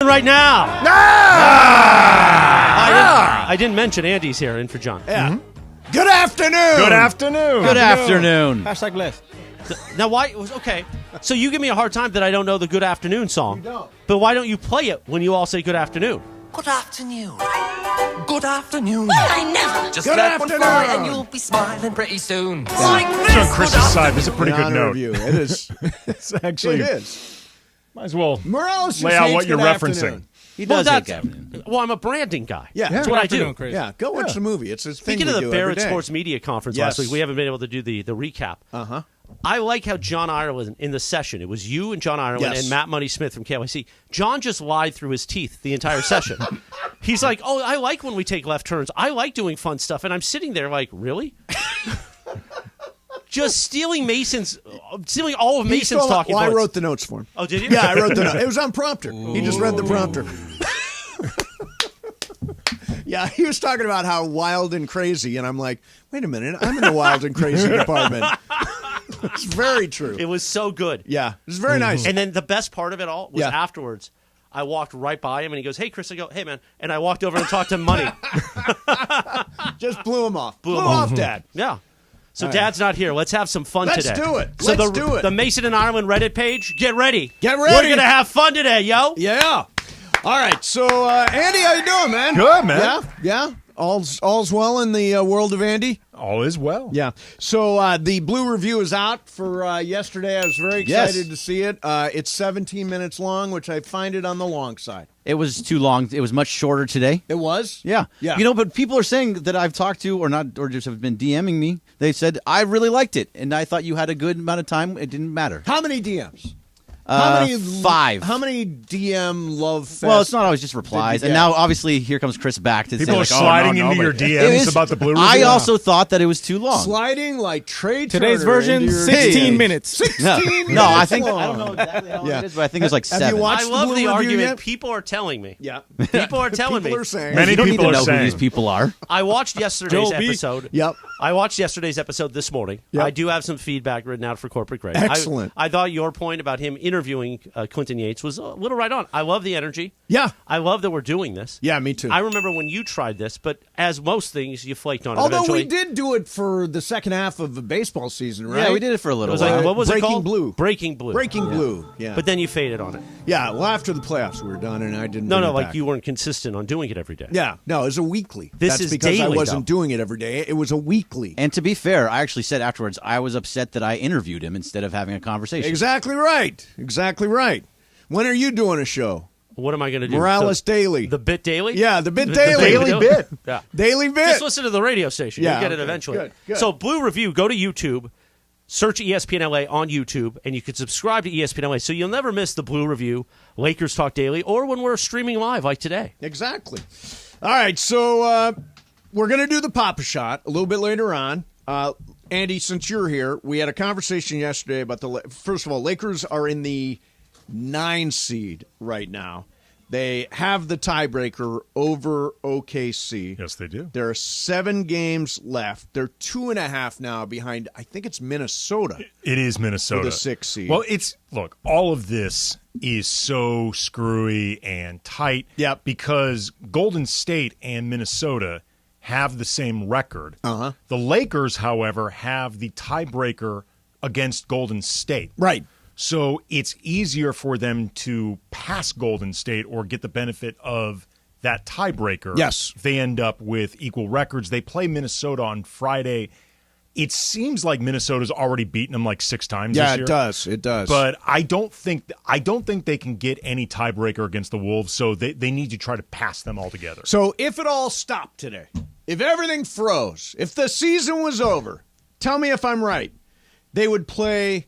Right now. I didn't mention Andy's here in for John. Yeah. Mm-hmm. Good afternoon. Good afternoon. Good afternoon. Hashtag list. Now, why? Okay, so you give me a hard time that I don't know the Good Afternoon song. You don't. But why don't you play it when you all say Good Afternoon? Good afternoon. Good afternoon. Well, I never. Just Good let one afternoon. fly and you'll be smiling pretty soon. Like It's this. on Chris's side. This is a pretty In good honor note. of you. It is. It's actually, It is. might as well Morales just lay out hates what you're good referencing. afternoon. He Well, does hate that's- afternoon. Well, I'm a branding guy. Yeah. That's what I do. Yeah, go watch the movie. It's a thing Speaking we of do the every Barrett day. Sports Media Conference Yes. last week, we haven't been able to do the recap. Uh-huh. I like how John Ireland in the session, it was you and John Ireland Yes. and Matt Money Smith from KYC. John just lied through his teeth the entire session. He's like, oh, I like when we take left turns. I like doing fun stuff. And I'm sitting there like, really? Just stealing all of Mason's talking I points. wrote the notes for him. Oh, did you? Yeah, I wrote the notes. It was on prompter. He just read the prompter. Yeah, he was talking about how wild and crazy, and I'm like, wait a minute, I'm in the wild and crazy department. It's very true. It was so good. Yeah, it was very nice. And then the best part of it all was Yeah. afterwards. I walked right by him, and he goes, hey, Chris. I go, hey, man. And I walked over and talked to Money. Just blew him off. Blew Blew him off, off. Dad. Yeah. So All right. Dad's not here. Let's have some fun Let's today. do it. So Let's do it. The Mason and Ireland Reddit page, get ready. Get We're ready. going to have fun today, yo. Yeah. All right. So, Andy, how you doing, man? Good, man. Yeah. All's well in the world of Andy. All is well. Yeah. So the Blue Review is out for yesterday. I was very excited to see it. It's 17 minutes long, which I find it on the long side. It was too long. It was much shorter today. It was? Yeah. Yeah. You know, but people are saying that I've talked to or just have been DMing me. They said, I really liked it, and I thought you had a good amount of time. It didn't matter. How many DMs? 5. How many DM love fest? Well, it's not always just replies. Did you And get? now, obviously, here comes Chris back to People say, are like, sliding oh, no, into your but- DMs It is- about the Blue Review. I also thought that it was too long. sliding like Trey Today's Turner version, into your 16 DMs. minutes. 16 No, minutes no, I think long. I don't know exactly how long Yeah. it is, but I think it was like Have you 7. watched I love Blue the Review argument. yet? People are telling me. Yeah. People are telling People me. are saying. Many you don't need people to are know saying. who these people are. I watched yesterday's Joe B. episode. Yep. I watched yesterday's episode this morning. Yep. I do have some feedback written out for Corporate Greg. Excellent. I thought your point about him interviewing Clinton Yates was a little right on. I love the energy. Yeah. I love that we're doing this. Yeah, me too. I remember when you tried this, but as most things, you flaked on it Although eventually. we did do it for the second half of the baseball season, right? Yeah, we did it for a It little was while. like, what was it Breaking called? Blue. Breaking Blue. Breaking Blue. Yeah. But then you faded on it. yeah, well, after the playoffs we were done, and I didn't. No, bring no, it like back. you weren't consistent on doing it every day. Yeah, no, it was a weekly. This That's is because I daily, wasn't though. doing it every day. It was a weekly. And to be fair, I actually said afterwards I was upset that I interviewed him instead of having a conversation. Exactly right. Exactly right. When are you doing a show? What am I going to do? Morales Daily. The Bit Daily? Yeah, the Bit The Daily. Daily Bit. Yeah. Daily Bit. Just listen to the radio station. Yeah, You'll get it okay. eventually. Good. So, Blue Review, go to YouTube, search ESPNLA on YouTube, and you can subscribe to ESPNLA so you'll never miss the Blue Review, Lakers Talk Daily, or when we're streaming live like today. Exactly. All right, so we're going to do the Papa Shot a little bit later on. Andy, since you're here, we had a conversation yesterday about first of all, Lakers are in the 9 seed right now. They have the tiebreaker over OKC. Yes, they do. There are 7 games left. They're 2.5 now behind, I think it's Minnesota. It is Minnesota. For the 6th seed. Well, look, all of this is so screwy and tight. Yep. Because Golden State and Minnesota have the same record. Uh-huh. The Lakers, however, have the tiebreaker against Golden State. Right. So it's easier for them to pass Golden State or get the benefit of that tiebreaker. Yes. If they end up with equal records. They play Minnesota on Friday. It seems like Minnesota's already beaten them like 6 times this year. It does. But I don't think they can get any tiebreaker against the Wolves, so they need to try to pass them altogether. So if it all stopped today, if everything froze, if the season was over, tell me if I'm right. They would play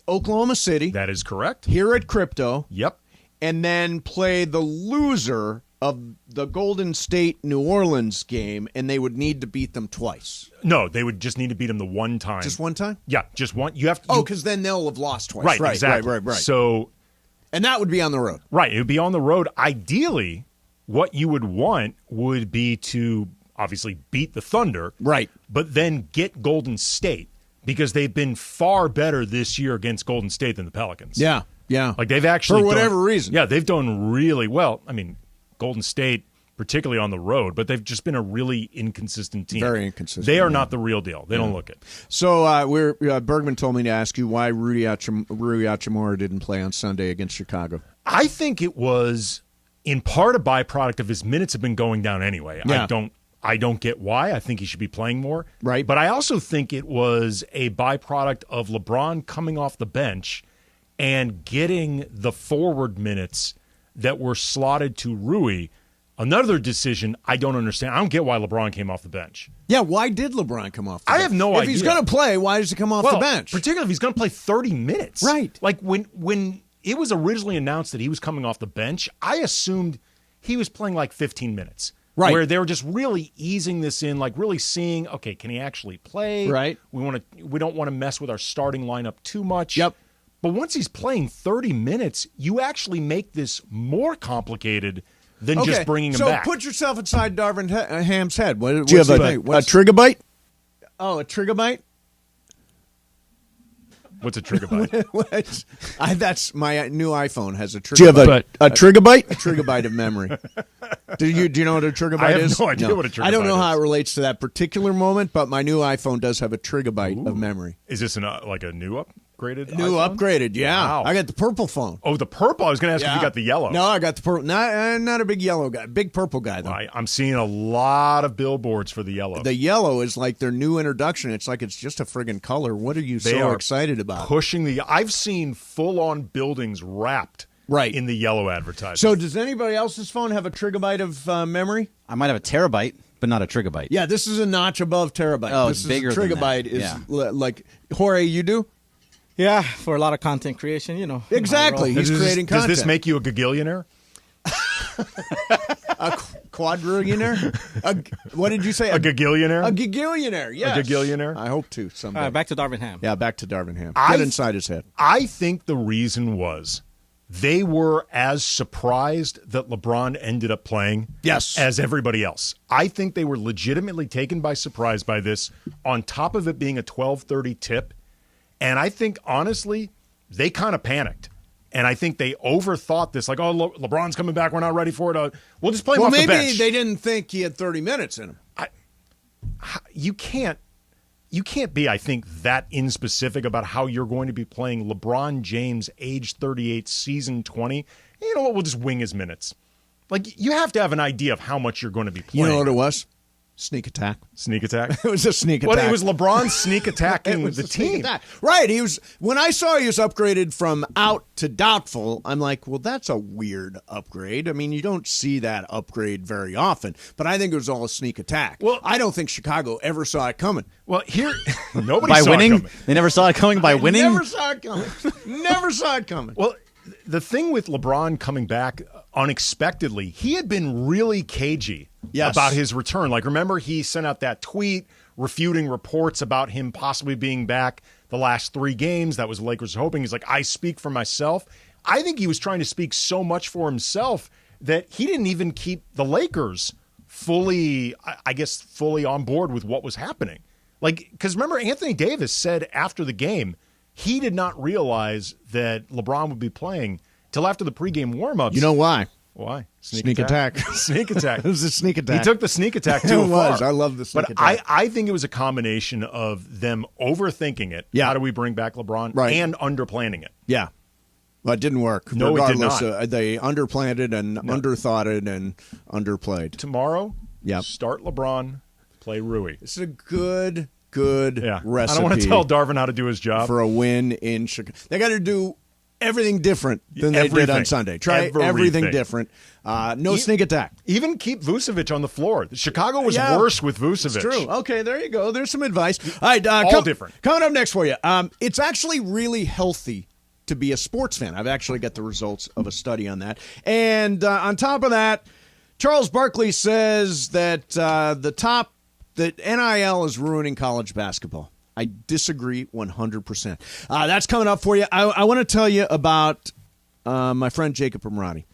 Oklahoma City That is correct. here at Crypto, Yep. and then play the loser of the Golden State New Orleans game, and they would need to beat them twice. No, they would just need to beat them the one time. Just one time? Yeah, just one. You have to. Oh, because then they'll have lost twice. right, exactly. Right. So, And that would be on the road. right, it would be on the road. Ideally, what you would want would be to obviously beat the Thunder, Right. but then get Golden State because they've been far better this year against Golden State than the Pelicans. Yeah. Yeah. Like they've actually for whatever reason. Yeah, they've done really well. I mean, Golden State, particularly on the road, but they've just been a really inconsistent team. Very inconsistent. They are not the real deal. They don't look it. So Bergman told me to ask you why Rui Hachimura didn't play on Sunday against Chicago. I think it was in part a byproduct of his minutes have been going down anyway. Yeah. I don't get why. I think he should be playing more. Right. But I also think it was a byproduct of LeBron coming off the bench and getting the forward minutes that were slotted to Rui. Another decision I don't understand. I don't get why LeBron came off the bench. Yeah, why did LeBron come off the I bench? have no idea. If he's going to play, why does he come off the bench? Particularly if he's going to play 30 minutes. Right. Like when it was originally announced that he was coming off the bench, I assumed he was playing like 15 minutes. Right. Where they were just really easing this in, like really seeing, okay, can he actually play? Right. We don't want to mess with our starting lineup too much. Yep. But once he's playing 30 minutes, you actually make this more complicated than just bringing him back. So put yourself inside Darvin Ham's head. Do you have a trigger bite? Oh, a trigger bite? What's a trigger bite? That's my new iPhone has a trigger Do you have bite. a trigger bite? A trigger bite of memory. Do you know what a trigger bite is? I have no idea what a trigger bite is. I don't know how it relates to that particular moment, but my new iPhone does have a trigger bite of memory. Is this like a new upgraded New iPhone? Upgraded, yeah. Wow. I got the purple phone. Oh, the purple. I was going to ask if you got the yellow. No, I got the purple. Not a big yellow guy. Big purple guy, though. I'm seeing a lot of billboards for the yellow. The yellow is like their new introduction. It's like it's just a friggin' color. What are you They so are excited about? I've seen full-on buildings wrapped in the yellow advertising. So does anybody else's phone have a trigabyte of memory? I might have a terabyte, but not a trigabyte. Yeah, this is a notch above terabyte. Oh, this it's bigger is than trigabyte that. is Yeah. like Jorge, you do? Yeah, for a lot of content creation, you know. Exactly. He's creating content. Does this make you a gagillionaire? A quadrillionaire? What did you say? A gagillionaire? A gagillionaire, yes. A gagillionaire? I hope to someday. Back to Darvin Ham. Yeah, back to Darvin Ham. Get inside his head. I think the reason was they were as surprised that LeBron ended up playing as everybody else. I think they were legitimately taken by surprise by this, on top of it being a 12:30 tip. And I think, honestly, they kind of panicked. And I think they overthought this, like, oh, LeBron's coming back. We're not ready for it. We'll just play him off the bench. Well, maybe they didn't think he had 30 minutes in him. You can't be, I think, that inspecific about how you're going to be playing LeBron James, age 38, season 20. You know what? We'll just wing his minutes. Like, you have to have an idea of how much you're going to be playing. You know what it was? Sneak attack. Sneak attack? It was a sneak attack. Well, it was LeBron sneak attacking the team. Right. When I saw he was upgraded from out to doubtful, I'm like, well, that's a weird upgrade. I mean, you don't see that upgrade very often. But I think it was all a sneak attack. Well, I don't think Chicago ever saw it coming. Well, here, nobody by saw winning? it coming. They never saw it coming by winning? Never saw it coming. Never saw it coming. Well, the thing with LeBron coming back unexpectedly, he had been really cagey about his return. Like, remember, he sent out that tweet refuting reports about him possibly being back the last 3 games. That was the Lakers hoping. He's like, I speak for myself. I think he was trying to speak so much for himself that he didn't even keep the Lakers fully on board with what was happening. Like, because remember, Anthony Davis said after the game, he did not realize that LeBron would be playing till after the pregame warmups. You know why? Why? Sneak attack. Sneak attack. It was a sneak attack. He took the sneak attack too It was. far. I love the sneak attack. But I think it was a combination of them overthinking it. Yeah. How do we bring back LeBron? Right. And underplanning it. Yeah. Well, it didn't work. No, it did Regardless, not. They underplanted and underthoughted and underplayed. Tomorrow, start LeBron, play Rui. This is a good recipe. I don't want to tell Darvin how to do his job. For a win in Chicago. They got to do everything different than they did on Sunday. Try everything different. No sneak attack. Even keep Vucevic on the floor. Chicago was worse with Vucevic. It's true. Okay, there you go. There's some advice. All right, all different. Coming up next for you. It's actually really healthy to be a sports fan. I've actually got the results of a study on that. And on top of that, Charles Barkley says that that NIL is ruining college basketball. I disagree 100%. That's coming up for you. I want to tell you about my friend Jacob Amrati.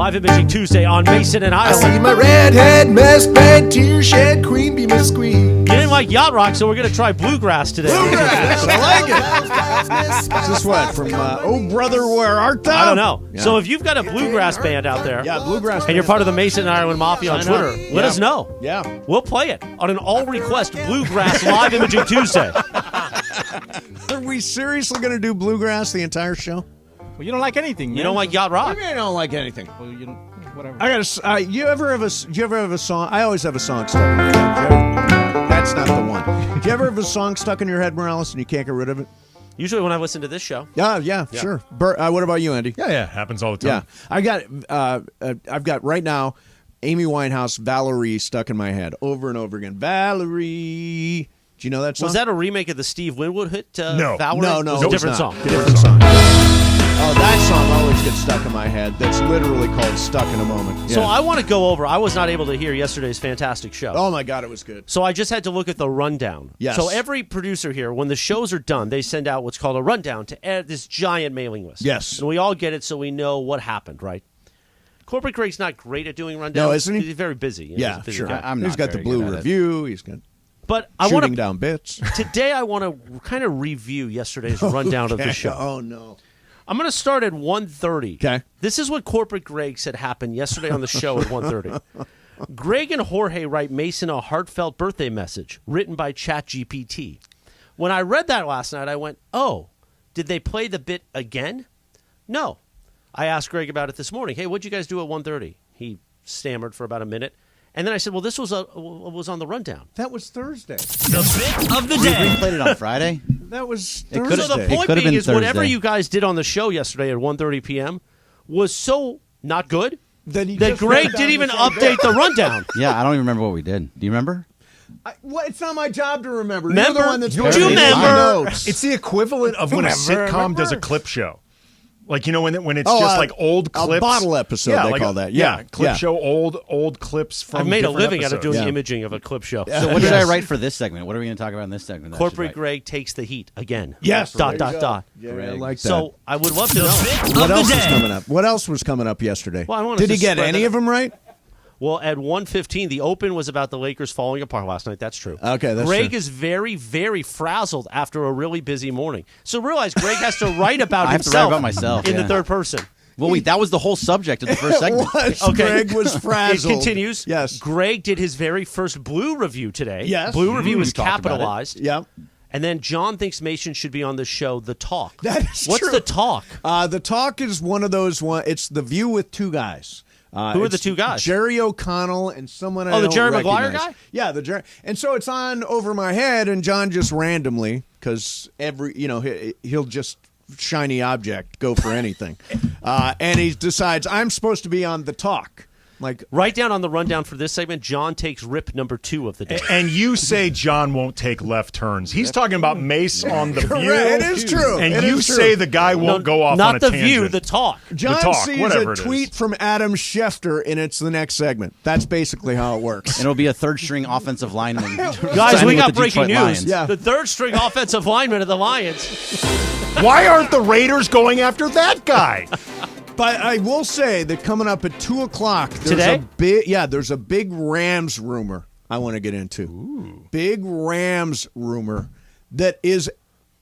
Live Imaging Tuesday on Mason and I see Ireland. my redhead, mess bed, tear shed, queen bee squeak. You didn't like Yacht Rock, so we're going to try Bluegrass today. Bluegrass, I like it. Is this what, from Oh Brother, Where Art Thou? I don't know. Yeah. So if you've got a Bluegrass band out there, Yeah, Bluegrass and you're band. part of the Mason and Ireland Mafia on Sign up. Twitter, let us know. Yeah. We'll play it on an all-request Bluegrass Live Imaging Tuesday. Are we seriously going to do Bluegrass the entire show? Well, you don't like anything. You man. don't like Yacht Rock? I don't like anything. Well, you don't. Whatever. I got you ever have a song? I always have a song stuck in my head. That's not the one. Do you ever have a song stuck in your head, Morales, and you can't get rid of it? Usually when I listen to this show. Yeah, sure. What about you, Andy? Yeah, happens all the Yeah, time. I've got right now Amy Winehouse, Valerie stuck in my head over and over again. Valerie. Do you know that song? Was that a remake of the Steve Winwood hit? No. Valerie? No, It was it a was different not. song. Different song. Oh, that song always gets stuck in my head. That's literally called Stuck in a Moment. So Yeah. I want to go over. I was not able to hear yesterday's fantastic show. Oh my God, it was good. So I just had to look at the rundown. Yes. So every producer here, when the shows are done, they send out what's called a rundown to add this giant mailing list. Yes. And we all get it so we know what happened, right? Corporate Greg's not great at doing rundowns. No, isn't he? He's very busy. You know, Yeah, he's a busy sure. guy. I'm He's not got the very blue good at it. review. He's got But I shooting want to down bits. today. I want to kind of review yesterday's rundown of the Okay. show. Oh no. I'm going to start at 1:30. Okay. This is what Corporate Greg said happened yesterday on the show at 1:30. Greg and Jorge write Mason a heartfelt birthday message written by ChatGPT. When I read that last night, I went, oh, did they play the bit again? No. I asked Greg about it this morning. Hey, what'd you guys do at 1:30? He stammered for about a minute. And then I said, well, this was on the rundown. That was Thursday. The bit of the We day. played it on Friday. That was It Thursday. could've- So the It point could've being been is whatever Thursday. you guys did on the show yesterday at 1:30 p.m. was so not good That he that just Greg wrote down didn't even the same update the rundown. Yeah, I don't even remember what we did. Do you remember? Well, it's not my job to remember. You're Remember? the one that's Do putting you it in my remember? notes. It's the equivalent of when a sitcom does a clip show. Like, you know, when it's just like old clips. A bottle episode, they like call that. Yeah. clip Yeah. show, old clips from I've made a different living out of episodes. doing Yeah. imaging of a clip show. So what did I write for this segment? What are we going to talk about in this segment? that I should Corporate write? Greg takes the heat again. Yes. Dot, There you dot. Yeah, I Greg. like that. So I would love to know. what Of else the was day. coming up? What else was coming up yesterday? Well, I wanted Did to he get spread any that- of them right? Well, at 1:15, the Open was about the Lakers falling apart last night. That's true. Okay, that's Greg true. is very, very frazzled after a really busy morning. So realize Greg has to write about I have to himself, write about myself, in the yeah. third person. Well, wait, that was the whole subject of the first segment. was. Okay. Greg was frazzled. It continues. Yes. Greg did his very first Blue review today. Yes. Blue review We is talked about it. capitalized. Yep. And then John thinks Mason should be on the show, The Talk. That is What's true. The Talk? The Talk is one of those. It's The View with two guys. Who are the it's two guys? Jerry O'Connell and someone I Oh, the don't Jerry Maguire recognize. guy? Yeah, the Jerry. And so it's on over my head, and John just randomly, because he'll just shiny object go for anything, and he decides I'm supposed to be on The Talk. Like, Write down on the rundown for this segment, John takes rip number 2 of the day. And you say John won't take left turns. He's talking about Mace on the View. It is true. And It you is true. say the guy won't go off Not on a The tangent. View, The Talk. John Talk, sees whatever a it is. tweet from Adam Schefter, and it's the next segment. That's basically how it works. And it'll be a third-string offensive lineman. Guys, signing we with got the breaking Detroit news. Lions. Yeah. The third-string offensive lineman of the Lions. Why aren't the Raiders going after that guy? But I will say that coming up at 2:00 Today? there's a big Rams rumor I want to get into. Big Rams rumor that is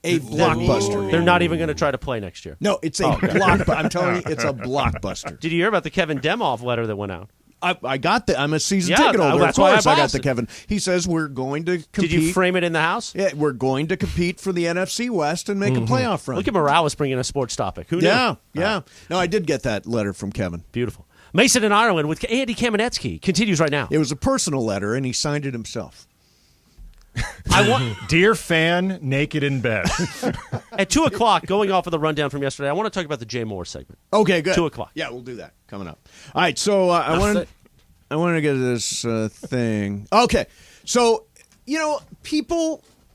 a blockbuster. They're not even going to try to play next year. No, it's a blockbuster. I'm telling you, it's a blockbuster. Did you hear about the Kevin Demoff letter that went out? I got that. I'm a season Yeah, ticket holder. that's Of why I course, I got blasted. the Kevin. He says we're going to compete. Did you frame it in the house? Yeah, we're going to compete for the NFC West and make a playoff run. Look at Morales bringing a sports topic. Who knew? Yeah. No, I did get that letter from Kevin. Beautiful. Mason in Ireland with Andy Kamenetsky continues right now. It was a personal letter, and he signed it himself. I want Dear fan, naked in bed. at 2:00, going off of the rundown from yesterday. I want to talk about the Jay Moore segment. Okay, good. 2:00. Yeah, we'll do that coming up. All right, so I wanted to get to this thing. Okay, so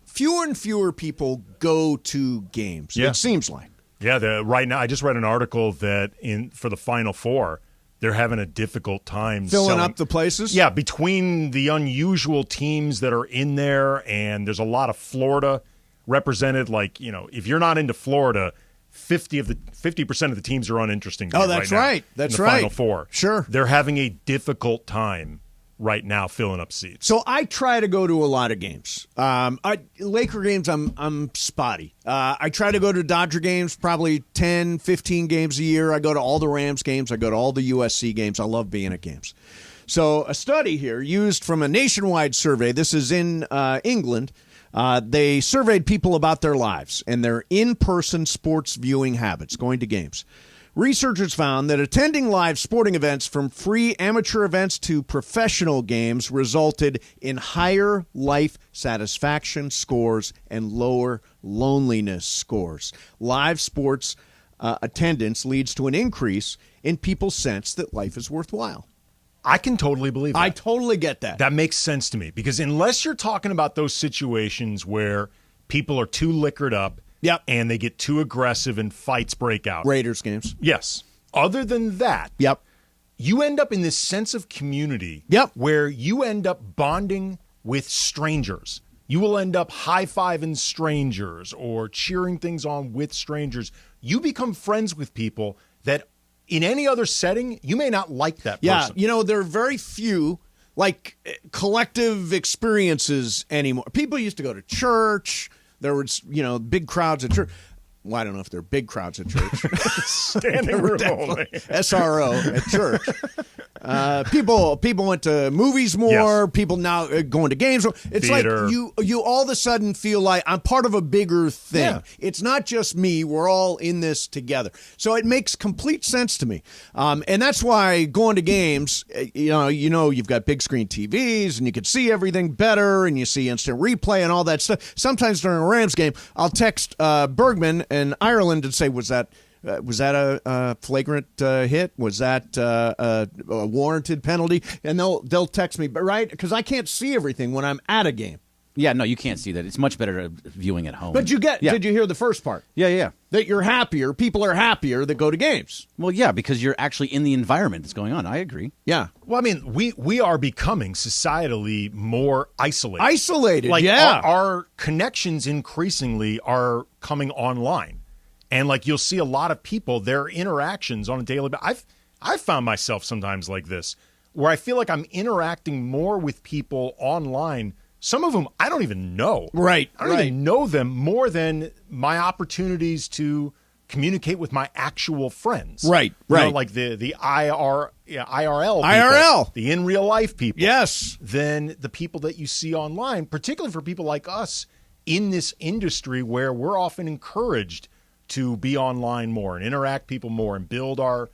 fewer and fewer people go to games. Yeah. It seems like. Yeah, right now I just read an article that for the Final Four, they're having a difficult time Filling selling up the places? Yeah, between the unusual teams that are in there, and there's a lot of Florida represented. Like, if you're not into Florida, 50% of the teams are uninteresting. To Oh, me that's right. right. Now, That's in the right. Final Four. Sure. They're having a difficult time right now filling up seats. So I try to go to a lot of games. Laker games, I'm spotty. I try to go to Dodger games, probably 10, 15 games a year. I go to all the Rams games. I go to all the USC games. I love being at games. So a study here used from a nationwide survey. This is in England. They surveyed people about their lives and their in-person sports viewing habits, going to games. Researchers found that attending live sporting events, from free amateur events to professional games, resulted in higher life satisfaction scores and lower loneliness scores. Live sports attendance leads to an increase in people's sense that life is worthwhile. I can totally believe that. I totally get that. That makes sense to me, because unless you're talking about those situations where people are too liquored up, Yep. and they get too aggressive and fights break out. Raiders games. Yes. Other than that, Yep. you end up in this sense of community Yep. where you end up bonding with strangers. You will end up high-fiving strangers or cheering things on with strangers. You become friends with people that in any other setting, you may not like that person. Yeah, there are very few collective experiences anymore. People used to go to church. There was, big crowds at church. Well, I don't know if they're big crowds at church. Standing room only. SRO at church. People went to movies more. Yes. People now going to games. It's Theater. like you all of a sudden feel like I'm part of a bigger thing. Yeah. It's not just me. We're all in this together. So it makes complete sense to me. And that's why going to games, you've got big screen TVs and you can see everything better and you see instant replay and all that stuff. Sometimes during a Rams game, I'll text Bergman in Ireland and say, was that a flagrant hit? Was that a warranted penalty? And they'll text me, but right, because I can't see everything when I'm at a game. Yeah, no, you can't see that. It's much better viewing at home. But did you hear the first part? Yeah. That you're happier. People are happier that go to games. Well, yeah, because you're actually in the environment that's going on. I agree. Yeah. Well, I mean, we are becoming societally more isolated. Isolated, Like, yeah. our connections increasingly are coming online. And, you'll see a lot of people, their interactions on a daily basis. I've found myself sometimes like this, where I feel like I'm interacting more with people online, some of whom I don't even know. Right, I don't even know them, more than my opportunities to communicate with my actual friends. Right. Like the IRL people, IRL. the in real life people. Yes. Than the people that you see online, particularly for people like us in this industry where we're often encouraged to be online more and interact people more and build our,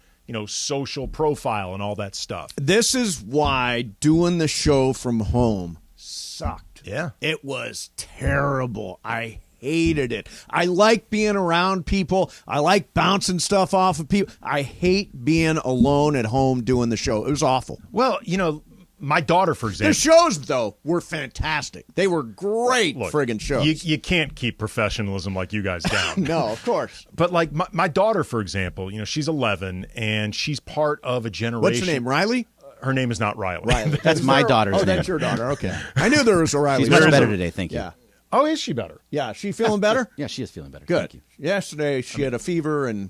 social profile and all that stuff. This is why doing the show from home sucked. Yeah. It was terrible. I hated it. I like being around people. I like bouncing stuff off of people. I hate being alone at home doing the show. It was awful. Well, my daughter, for example. The shows, though, were fantastic. They were great friggin' shows. You can't keep professionalism like you guys down. No, of course. But my daughter, for example, she's 11 and she's part of a generation. What's her name, Riley? Her name is not Riley. Riley. That's my daughter's name. Oh, that's your daughter. Okay. I knew there was a Riley. She's much better today, thank you. Yeah. Oh, is she better? Yeah. She feeling better? Yeah, she is feeling better. Good. Thank you. Yesterday, she had a fever and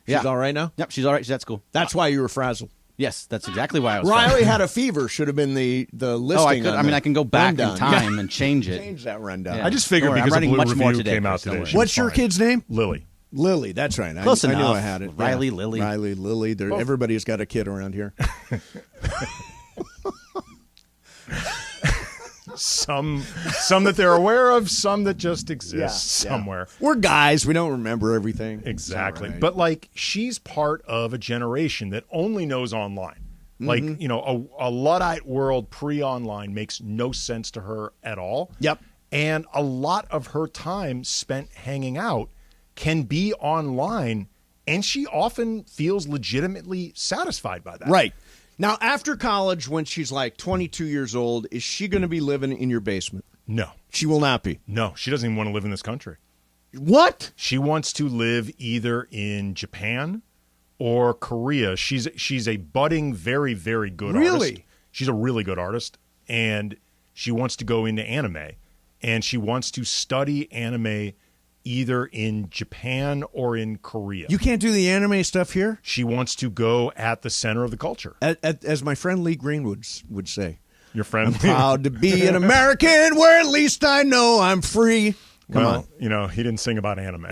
she's all right now? Yep, she's all right. She's at school. That's why you were frazzled. Yes, that's exactly why I was. Riley had a fever. Should have been the listing. Oh, I could. I can go back in time and change it. Change that rundown. Yeah. I just figured Don't worry, I'm because a writing Blue much more Review today, came out Chris, don't today. worry. she What's was your fine. kid's name? Lily. Lily. That's right. Close I knew enough. I had it. Riley, Yeah. Lily. Riley, Lily. Everybody's got a kid around here. Some that they're aware of, some that just exist somewhere. We're guys. We don't remember everything. Exactly. It's all right. But she's part of a generation that only knows online. A Luddite world pre-online makes no sense to her at all. Yep. And a lot of her time spent hanging out can be online, and she often feels legitimately satisfied by that. Right. Now, after college, when she's 22 years old, is she going to be living in your basement? No. She will not be. No, she doesn't even want to live in this country. What? She wants to live either in Japan or Korea. She's a budding, very, very good artist. Really? She's a really good artist, and she wants to go into anime, and she wants to study anime either in Japan or in Korea. You can't do the anime stuff here? She wants to go at the center of the culture. As my friend Lee Greenwood would say. Your friend? I'm proud to be an American where at least I know I'm free. Come on. You know, he didn't sing about anime.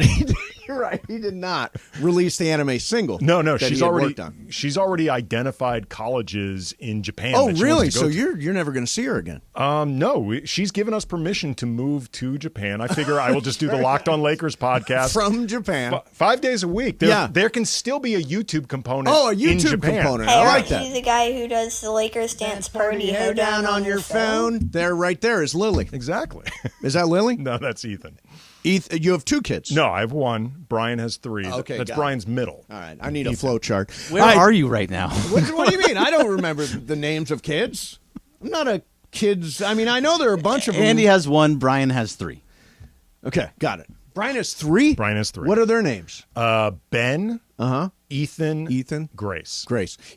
You're right. He did not release the anime single. No, that she's he had already worked on. she's already identified colleges in Japan. Oh, that she really? wants to So go to. you're never going to see her again? No, she's given us permission to move to Japan. I figure I will just do the Locked On Lakers podcast From Japan. 5 days a week. There can still be a YouTube component. Oh, a in YouTube Japan. component. Hey, I like aren't that. you the guy who does the Lakers dance party? Hair down on your phone. There, right there is Lily. Exactly. Is that Lily? No, that's Ethan. You have 2 kids. No, I have 1. Brian has 3. Okay, that's got Brian's middle. All right. I need a flow chart. Where are you right now? What do you mean? I don't remember the names of kids. I'm not a kids. I mean, I know there are a bunch of them. Andy has 1. Brian has 3. Okay, got it. Brian has 3? Brian has 3. What are their names? Ben, Ethan, Grace.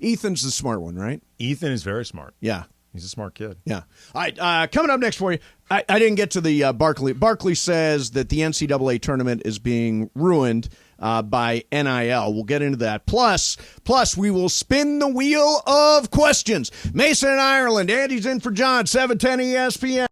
Ethan's the smart one, right? Ethan is very smart. Yeah. He's a smart kid. Yeah. All right. Coming up next for you, I didn't get to the Barkley. Barkley says that the NCAA tournament is being ruined by NIL. We'll get into that. Plus, we will spin the wheel of questions. Mason in Ireland. Andy's in for John. 710 ESPN.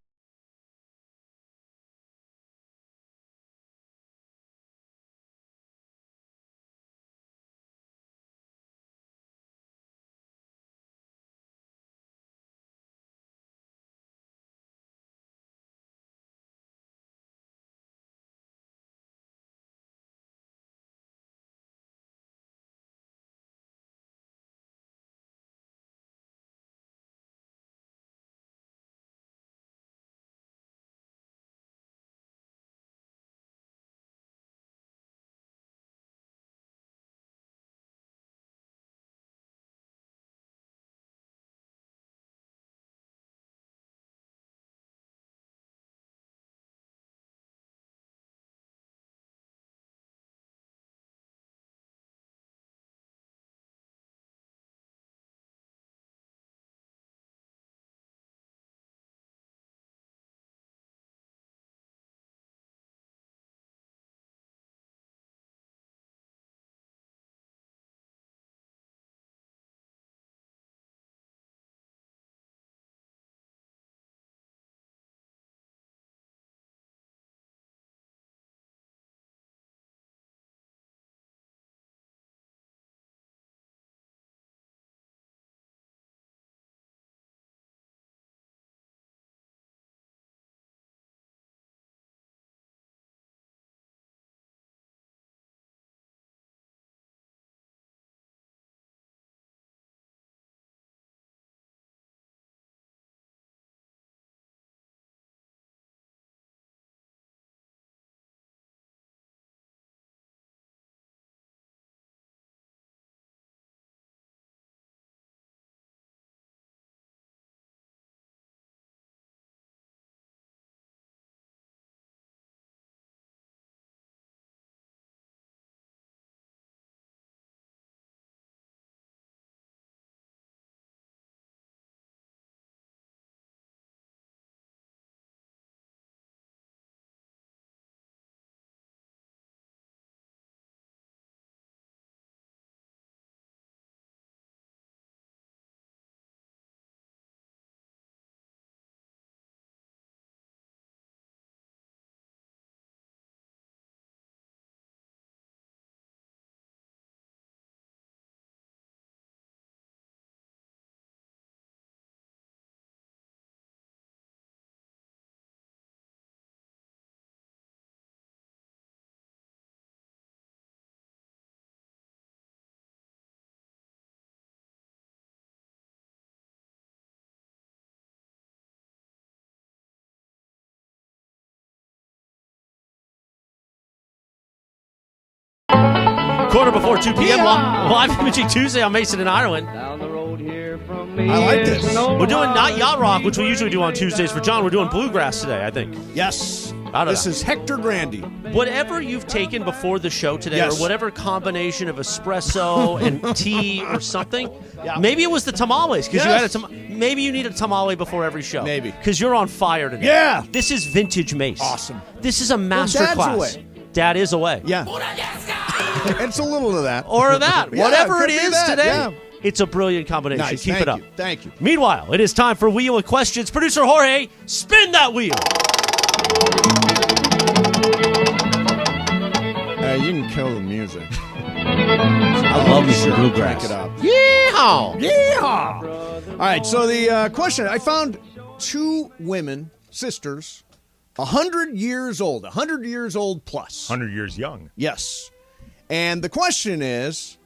Quarter before 2 p.m. Live imaging Tuesday on Mason and Ireland. I like this. We're doing not yacht rock, which we usually do on Tuesdays for John. We're doing bluegrass today, I think. Yes. Out of This that. is Hector Grandy. Whatever you've taken before the show today, Yes. or whatever combination of espresso and tea or something, maybe it was the tamales because you had a maybe you need a tamale before every show. Maybe. Because you're on fire today. Yeah. This is vintage Mace. Awesome. This is a master Dad's class. away. Dad is away. Yeah. It's a little of that. Or that. Yeah, Whatever could it be is that, today. yeah. It's a brilliant combination. Nice. Keep Thank it up. you. Thank you. Meanwhile, it is time for Wheel of Questions. Producer Jorge, spin that wheel. You can kill the music. I love me some bluegrass. Crank it up. Yeehaw! Yeehaw! All right, so the question, I found two women, sisters, 100 years old, 100 years old plus. 100 years young. Yes. And the question is,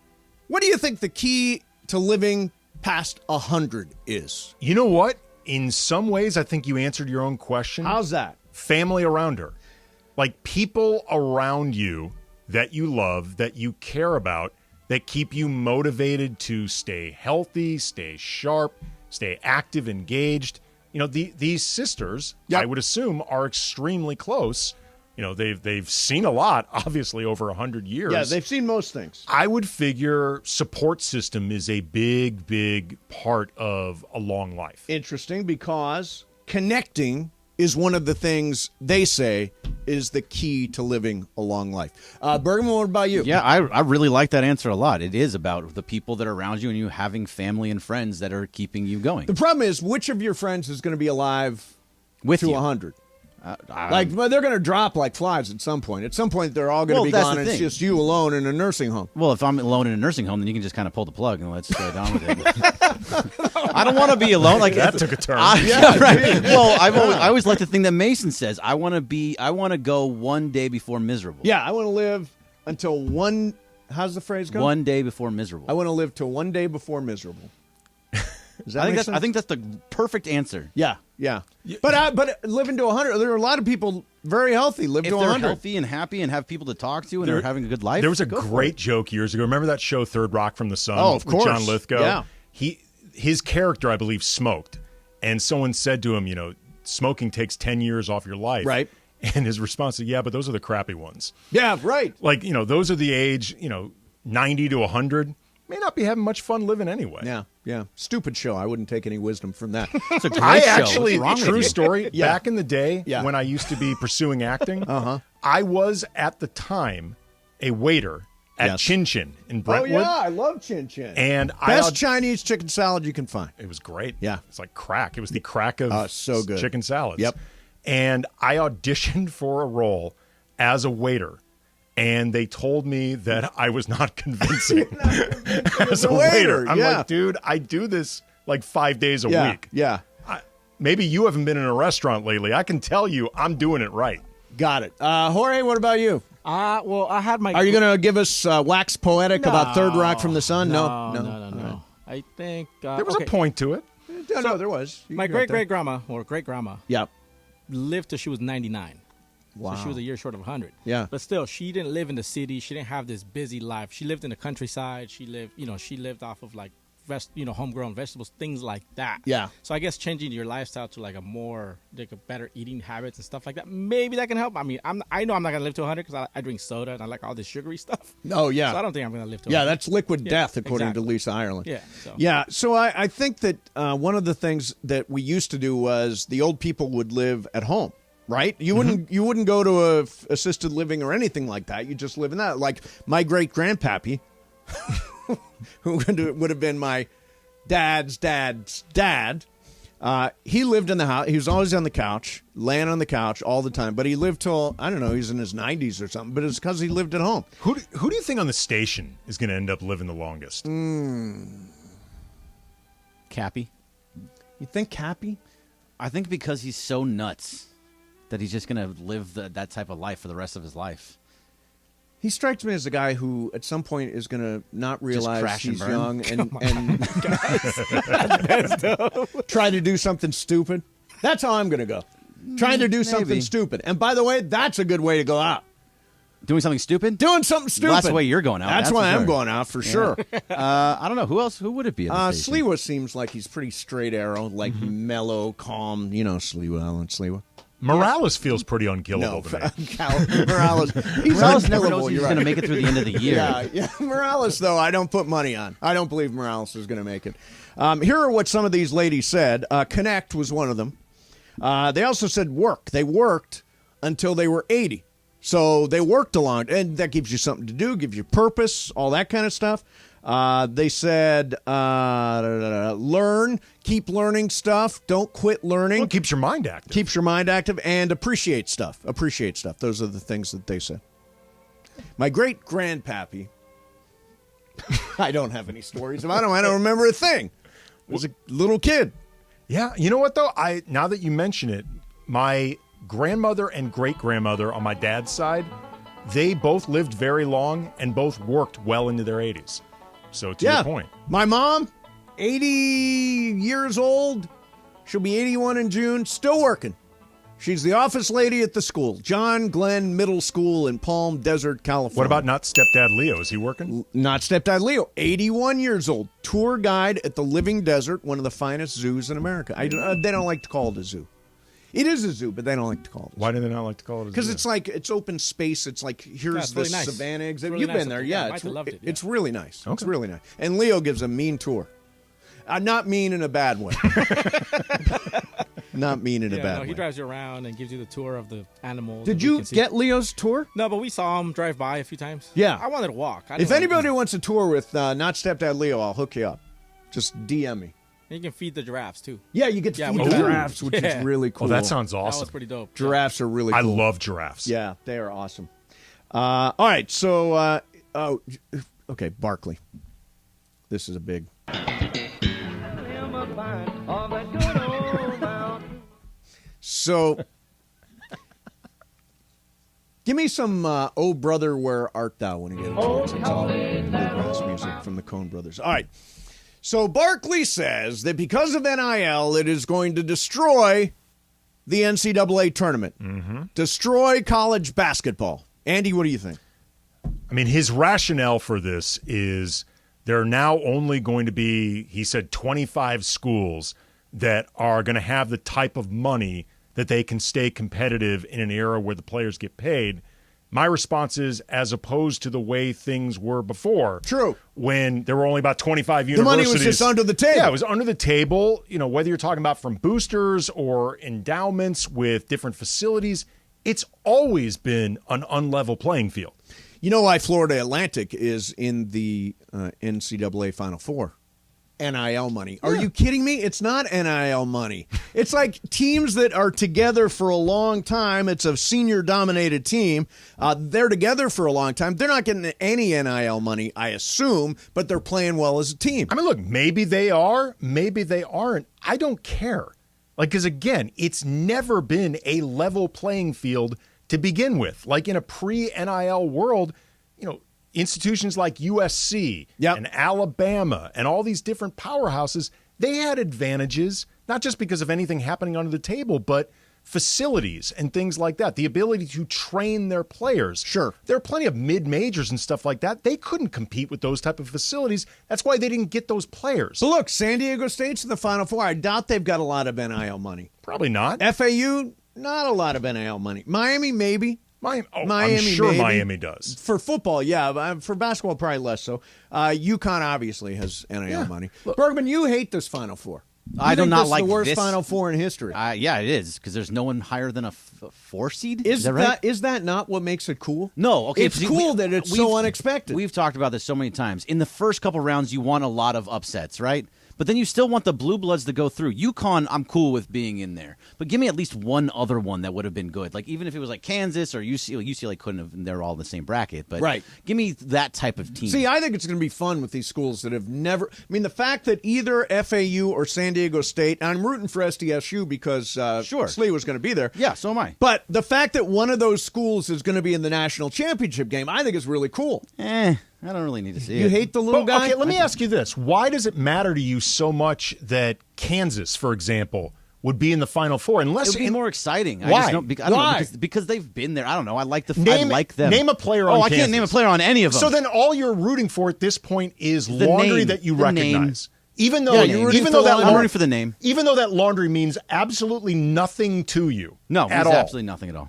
what do you think the key to living past 100 is? You know what? In some ways, I think you answered your own question. How's that? Family around her. Like people around you that you love, that you care about, that keep you motivated to stay healthy, stay sharp, stay active, engaged. You know, these sisters, I would assume, are extremely close. You know, they've seen a lot, obviously, over 100 years. Yeah, they've seen most things. I would figure support system is a big, big part of a long life. Interesting, because connecting is one of the things they say is the key to living a long life. Bergman, what about you? Yeah, I really like that answer a lot. It is about the people that are around you and you having family and friends that are keeping you going. The problem is, which of your friends is going to be alive With to you. 100? Well, they're going to drop like flies at some point. At some point, they're all going to be that's gone, the and it's thing. just you alone in a nursing home. Well, if I'm alone in a nursing home, then you can just kind of pull the plug and let's go down with it. I don't want to be alone. Like That took a turn. Yeah, right. Well, I always like the thing that Mason says. I want to go one day before miserable. Yeah, I want to live until one. How's the phrase go? One day before miserable. I want to live till one day before miserable. Does that I think make that's sense? I think that's the perfect answer. Yeah. But living to 100, there are a lot of people very healthy live If to they're 100. healthy and happy and have people to talk to and are having a good life, There was a go for great it. joke years ago. Remember that show Third Rock from the Sun? Oh, of with course. John Lithgow? Yeah. His character, I believe, smoked. And someone said to him, smoking takes 10 years off your life. Right. And his response is, yeah, but those are the crappy ones. Yeah, right. Like, those are the age, 90 to 100. May not be having much fun living anyway. Yeah. Stupid show. I wouldn't take any wisdom from that. It's a great I show. actually, What's wrong with true you? story, back in the day Yeah. when I used to be pursuing acting, I was at the time a waiter at Yes. Chin Chin in Oh, Brentwood. yeah. I love Chin Chin. And Best Chinese chicken salad you can find. it was great. Yeah. It's like crack. It was the crack of so good. chicken salads. Yep. And I auditioned for a role as a waiter. And they told me that I was not convincing as a waiter. I'm yeah. like, dude, I do this like 5 days a week. Yeah. Maybe you haven't been in a restaurant lately. I can tell you I'm doing it right. Got it. Jorge, what about you? Well, I had my. Are you going to give us wax poetic about Third Rock from the Sun? No. I think There was a point to it. No, there was. My great grandma or great grandma Yep. lived till she was 99. Wow. So she was a year short of 100. Yeah. But still, she didn't live in the city. She didn't have this busy life. She lived in the countryside. She lived off of like homegrown vegetables, things like that. Yeah. So I guess changing your lifestyle to like a better eating habits and stuff like that, maybe that can help. I mean, I know I'm not gonna live to 100 because I drink soda and I like all this sugary stuff. Oh, yeah. So I don't think I'm gonna live to 100. Yeah, that's liquid death, according exactly. to Lisa Ireland. Yeah. So. Yeah, so I think that one of the things that we used to do was the old people would live at home, right? You wouldn't go to a assisted living or anything like that. You just live in that. Like my great grandpappy, who would have been my dad's dad's dad. He lived in the house. He was always on the couch, laying on the couch all the time. But he lived till, I don't know, he's in his 90s or something. But it's because he lived at home. Who do you think on the station is going to end up living the longest? Cappy. You think Cappy? I think because he's so nuts that he's just going to live that type of life for the rest of his life. He strikes me as a guy who, at some point, is going to not realize crash and he's burn? young and try to do something stupid. That's how I'm going to go. Trying to do something Maybe. stupid. And by the way, that's a good way to go out. Doing something stupid? Doing something stupid. Well, that's the way you're going out. That's for why I'm sure. going out for sure. I don't know. Who else? Who would it be? At the station? Sliwa seems like he's pretty straight arrow, like mellow, calm. You know, Sliwa, Alan Sliwa. Morales feels pretty unkillable to me. Morales. He's Morales never unkillable, knows he's you're going to right. make it through the end of the year. Yeah. Morales, though, I don't put money on. I don't believe Morales is going to make it. Here are what some of these ladies said. Connect was one of them. They also said work. They worked until they were 80. So they worked along, and that gives you something to do, gives you purpose, all that kind of stuff. They said, learn, keep learning stuff, don't quit learning. Well, it keeps your mind active. Keeps your mind active, and appreciate stuff. Appreciate stuff. Those are the things that they said. My great-grandpappy, I don't have any stories about him. I don't remember a thing. I was a little kid. Yeah, you know what, though? Now that you mention it, my grandmother and great-grandmother on my dad's side, they both lived very long and both worked well into their 80s. So to your point. My mom, 80 years old. She'll be 81 in June, still working. She's the office lady at the school, John Glenn Middle School in Palm Desert, California. What about not stepdad Leo? Is he working? Not stepdad Leo, 81 years old, tour guide at the Living Desert, one of the finest zoos in America. They don't like to call it a zoo. It is a zoo, but they don't like to call it a zoo. Why do they not like to call it a zoo? Because it's like, it's open space. It's like, here's really the nice. savanna exhibit. Really You've nice been there, up yeah. there. I loved it, yeah. It's really nice. Okay. It's really nice. And Leo gives a mean tour. Not mean in a bad way. Not mean in a bad way. He drives you around and gives you the tour of the animals. Did you get Leo's tour? No, but we saw him drive by a few times. Yeah. I wanted to walk. If anybody wants a tour with not stepdad Leo, I'll hook you up. Just DM me. And you can feed the giraffes, too. Yeah, you get to feed the giraffes, which is really cool. Oh, that sounds That awesome. was pretty dope. Giraffes are really cool. I love giraffes. Yeah, they are awesome. All right, so, okay, Barkley. This is a big... So, give me some "Oh Brother, Where Art Thou" when you get a chance. It's all bluegrass music from the Coen Brothers. All right. So Barkley says that because of NIL, it is going to destroy the NCAA tournament, destroy college basketball. Andy, what do you think? I mean, his rationale for this is there are now only going to be, he said, 25 schools that are going to have the type of money that they can stay competitive in an era where the players get paid. My response is, as opposed to the way things were before. True. When there were only about 25 universities. The money was just under the table. Yeah, it was under the table. You know, whether you're talking about from boosters or endowments with different facilities, it's always been an unlevel playing field. You know why Florida Atlantic is in the NCAA Final Four? NIL money. Are you kidding me? It's not NIL money. It's like teams that are together for a long time. It's a senior-dominated team. They're together for a long time. They're not getting any NIL money, I assume, but they're playing well as a team. I mean, look, maybe they are, maybe they aren't. I don't care. Like, because again, it's never been a level playing field to begin with. Like in a pre-NIL world, you know, institutions like USC and Alabama and all these different powerhouses, they had advantages, not just because of anything happening under the table, but facilities and things like that, the ability to train their players. Sure. There are plenty of mid-majors and stuff like that. They couldn't compete with those type of facilities. That's why they didn't get those players. So look, San Diego State's in the Final Four. I doubt they've got a lot of NIL money. Probably not. FAU, not a lot of NIL money. Miami, maybe. Miami, I'm sure maybe. Miami does. For football, yeah. For basketball, probably less so. UConn obviously has NIL money. Bergman, you hate this Final Four. I do not like the worst this. Final Four in history. Yeah, it is, because there's no one higher than a 4 seed. Is that right? Is that not what makes it cool? No, okay. It's cool that it's so unexpected. We've talked about this so many times. In the first couple rounds, you want a lot of upsets, right? But then you still want the blue bloods to go through. UConn, I'm cool with being in there. But give me at least one other one that would have been good. Like, even if it was like Kansas or UCLA, UCLA couldn't have, they're all in the same bracket. But give me that type of team. See, I think it's going to be fun with these schools that have never. I mean, the fact that either FAU or San Diego State, and I'm rooting for SDSU because Slee was going to be there. Yeah, so am I. But the fact that one of those schools is going to be in the national championship game, I think is really cool. I don't really need to see it. You hate the little guy? Okay, let me ask you this. Why does it matter to you so much that Kansas, for example, would be in the Final Four? Unless it would be more exciting. Why? I don't know, because they've been there. I don't know. I like I like them. Name a player on I Kansas. can't name a player on any of them. So then all you're rooting for at this point is laundry that you recognize. Even though, I'm rooting for the name. Even though that laundry means absolutely nothing to you. No, it at means all. absolutely nothing at all.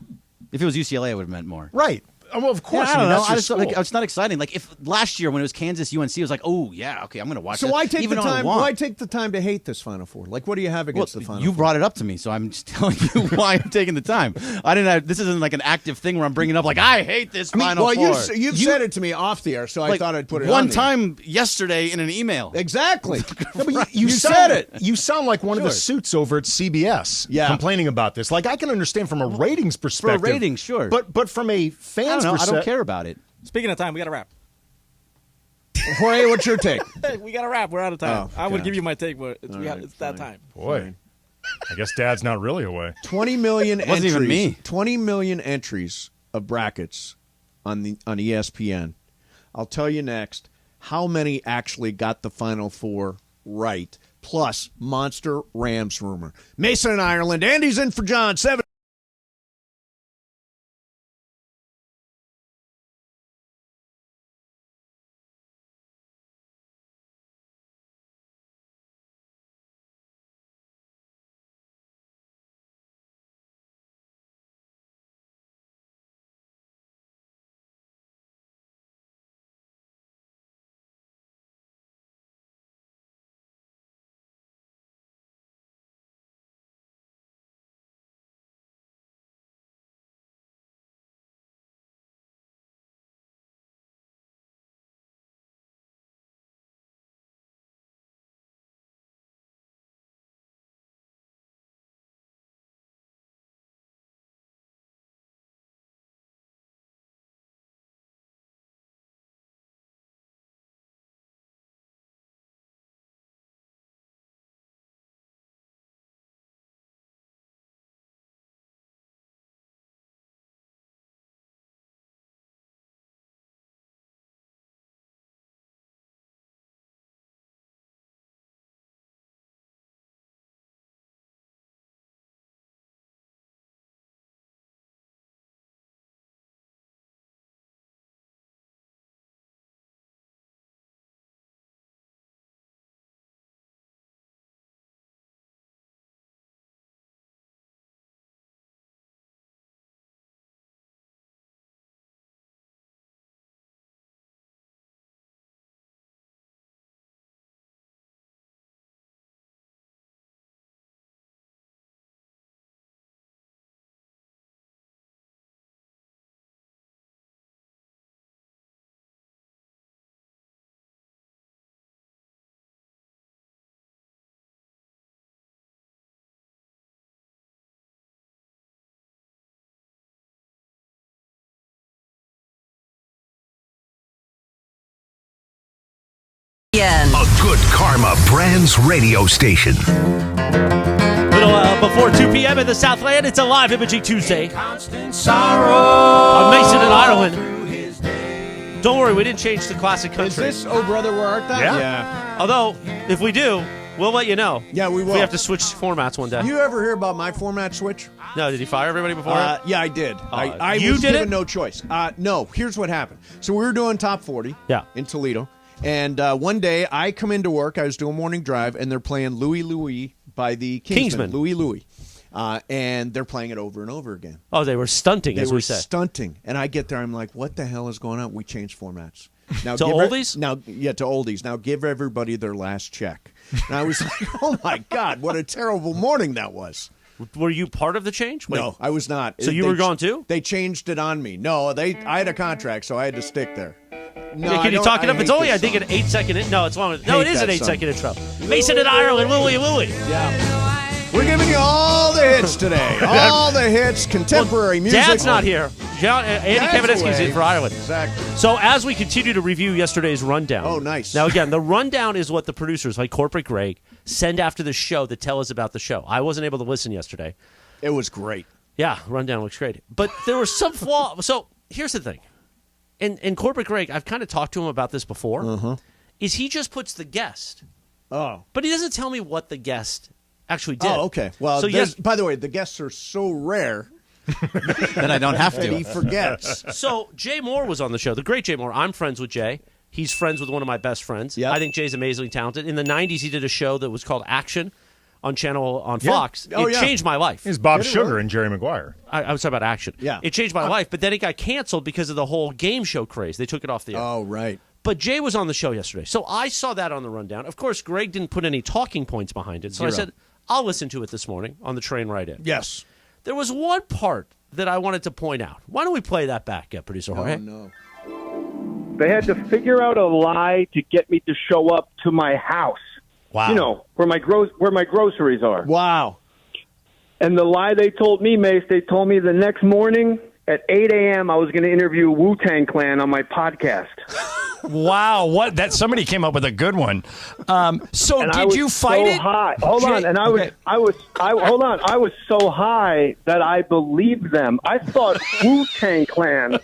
If it was UCLA, it would have meant more. Right. well, of course. Yeah, I don't know. That's your school. It's not exciting. Like if last year when it was Kansas UNC, it was like, oh yeah, okay, I'm going to watch. So that. why take Even the though I time? want. Why take the time to hate this Final Four? Like, what do you have against the Final You Four? brought it up to me, so I'm just telling you why I'm taking the time. I didn't. This isn't like an active thing where I'm bringing up like I hate this Final Four. You've said it to me off the air, so I thought I'd put it one on time yesterday in an email. Exactly. No, but you said it. You sound like one of the suits over at CBS complaining about this. Like, I can understand from a ratings perspective. For a rating, sure. But from a fan's perspective. I don't care about it. Speaking of time, we got to wrap. Jorge, what's your take? We got to wrap. We're out of time. Oh, I would God. give you my take, but it's Right, that time. Boy, I guess Dad's not really away. 20 million It wasn't entries. even me. 20 million entries of brackets on ESPN. I'll tell you next how many actually got the Final Four right, plus Monster Rams rumor. Mason in Ireland. Andy's in for John. 7. A good karma brands radio station. Little before 2 p.m. in the Southland, it's a live Imaging Tuesday Sorrow. on Mason in Ireland. Don't worry, we didn't change the classic country. Is this Oh Brother Where Art Thou? Yeah. Although, if we do, we'll let you know. Yeah, we will. We have to switch formats one day. You ever hear about my format switch? No, did he fire everybody before? Yeah, I did. I you was did given it? no choice. No, here's what happened. So we were doing Top 40 in Toledo. And one day I come into work. I was doing morning drive, and they're playing Louie Louie by the Kingsmen. Louie. And they're playing it over and over again. Oh, they were stunting, as we said. Stunting. And I get there, I'm like, what the hell is going on? We changed formats. Now, To oldies? To oldies. Now give everybody their last check. And I was like, oh my God, what a terrible morning that was. Were you part of the change? Wait. No, I was not. So you were gone too? They changed it on me. No, I had a contract, so I had to stick there. No, Yeah, can you talk it up? It's only, I think, an 8-second. No, it's longer. No, it is an 8-second intro. Mason in Ireland, Louie. Yeah. We're giving you all the hits today. All the hits, contemporary music. Dad's not here. Andy Kamenetsky's in for Ireland. Exactly. So as we continue to review yesterday's rundown. Oh, nice. Now, again, the rundown is what the producers, like Corporate Greg, send after the show that tell us about the show. I wasn't able to listen yesterday. It was great. Yeah, rundown looks great. But there was some flaw. So here's the thing. And Corporate Greg, I've kind of talked to him about this before, is he just puts the guest. Oh. But he doesn't tell me what the guest actually did. Oh, okay. Well, so by the way, the guests are so rare that I don't have that to. he forgets. So Jay Moore was on the show, the great Jay Moore. I'm friends with Jay. He's friends with one of my best friends. Yep. I think Jay's amazingly talented. In the 90s, he did a show that was called Action on Fox. Oh, it changed my life. It's Bob Sugar and Jerry Maguire. I was talking about Action. Yeah. It changed my life, but then it got canceled because of the whole game show craze. They took it off the air. Oh, right. But Jay was on the show yesterday, so I saw that on the rundown. Of course, Greg didn't put any talking points behind it, so I said, I'll listen to it this morning on the train right in. Yes. There was one part that I wanted to point out. Why don't we play that back, Producer Jorge? Oh, no. They had to figure out a lie to get me to show up to my house. Wow. You know, where my groceries are. Wow. And the lie they told me, Mace, they told me the next morning at 8 a.m. I was going to interview Wu-Tang Clan on my podcast. Wow, what? That somebody came up with a good one. So And did you fight it? High. Hold on, and I was so high that I believed them. I thought Wu-Tang Clan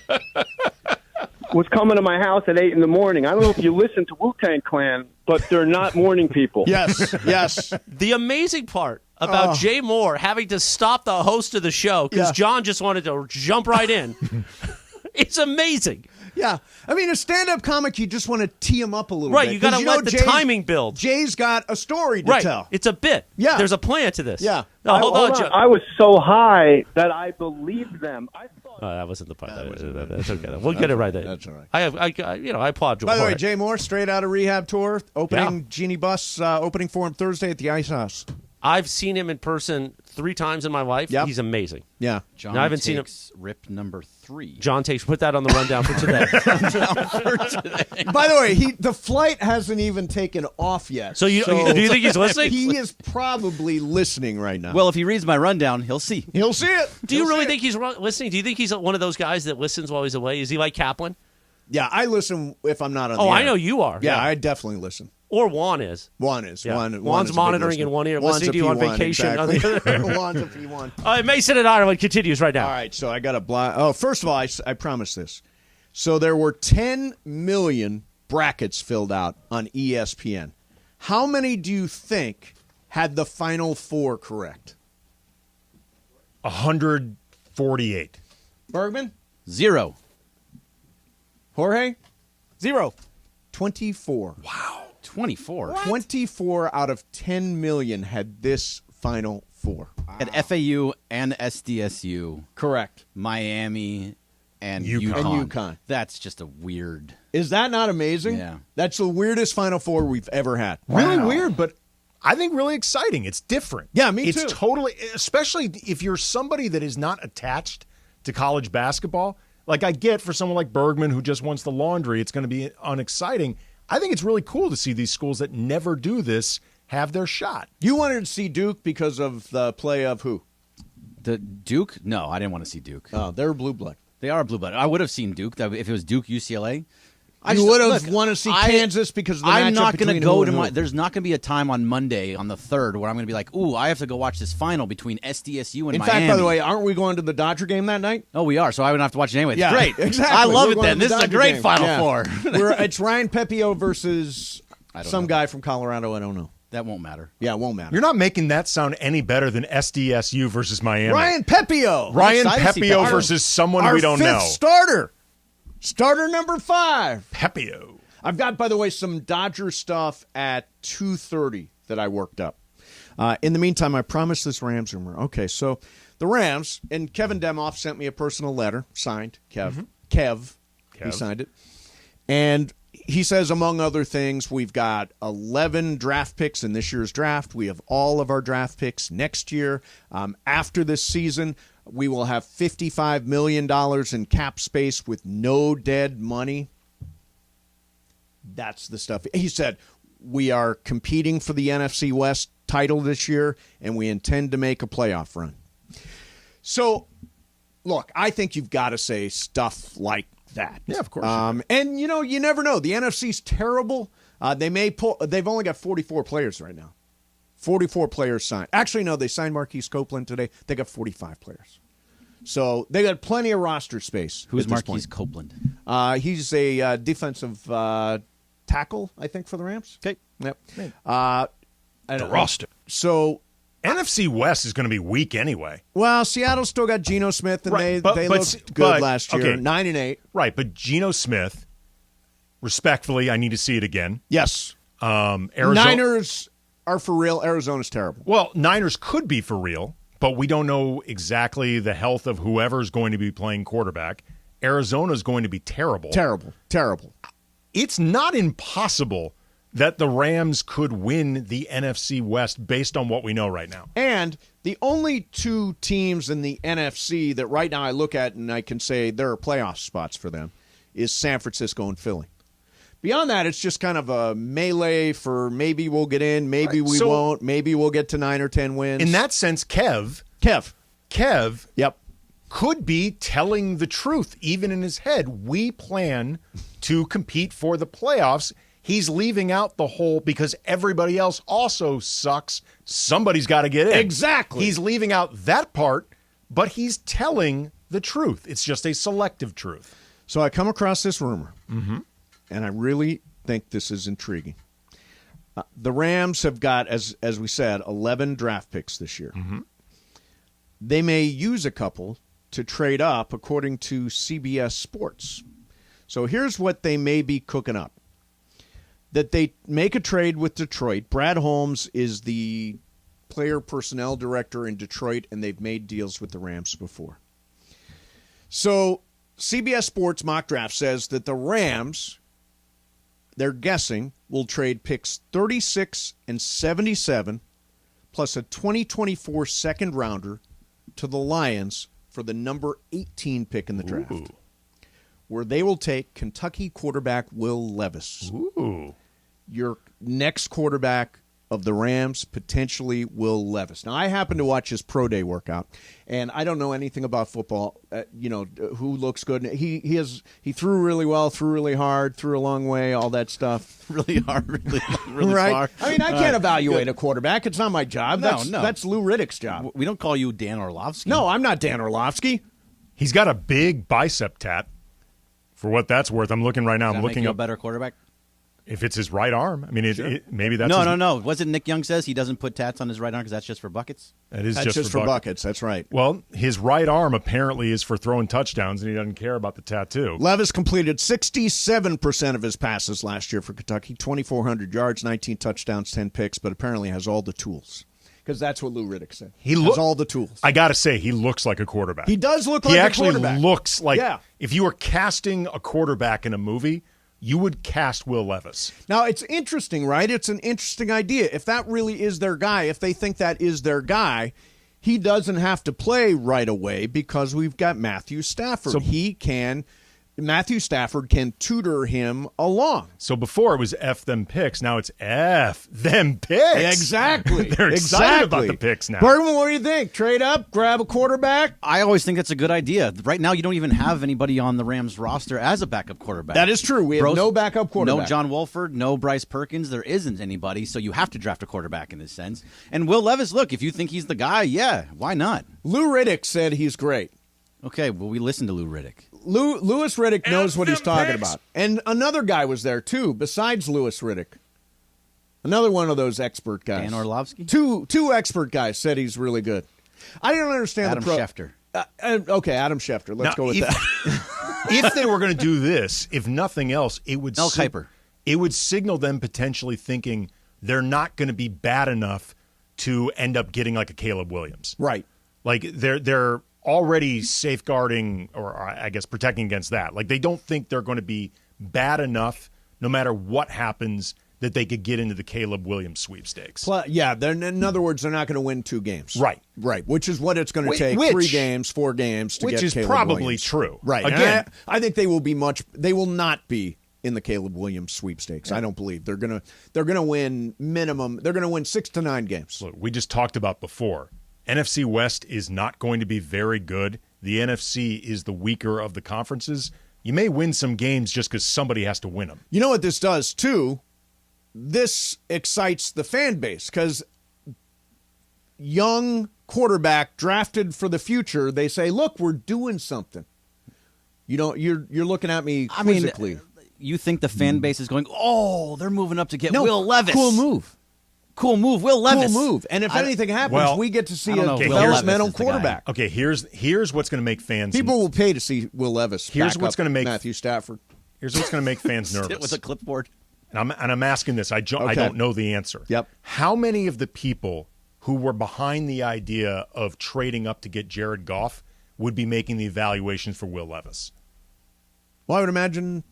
was coming to my house at 8 in the morning. I don't know if you listen to Wu-Tang Clan, but they're not morning people. Yes, yes. The amazing part about Jay Moore having to stop the host of the show because John just wanted to jump right in. It's amazing. Yeah. I mean, a stand-up comic, you just want to tee him up a little bit. Right, you got to let the timing build. Jay's got a story to tell. It's a bit. Yeah. There's a plan to this. Yeah. No, hold on, John. I was so high that I believed them. I thought that wasn't the part. That's okay. We'll get it right there. That's all right. I applaud you. By the way, Jay Moore, straight out of rehab tour, opening Genie Bus, opening for him Thursday at the Ice House. I've seen him in person 3 times in my life. Yep. He's amazing. Yeah. John I haven't seen him. Rip number 3. John takes. Put that on the rundown for today. By the way, the flight hasn't even taken off yet. So do you think he's listening? He is probably listening right now. Well, if he reads my rundown, he'll see. He'll see it. Do you really think he's listening? Do you think he's one of those guys that listens while he's away? Is he like Kaplan? Yeah, I listen if I'm not on the air. I know you are. Yeah, I definitely listen. Or Juan is. Juan is. Yeah. Juan's monitoring in one ear, listening to you on vacation on the other. Juan's a P1. All right, Mason in Ireland continues right now. All right, so I got a first of all, I promised this. So there were 10 million brackets filled out on ESPN. How many do you think had the final 4 correct? 148. Bergman? 0. Jorge? 0. 24. Wow. 24. 24 out of 10 million had this final 4. At FAU and SDSU. Correct. Miami and UConn. That's just a weird. Is that not amazing? Yeah. That's the weirdest Final Four we've ever had. Really weird, but I think really exciting. It's different. Yeah, me too. It's totally, especially if you're somebody that is not attached to college basketball. Like I get for someone like Bergman who just wants the laundry, it's going to be unexciting. I think it's really cool to see these schools that never do this have their shot. You wanted to see Duke because of the play of who? The Duke? No, I didn't want to see Duke. Oh, they're blue blood. They are blue blood. I would have seen Duke if it was Duke UCLA. You would have wanted to see Kansas because of the I'm matchup not going to between go who to and my. who. There's not going to be a time on Monday on the 3rd where I'm going to be like, ooh, I have to go watch this final between SDSU and Miami. In fact, by the way, aren't we going to the Dodger game that night? Oh, we are. So I wouldn't have to watch it anyway. It's Yeah, great. exactly. I love We're it. going Then to the this is a Dodger great game. Final Yeah. Four. It's Ryan Pepio versus some guy from Colorado. I don't know. That won't matter. Yeah, it won't matter. You're not making that sound any better than SDSU versus Miami. Ryan Pepio. Ryan Pepio versus someone we don't know. Our fifth starter. Starter number 5. Pepio. I've got, by the way, some Dodger stuff at 2:30 that I worked up. In the meantime, I promised this Rams rumor. Okay, so the Rams, and Kevin Demoff sent me a personal letter, signed, Kev. Kev. He signed it. And he says, among other things, we've got 11 draft picks in this year's draft. We have all of our draft picks next year. After this season, we will have $55 million in cap space with no dead money. That's the stuff. He said, we are competing for the NFC West title this year, and we intend to make a playoff run. So, look, I think you've got to say stuff like that. Yeah, of course. And, you never know. The NFC's terrible. They've only got 44 players right now. 44 players signed. Actually, no, they signed Marquise Copeland today. They got 45 players. So they got plenty of roster space. Who's Marquise Copeland? He's a defensive tackle, I think, for the Rams. Okay. Yep. The roster. So NFC West is going to be weak anyway. Well, Seattle's still got Geno Smith, and they looked good last year, 9-8. Right, but Geno Smith, respectfully, I need to see it again. Yes. Arizona. Niners are for real, Arizona's terrible. Well, Niners could be for real, but we don't know exactly the health of whoever's going to be playing quarterback. Arizona's going to be terrible. Terrible. It's not impossible that the Rams could win the NFC West based on what we know right now. And the only two teams in the NFC that right now I look at and I can say there are playoff spots for them is San Francisco and Philly. Beyond that, it's just kind of a melee for maybe we'll get in, maybe we won't, maybe we'll get to 9 or 10 wins. In that sense, Kev, yep, could be telling the truth, even in his head. We plan to compete for the playoffs. He's leaving out the whole because everybody else also sucks. Somebody's got to get in. Exactly. He's leaving out that part, but he's telling the truth. It's just a selective truth. So I come across this rumor, and I really think this is intriguing. The Rams have got, as we said, 11 draft picks this year. They may use a couple to trade up, according to CBS Sports. So here's what they may be cooking up. That they make a trade with Detroit. Brad Holmes is the player personnel director in Detroit, and they've made deals with the Rams before. So CBS Sports mock draft says that the Rams, they're guessing, will trade picks 36 and 77 plus a 2024 second rounder to the Lions for the number 18 pick in the draft. Ooh. Where they will take Kentucky quarterback Will Levis. Ooh. Your next quarterback of the Rams, potentially Will Levis. Now, I happen to watch his pro day workout, and I don't know anything about football, who looks good. He threw really well, threw really hard, threw a long way, all that stuff. Really hard, really right? far. I mean, I can't evaluate a quarterback. It's not my job. That's Lou Riddick's job. We don't call you Dan Orlovsky. No, I'm not Dan Orlovsky. He's got a big bicep tat. For what that's worth, I'm looking right now. Does that I'm looking make you up a better quarterback. If it's his right arm, I mean, Sure. Maybe that's No. What's it Nick Young says? He doesn't put tats on his right arm because that's just for buckets? That is That's just for buckets. That's right. Well, his right arm apparently is for throwing touchdowns, and he doesn't care about the tattoo. Levis completed 67% of his passes last year for Kentucky, 2,400 yards, 19 touchdowns, 10 picks, but apparently has all the tools. Because that's what Lou Riddick said. He has all the tools. I got to say, he looks like a quarterback. He does look like a quarterback. He actually looks like if you were casting a quarterback in a movie, you would cast Will Levis. Now, it's interesting, right? It's an interesting idea. If that really is their guy, if they think that is their guy, he doesn't have to play right away because we've got Matthew Stafford. Matthew Stafford can tutor him along. So before it was F them picks, now it's F them picks. Exactly. They're excited about the picks now. Bergman, what do you think? Trade up, grab a quarterback? I always think that's a good idea. Right now, you don't even have anybody on the Rams roster as a backup quarterback. That is true. We have no backup quarterback. No John Wolford, no Bryce Perkins. There isn't anybody, so you have to draft a quarterback in this sense. And Will Levis, look, if you think he's the guy, yeah, why not? Lou Riddick said he's great. Okay, well, we listen to Lou Riddick. Louis Riddick knows what he's talking about. And another guy was there, too, besides Louis Riddick. Another one of those expert guys. Dan Orlovsky? Two expert guys said he's really good. I don't understand Adam Schefter. Okay, Adam Schefter. Let's go with that. If they were going to do this, if nothing else, it would Mel Kiper. It would signal them potentially thinking they're not going to be bad enough to end up getting like a Caleb Williams. Right. Like they're already safeguarding, or I guess protecting against that. Like they don't think they're going to be bad enough, no matter what happens, that they could get into the Caleb Williams sweepstakes. In other words, they're not going to win 2 games. Right. Which is what it's going to take. 3 games, 4 games to get Caleb Williams. Which is probably true. Right. Again, I think they will not be in the Caleb Williams sweepstakes. Yeah. I don't believe they're going to win minimum. They're going to win 6 to 9 games. Look, we just talked about before. NFC West is not going to be very good. The NFC is the weaker of the conferences. You may win some games just because somebody has to win them. You know what this does, too? This excites the fan base because young quarterback drafted for the future, they say, look, we're doing something. You're looking at me quizzically. You think the fan base is going, oh, they're moving up to get Will Levis. Cool move. Will Levis. Cool move. And if anything happens, we get to see a developmental quarterback. Okay, here's what's going to make fans. People will pay to see Will Levis. Here's what's going to make Matthew Stafford. Here's what's going to make fans nervous. With a clipboard. and I'm asking this. I don't know the answer. Yep. How many of the people who were behind the idea of trading up to get Jared Goff would be making the evaluations for Will Levis? Well, I would imagine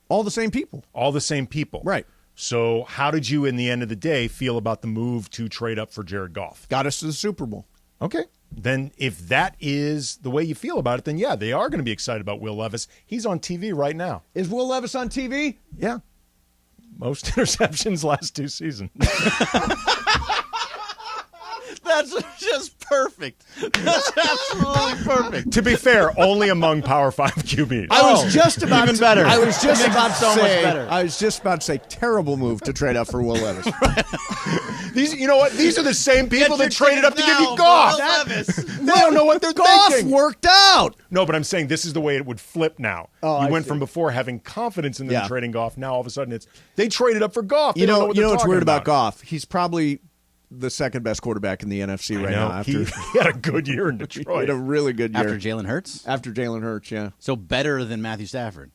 all the same people. All the same people. Right. So how did you, in the end of the day, feel about the move to trade up for Jared Goff? Got us to the Super Bowl. Okay. Then if that is the way you feel about it, then yeah, they are going to be excited about Will Levis. He's on TV right now. Is Will Levis on TV? Yeah. Most interceptions last 2 seasons. That's just perfect. That's absolutely perfect. To be fair, only among Power 5 QBs. I was just about even to, better. I was just about to so much say. better. I was just about to say terrible move to trade up for Will Levis. These, you know what? These are the same people that traded up to give you now, Goff. They don't know what they're Goff thinking. worked out. No, but I'm saying this is the way it would flip now. Oh, you I went see. from before having confidence in them Yeah. trading Goff. Now all of a sudden it's they traded up for Goff. They You don't know, what you they're know what's talking weird about Goff? He's probably the second best quarterback in the NFC right now. After He had a good year in he Detroit. had a really good year After Jalen Hurts? After Jalen Hurts, yeah. So better than Matthew Stafford.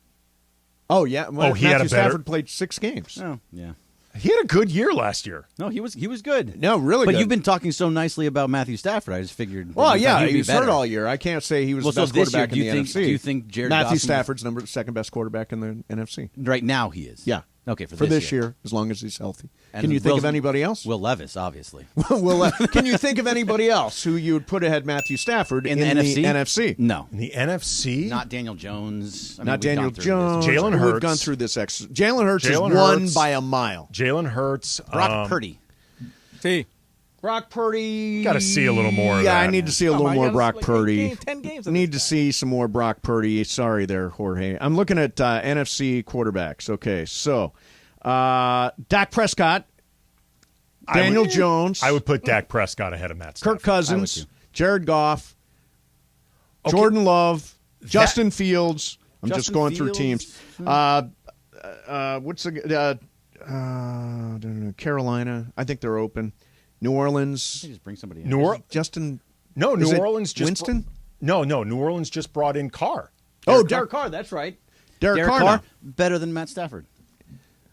Oh yeah. Well, he had Matthew a better- Stafford played 6 games. Oh, yeah. He had a good year last year. No, he was good. No, really But good. you've been talking so nicely about Matthew Stafford. I just figured. that Well, you yeah, thought he'd he be was hurt better. all year. I can't say he was Well, the so best this year, quarterback do in you the think- NFC. do you think Jared Matthew Goff- Stafford's second best quarterback in the NFC? Right now, he is. Yeah. Okay, for this year, as long as he's healthy. And Can you think Will- of anybody else? Will Levis, obviously. Can you think of anybody else who you would put ahead Matthew Stafford In the NFC? NFC? No. In the NFC? Not Daniel Jones. I mean, Not we've Daniel gone through Jones. Jalen We've Hurts. gone through this. Jalen Hurts Jalen has won Hurts. by a mile. Jalen Hurts. this. Brock Purdy. See, Brock Purdy. Gotta see a little more of Yeah, I that. need to see a Come little on, you more gotta Brock like Purdy. 10 games. Need to see some more Brock Purdy. Sorry there, Jorge. I'm looking at NFC quarterbacks. Okay, so Dak Prescott, Daniel Jones, I would put Dak Prescott ahead of Matt Stafford. Kirk Cousins, Jared Goff, Okay. Jordan Love, Justin Fields. I'm just Justin going through Fields. teams. What's the I don't know, Carolina? I think they're open. New Orleans. Just bring somebody in. Justin. No, Is New it Orleans just Winston. No, New Orleans just brought in Carr. Derek Carr. That's right. Derek Derek Carr. Carr, now. better than Matt Stafford.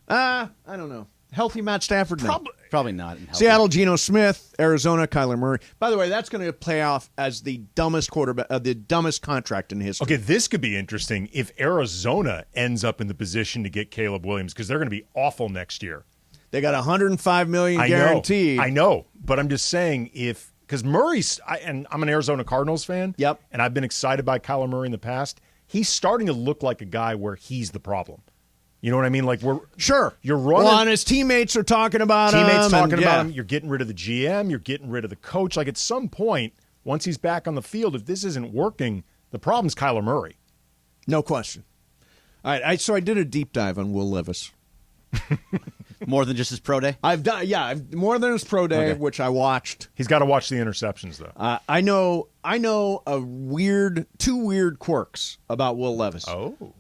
I don't know. Healthy Matt Stafford. No. Probably not. in healthy. Seattle, Geno Smith. Arizona, Kyler Murray. By the way, that's going to play off as the dumbest quarterback, the dumbest contract in history. Okay, this could be interesting if Arizona ends up in the position to get Caleb Williams because they're going to be awful next year. They got $105 million I guaranteed. know, I know, but I'm just saying because Murray's and I'm an Arizona Cardinals fan. Yep. And I've been excited by Kyler Murray in the past. He's starting to look like a guy where he's the problem. You know what I mean? Like you're running. Well, and his teammates are talking about Teammates him. talking and, about yeah. him. You're getting rid of the GM. You're getting rid of the coach. Like at some point, once he's back on the field, if this isn't working, the problem's Kyler Murray. No question. All right. So I did a deep dive on Will Levis. More than just his pro day? I've done, more than his pro day, Okay. which I watched. He's got to watch the interceptions, though. I know two weird quirks about Will Levis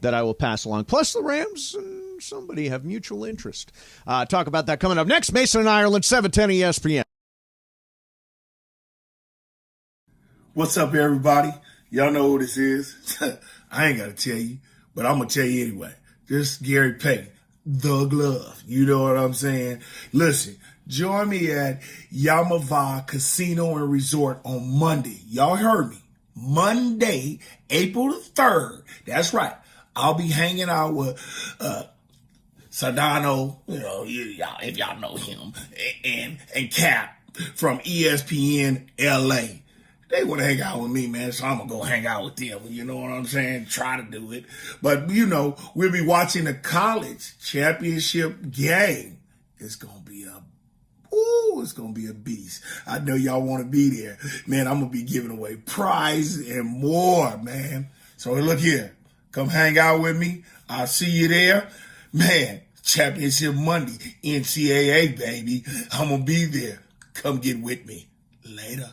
that I will pass along. Plus, the Rams and somebody have mutual interest. Talk about that coming up next. Mason and Ireland, 710 ESPN. What's up, everybody? Y'all know who this is. I ain't got to tell you, but I'm going to tell you anyway. This is Gary Payton, the glove. You know what I'm saying? Listen, join me at Yamava Casino and Resort on Monday. Y'all heard me. Monday, April the 3rd. That's right. I'll be hanging out with Sardano, y'all, if y'all know him, and Cap from ESPN LA. They want to hang out with me, man, so I'm going to go hang out with them. You know what I'm saying? Try to do it. But, we'll be watching the college championship game. It's going to be a beast. I know y'all want to be there. Man, I'm going to be giving away prizes and more, man. So look here. Come hang out with me. I'll see you there. Man, championship Monday, NCAA, baby. I'm going to be there. Come get with me. Later.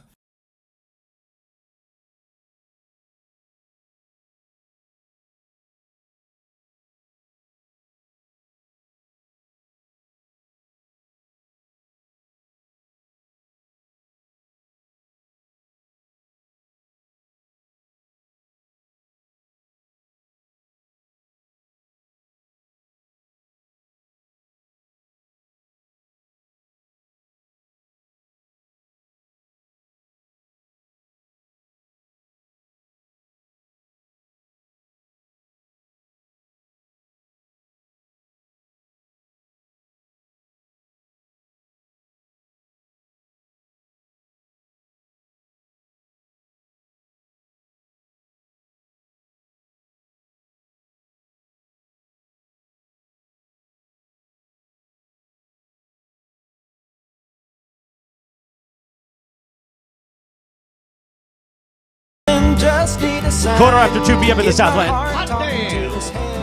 Quarter after 2 p.m. in the Southland.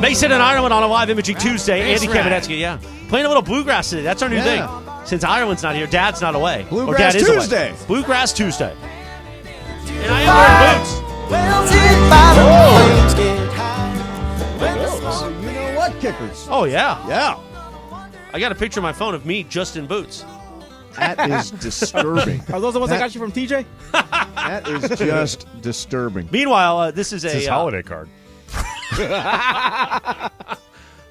Mason and Ireland on a live imaging Tuesday. Andy Kamenetsky, yeah. Playing a little bluegrass today. That's our new thing. Since Ireland's not here, Dad's not away. Bluegrass Dad is Tuesday. Away. Bluegrass Tuesday. And I am wearing boots. You know what, kickers? Oh, yeah. Yeah. I got a picture on my phone of me just in boots. That is disturbing. Are those the ones I got you from TJ? That is just disturbing. Meanwhile, this is It's his holiday card.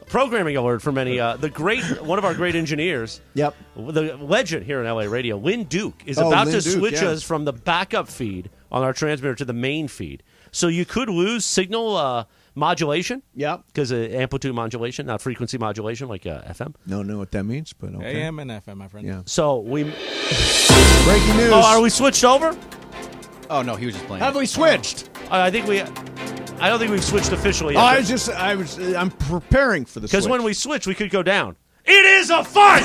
Programming alert for many. One of our great engineers. Yep. The legend here in LA radio, Lynn Duke, is Oh, about Lynn to Duke, switch yeah. us from the backup feed on our transmitter to the main feed. So you could lose signal modulation. Yep. Because amplitude modulation, not frequency modulation like FM. Don't know what that means, but okay. AM and FM, my friend. Yeah. So we. Breaking news. Oh, are we switched over? Oh no, he was just playing. Have we switched? I don't think we've switched officially yet. I'm preparing for the switch. Because when we switch, we could go down. It is a fight!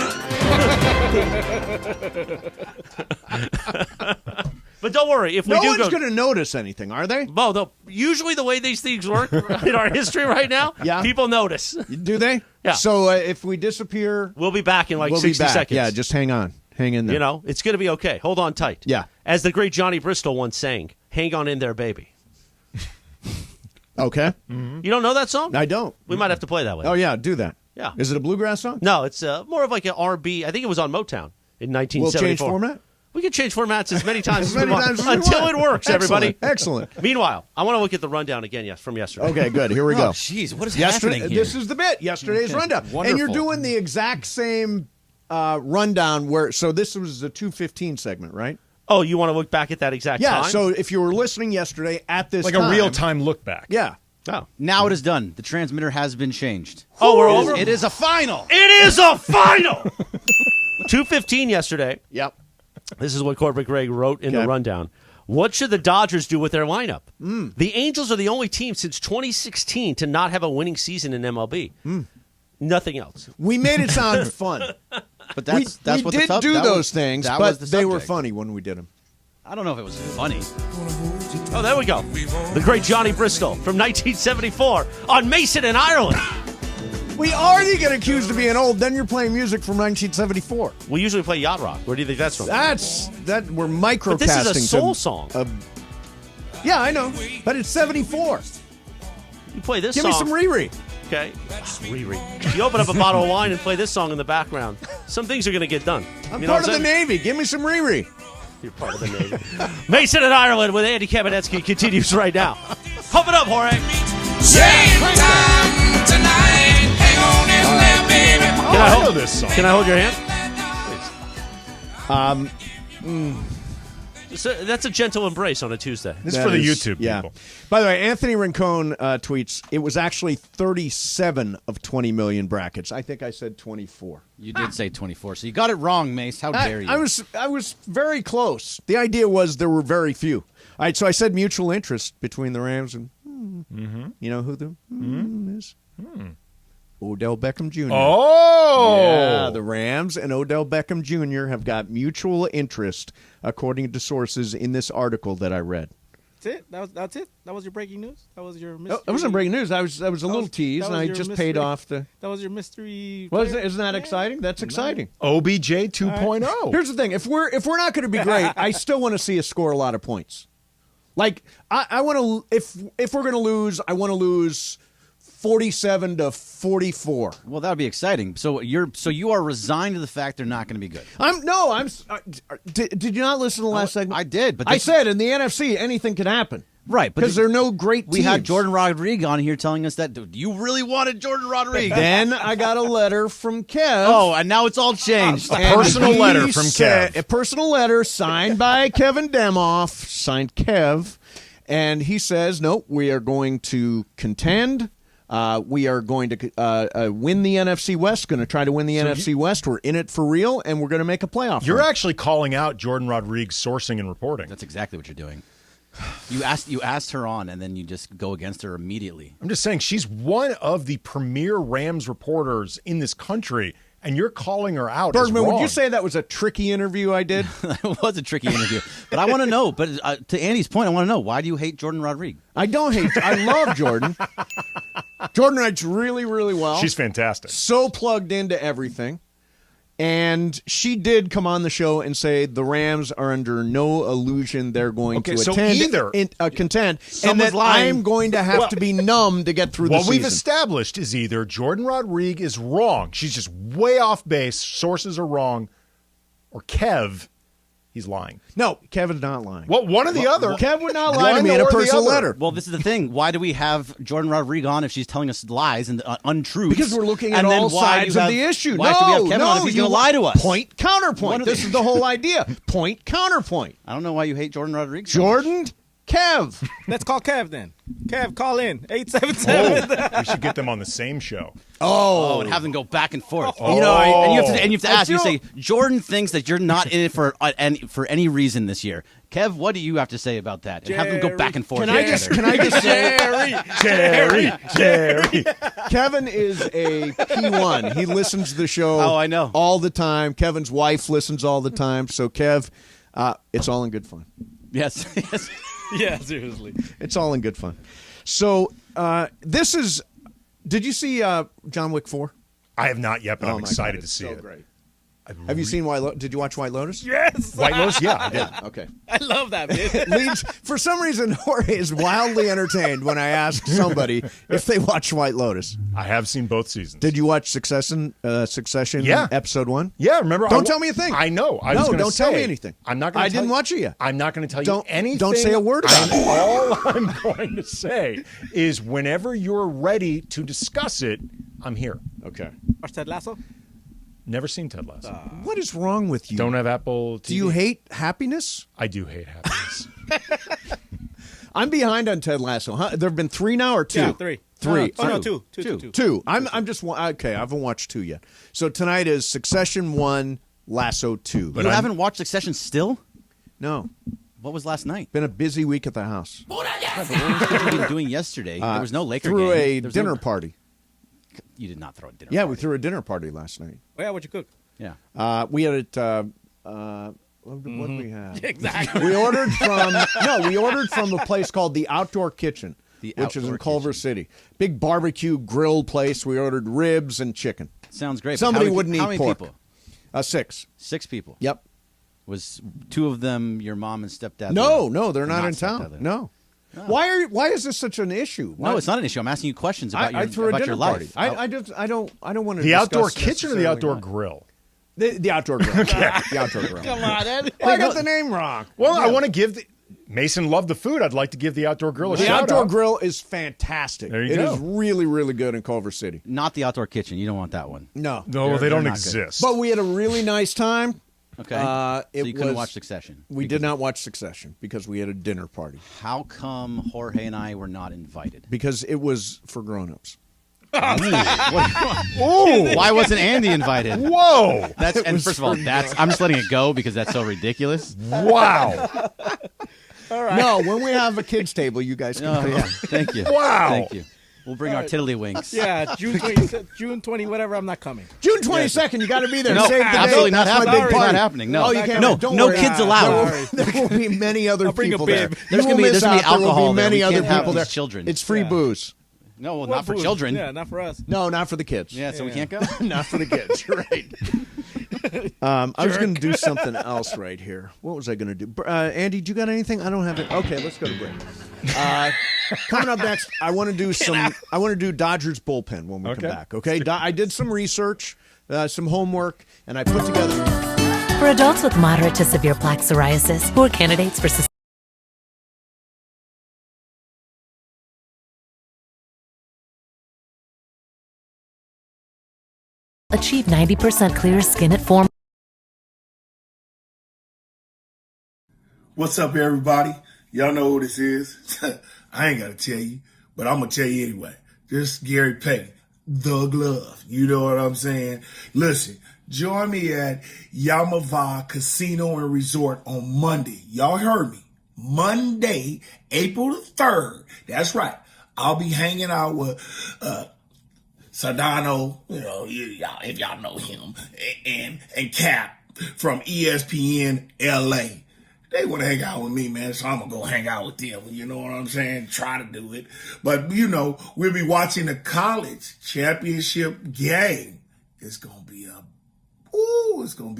But don't worry, if we no do one's go... going to notice anything, are they? Well, usually the way these things work in our history right now, people notice. Do they? Yeah. So if we disappear... We'll be back in like we'll 60 be back. seconds. Yeah, just hang on. Hang in there. You know, it's going to be okay. Hold on tight. Yeah. As the great Johnny Bristol once sang, hang on in there, baby. Okay. Mm-hmm. You don't know that song? I don't. We might have to play that way. Oh, yeah, do that. Yeah. Is it a bluegrass song? No, it's more of like an R&B. I think it was on Motown in 1974. We'll change format? We can change formats as many times As many times as we until want. it works, everybody. Excellent. Meanwhile, I want to look at the rundown again from yesterday. Okay, good. Here we go. Jeez, what is Yesterday, happening here? This is the bit. Yesterday's rundown. Wonderful. And you're doing the exact same rundown where, so this was the 2:15 segment, right? Oh, you want to look back at that exact Yeah, time? so if you were listening yesterday at this Like time. a real-time look back. Yeah. Oh. Now it is done. The transmitter has been changed. Oh, we're over? It is a final. It is a final! 2:15 yesterday. Yep. This is what Corporate Greg wrote in the rundown. What should the Dodgers do with their lineup? The Angels are the only team since 2016 to not have a winning season in MLB. Nothing else. We made it sound fun. But that's we what did the do those things, that but was they were subject. funny when we did them. I don't know if it was funny. Oh, there we go. The great Johnny Bristol from 1974 on Mason in Ireland. We already get accused of being old, then you're playing music from 1974. We usually play Yacht Rock. Where do you think that's from? We're microcasting. But this is a soul song. Yeah, I know, but it's 74. You play this Give song. me some Riri. Okay. Riri. You open up a bottle of wine and play this song in the background. Some things are going to get done. I'm You know part what of the Navy. Give me some Riri. You're part of the Navy. Mason in Ireland with Andy Kamenetsky continues right now. Pump it up, Jorge. Same time tonight. Hang on in there, baby. I know this song. Can I hold your hand? That's a gentle embrace on a Tuesday. This is for the YouTube yeah. people. By the way, Anthony Rincon tweets, it was actually 37 of 20 million brackets. I think I said 24. You did say 24, so you got it wrong, Mace. How dare you? I was very close. The idea was there were very few. All right, so I said mutual interest between the Rams and you know who the is? Odell Beckham Jr. Oh! Yeah, the Rams and Odell Beckham Jr. have got mutual interest, according to sources in this article that I read. That's it? That's it? That was your breaking news? That was your mystery? That wasn't breaking news. That was a little tease, and I just paid off the... That was your mystery... Well, isn't that exciting? That's exciting. OBJ 2.0. Here's the thing. If we're not going to be great, I still want to see us score a lot of points. Like, I want to... If we're going to lose, I want to lose... 47-44. Well, that would be exciting. So you are resigned to the fact they're not going to be good. Did you not listen to the last segment? I did, but I said in the NFC anything could happen. Right, because there are no great teams. We had Jordan Rodriguez on here telling us that you really wanted Jordan Rodriguez. Then I got a letter from Kev. Oh, and now it's all changed. A personal letter from Kev. A personal letter signed by Kevin Demoff, signed Kev, and he says, "No, we are going to contend." We are going to win the NFC West, going to try to win the NFC West. We're in it for real, and we're going to make a playoff You're run. actually calling out Jordan Rodriguez sourcing and reporting. That's exactly what you're doing. You asked her on, and then you just go against her immediately. I'm just saying she's one of the premier Rams reporters in this country. and you're calling her out. Bergman, as wrong. would you say that was a tricky interview I did? It was a tricky interview. But I want to know, to Andy's point, I want to know, why do you hate Jordan Rodriguez? I don't hate. I love Jordan. Jordan writes really, really well. She's fantastic. So plugged into everything. And she did come on the show and say the Rams are under no illusion they're going to contend, and that I'm going to have to be numb to get through the season. What we've established is either Jordan Rodriguez is wrong, she's just way off base, sources are wrong, or Kev, he's lying. No, Kevin's not lying. Well, one or the other. Kev would not lie to me in a personal letter. Well, this is the thing. Why do we have Jordan Rodriguez on if she's telling us lies and untruths? Because we're looking at all sides of the issue. Why should we have Kevin on if he's going to lie to us? Point, counterpoint. This is the whole idea. Point, counterpoint. I don't know why you hate Jordan Rodriguez. Jordan, Kev. Let's call Kev then. Kev, call in. 877. We should get them on the same show. Oh, and have them go back and forth. Oh. You know, and you have to ask. You say Jordan thinks that you're not in it for any reason this year. Kev, what do you have to say about that? And have them go back and forth. Can I just say, Jerry. Kevin is a P1. He listens to the show. Oh, I know. All the time. Kevin's wife listens all the time. So Kev, it's all in good fun. Yes. Yes. Yeah, seriously. It's all in good fun. So this is. Did you see John Wick 4? I have not yet, but I'm excited to see it. Great. Have you seen White Lotus? Did you watch White Lotus? Yes. White Lotus? Yeah, I did. Okay. I love that, man. For some reason, Jorge is wildly entertained when I ask somebody if they watch White Lotus. I have seen both seasons. Did you watch Succession? Yeah. Episode 1? Yeah, remember? Don't tell me a thing. I know. Don't tell me anything. I'm not going to. I didn't watch it yet. I'm not going to tell you anything. Don't say a word about it. All I'm going to say is whenever you're ready to discuss it, I'm here. Okay. Watch Ted Lasso? Never seen Ted Lasso. What is wrong with you? Don't have Apple TV. Do you hate happiness? I do hate happiness. I'm behind on Ted Lasso. Huh? There have been 3 now or 2? Yeah, 3. Three. Oh, no, two. Two. I'm just okay. I haven't watched 2 yet. So tonight is Succession 1, Lasso 2. But you haven't watched Succession still? No. What was last night? Been a busy week at the house. What were you doing yesterday? There was no Laker threw game. a dinner party. You did not throw a dinner Yeah, party. we threw a dinner party last night. Oh, yeah, what'd you cook? Yeah. We had it. What did we have? Exactly. We ordered from a place called the Outdoor Kitchen, which is in Culver City. Big barbecue grill place. We ordered ribs and chicken. Sounds great. Somebody wouldn't eat pork. How many people? 6. 6 people. Yep. Was 2 of them your mom and stepdad? No, they're not in town. No. Oh. Why is this such an issue? No, it's not an issue. I'm asking you questions about your life. I don't want to. The outdoor kitchen or the outdoor grill? The outdoor grill. Okay. The outdoor grill. Come on, Ed. I got the name wrong. Well, I want to give Mason loved the food. I'd like to give the outdoor grill a shout out. The outdoor grill is fantastic. There you go. It is really, really good in Culver City. Not the outdoor kitchen. You don't want that one. No. They don't exist. But we had a really nice time. Okay. So you couldn't watch Succession? We did not watch Succession because we had a dinner party. How come Jorge and I were not invited? Because it was for grown-ups. Why wasn't Andy invited? Whoa! First of all, I'm just letting it go because that's so ridiculous. Wow! All right. No, when we have a kids' table, you guys can come. Yeah. Thank you. Wow! Thank you. We'll bring our tiddlywinks. Yeah, June 20, whatever. I'm not coming. June 22nd. You got to be there. No, Save the absolutely date. not That's happening. my big It's party. not happening. No, Oh, you can't. no kids allowed. There will be many other people there. There's going to be alcohol. There will be many there. other We can't people have there. these children. It's free booze. No, not for children. Yeah, not for us. No, not for the kids. Yeah, so we can't go. Not for the kids. You're right. I was going to do something else right here. What was I going to do? Andy, do you got anything? I don't have it. Okay, let's go to break. Coming up next, I want to do Dodgers bullpen when we come back. Okay, I did some research, some homework, and I put together. For adults with moderate to severe plaque psoriasis who are candidates for achieve 90% clear skin at form. What's up, everybody? Y'all know who this is. I ain't got to tell you, but I'm going to tell you anyway. This is Gary Payton, the glove. You know what I'm saying? Listen, join me at Yamava Casino and Resort on Monday. Y'all heard me. Monday, April the 3rd. That's right. I'll be hanging out with Sedano, if y'all know him, and Cap from ESPN LA. They want to hang out with me, man, so I'm going to go hang out with them. You know what I'm saying? Try to do it. But, we'll be watching the college championship game. It's going to be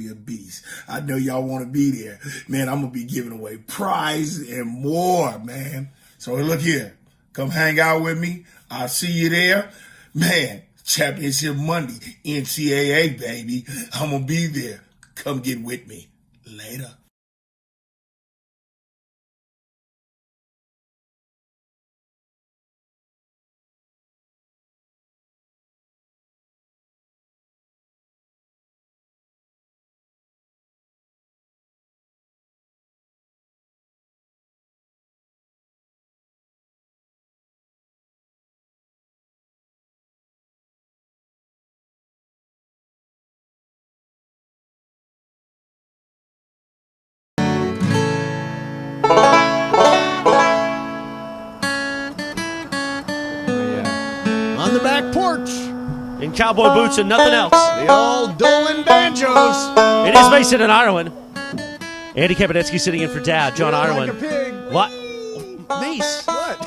a beast. I know y'all want to be there. Man, I'm going to be giving away prizes and more, man. So look here. Come hang out with me. I'll see you there. Man, championship Monday, NCAA, baby. I'm going to be there. Come get with me. Later. On the back porch. In cowboy boots and nothing else. The old Dolan banjos. It is Mason in Ireland. Andy Kapanetsky sitting in for Dad, John Ireland. Like a pig. What? Mace. What?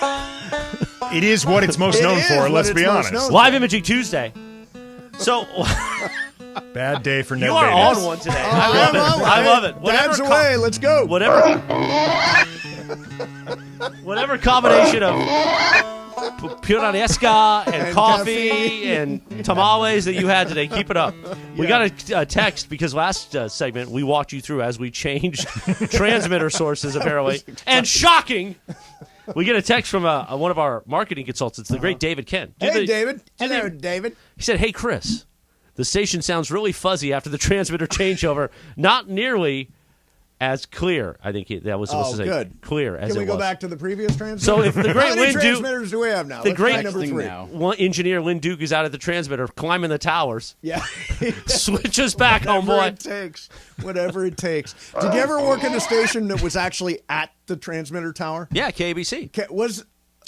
It is what it's most known for, let's be honest. Live Imaging Tuesday. So... Bad day for net You are babies. on one today. I love it. Dad's away. Let's go. Whatever combination of puttanesca and coffee and tamales that you had today, keep it up. We got a text because last segment we walked you through as we changed transmitter sources apparently. And shocking, we get a text from one of our marketing consultants, the great David Kent. Hey, David. Hello, David. He said, "Hey, Chris, the station sounds really fuzzy after the transmitter changeover. Not nearly as clear." I think that was supposed to say good. Clear as it was. Can we go back to the previous transmitter? So if the great How many Lynn Duke, transmitters do we have now? the Let's great try number 3. one engineer Lynn Duke is out at the transmitter, climbing the towers. Yeah, switches back, homeboy. Whatever it takes. Did you ever work in a station that was actually at the transmitter tower? Yeah, KBC.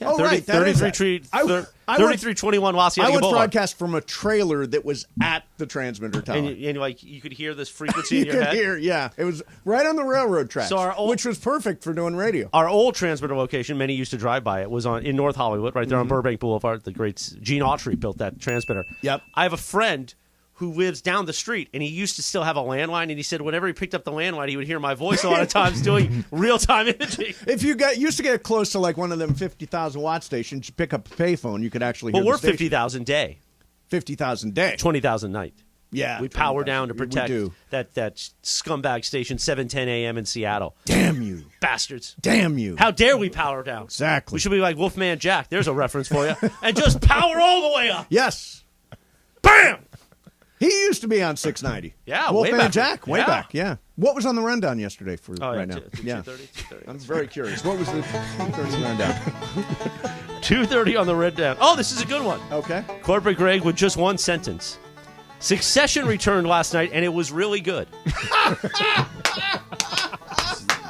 Oh, right. 3321 Los Angeles I once Boulevard. broadcast from a trailer that was at the transmitter tower. And you could hear this frequency in your head? It was right on the railroad tracks, So which was perfect for doing radio. Our old transmitter location, many used to drive by it, was in North Hollywood, right there on Burbank Boulevard. The great Gene Autry built that transmitter. Yep. I have a friend who lives down the street, and he used to still have a landline, and he said whenever he picked up the landline, he would hear my voice a lot of times doing real-time imaging. If you used to get close to like one of them 50,000 watt stations, you pick up a payphone, you could actually hear we're the station. 50,000 day. 50,000 day. 20,000 night. Yeah. We power down to protect that scumbag station, 7:10 a.m. in Seattle. Damn you. Bastards. Damn you. How dare we power down? Exactly. We should be like Wolfman Jack. There's a reference for you. And just power all the way up. Yes. Bam! He used to be on 690. Yeah, Wolfman way back. Jack, way back, yeah. What was on the rundown yesterday for right now? 2:30. I'm very curious. What was the 2:30 rundown? 2:30 on the rundown. Oh, this is a good one. Okay. Corporate Greg with just one sentence. Succession returned last night, and it was really good.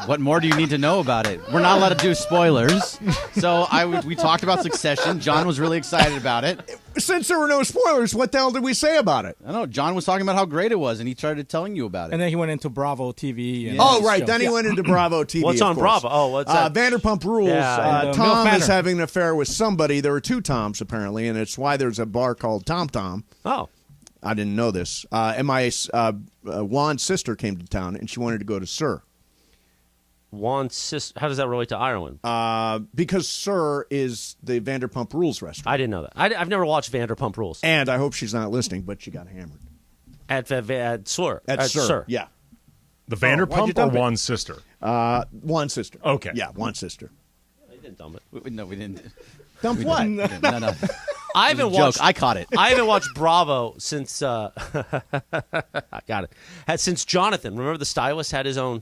What more do you need to know about it? We're not allowed to do spoilers. So we talked about Succession. John was really excited about it. Since there were no spoilers, what the hell did we say about it? I don't know. John was talking about how great it was, and he started telling you about it. And then he went into Bravo TV. And right. shows. Then he went into Bravo TV. What's on Bravo? Oh, what's that? Vanderpump Rules. Yeah, Tom is having an affair with somebody. There are 2 Toms, apparently, and it's why there's a bar called Tom Tom. Oh. I didn't know this. And my Juan's sister came to town, and she wanted to go to Sir. Juan's sister. How does that relate to Ireland? Because Sir is the Vanderpump Rules restaurant. I didn't know that. I've never watched Vanderpump Rules. And I hope she's not listening, but she got hammered. At Sir. At Sir. Yeah. The Vanderpump or Juan's sister? Juan's sister. Okay. Yeah, Juan's sister. I didn't dump it. No, we didn't. Dump what? No. I haven't watched. I caught it. I haven't watched Bravo since. I got it. Since Jonathan. Remember the stylist had his own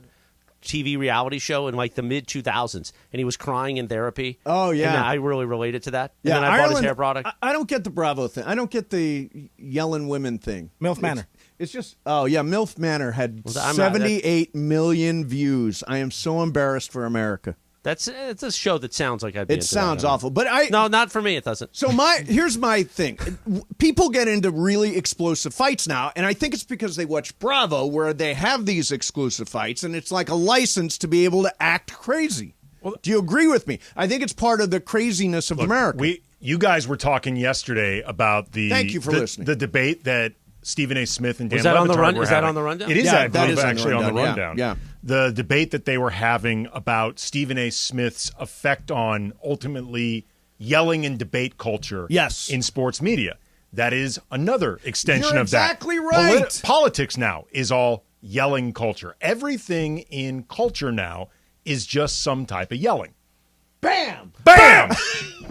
TV reality show in like the mid 2000s, and he was crying in therapy. Oh yeah, and I really related to that. Yeah, and then I bought his hair product. I don't get the Bravo thing. I don't get the yelling women thing. MILF Manor. It's just MILF Manor had 78 million views. I am so embarrassed for America. It's a show that sounds like I'd be It into sounds that. awful, but No, not for me. It doesn't. So here's my thing. People get into really explosive fights now, and I think it's because they watch Bravo, where they have these exclusive fights, and it's like a license to be able to act crazy. Well, do you agree with me? I think it's part of the craziness of America. You guys were talking yesterday about the Thank you for listening. The debate that Stephen A. Smith and Dan Is that on the Le Batard run? were Is that having. on the rundown? It is, Yeah, I that believe, is actually on the rundown. Yeah. The debate that they were having about Stephen A. Smith's effect on ultimately yelling and debate culture in sports media. That is another extension You're of that. exactly right. Politics now is all yelling culture. Everything in culture now is just some type of yelling. Bam! Bam!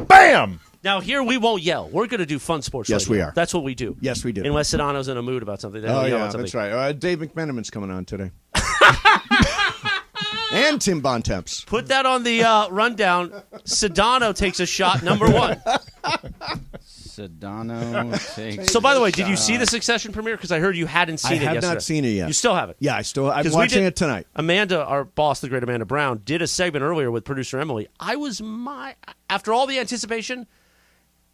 Bam! Now, here we won't yell. We're going to do fun sports. Yes, radio. we are. That's what we do. Yes, we do. Unless Sedano's in a mood about something. Then Oh, we'll yell yeah, at something. that's right. Dave McMenamin's coming on today. And Tim Bontemps. Put that on the rundown. Sedano takes a shot number 1. Sedano takes. So, by the way, did you see the Succession premiere? Because I heard you hadn't seen it I have yesterday. not seen it yet. You still haven't? Yeah, I'm 'Cause watching it tonight. Amanda, our boss, the great Amanda Brown, did a segment earlier with producer Emily. After all the anticipation.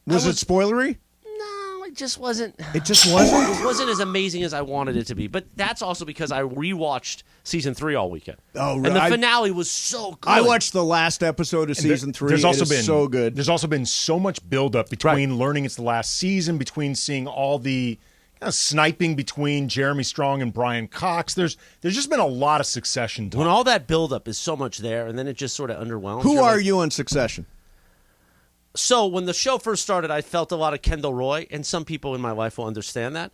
Was it spoilery? No, it just wasn't. It just wasn't? It wasn't as amazing as I wanted it to be. But that's also because I rewatched season 3 all weekend. Oh, and the finale was so good. I watched the last episode of season 3. There's also it is been so good. There's also been so much buildup between learning it's the last season, between seeing all the sniping between Jeremy Strong and Brian Cox. There's just been a lot of Succession talk. When all that buildup is so much there, and then it just sort of underwhelms. Who are you on Succession? So when the show first started, I felt a lot of Kendall Roy, and some people in my life will understand that.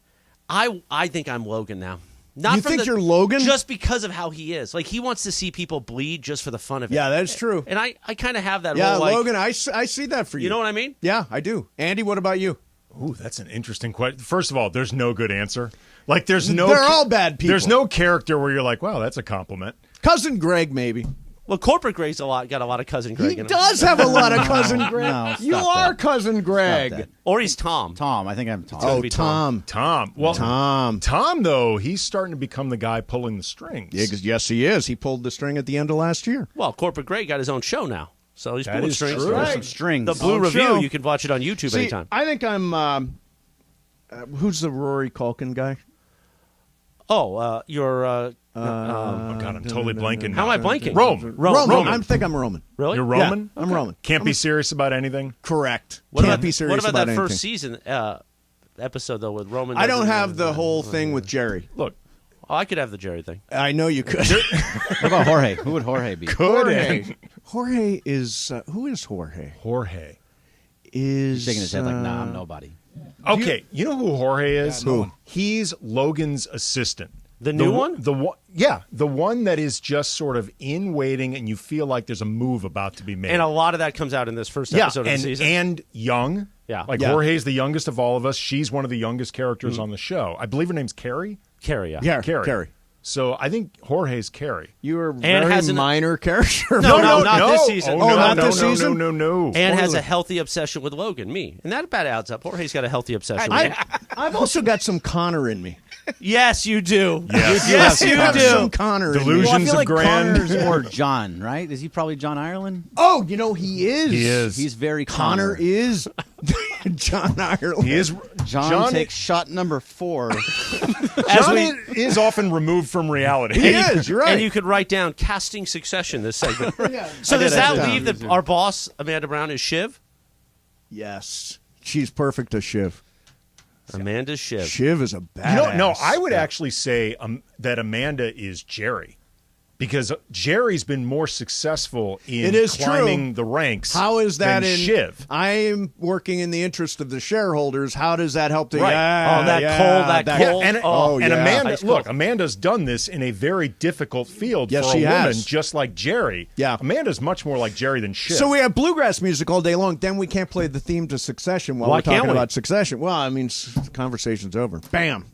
I think I'm Logan now. You think you're Logan? Just because of how he is. Like, he wants to see people bleed just for the fun of it. Yeah, that's true. And I kind of have that Yeah, role. Like, Logan, I see that for you. You know what I mean? Yeah, I do. Andy, what about you? Ooh, that's an interesting question. First of all, there's no good answer. Like, there's no. They're all bad people. There's no character where you're like, wow, that's a compliment. Cousin Greg, maybe. Well, Corporate Greg's got a lot of Cousin Greg He in him. does have a lot of Cousin Greg. No, you stop are that. Cousin Greg. Or he's Tom. Tom. I think I'm Tom. Oh, be Tom. Well, Tom, though, he's starting to become the guy pulling the strings. Yeah, yes, he is. He pulled the string at the end of last year. Well, Corporate Greg got his own show now. So he's That pulling is strings. true. Some strings. The Blue Own Review, show. you can watch it on YouTube See, anytime. I think I'm. Who's the Rory Culkin guy? Oh, you're... oh, God, I'm totally blanking. How am I blanking? Roman. Roman. I think I'm Roman. Really? You're Roman? Yeah, I'm Roman. Can't be serious about anything? Correct. What Can't about, be serious what about that anything. first season episode, though, with Roman? I don't have the whole thing with Jerry. Look. Oh, I could have the Jerry thing. I know you could. What about Jorge? Who would Jorge be? Jorge is... who is Jorge? Jorge. Is... Shaking his head like, nah, I'm nobody. Okay, you know who Jorge is? Who? He's Logan's assistant. The new one? The one, yeah, the one that is just sort of in waiting, and you feel like there's a move about to be made. And a lot of that comes out in this first episode of the season. And young. Yeah. Like Yeah. Jorge's the youngest of all of us. She's one of the youngest characters on the show. I believe her name's Carrie. Carrie, yeah. Yeah, Carrie. Carrie. So I think Jorge's Carrie. You were a And very has an- minor character. No, not this season. Oh, Oh, not no, this no, season? No. And has Spoiler. a healthy obsession with Logan, me. And that adds up. Jorge's got a healthy obsession with him. I've also got some Connor in me. Yes, you do. Yes. Yes, you Got do. some Connor in me. Delusions Well, I feel of like grand. Connor's more John, right? Is he probably John Ireland? Oh, you know, he is. He is. He's very Connor is John Ireland. He is. John takes shot number 4. John is often removed from reality. He is. You're right. And you could write down casting Succession this segment. Yeah. So I does did, I that did. leave that our boss, Amanda Brown, is Shiv? Yes. She's perfect as Shiv. Amanda's Shiv. Shiv is a badass. No, I would actually say that Amanda is Jerry. Because Jerry's been more successful in It is climbing true. the ranks. How is that than in Shiv? I'm working in the interest of the shareholders. How does that help the Right. And Amanda, ice look, cold. Amanda's done this in a very difficult field Yes, for a she woman, has. just like Jerry. Yeah. Amanda's much more like Jerry than Shiv. So we have bluegrass music all day long. Then we can't play the theme to Succession while Why we're talking can't we? about Succession. Well, I mean, the conversation's over. Bam.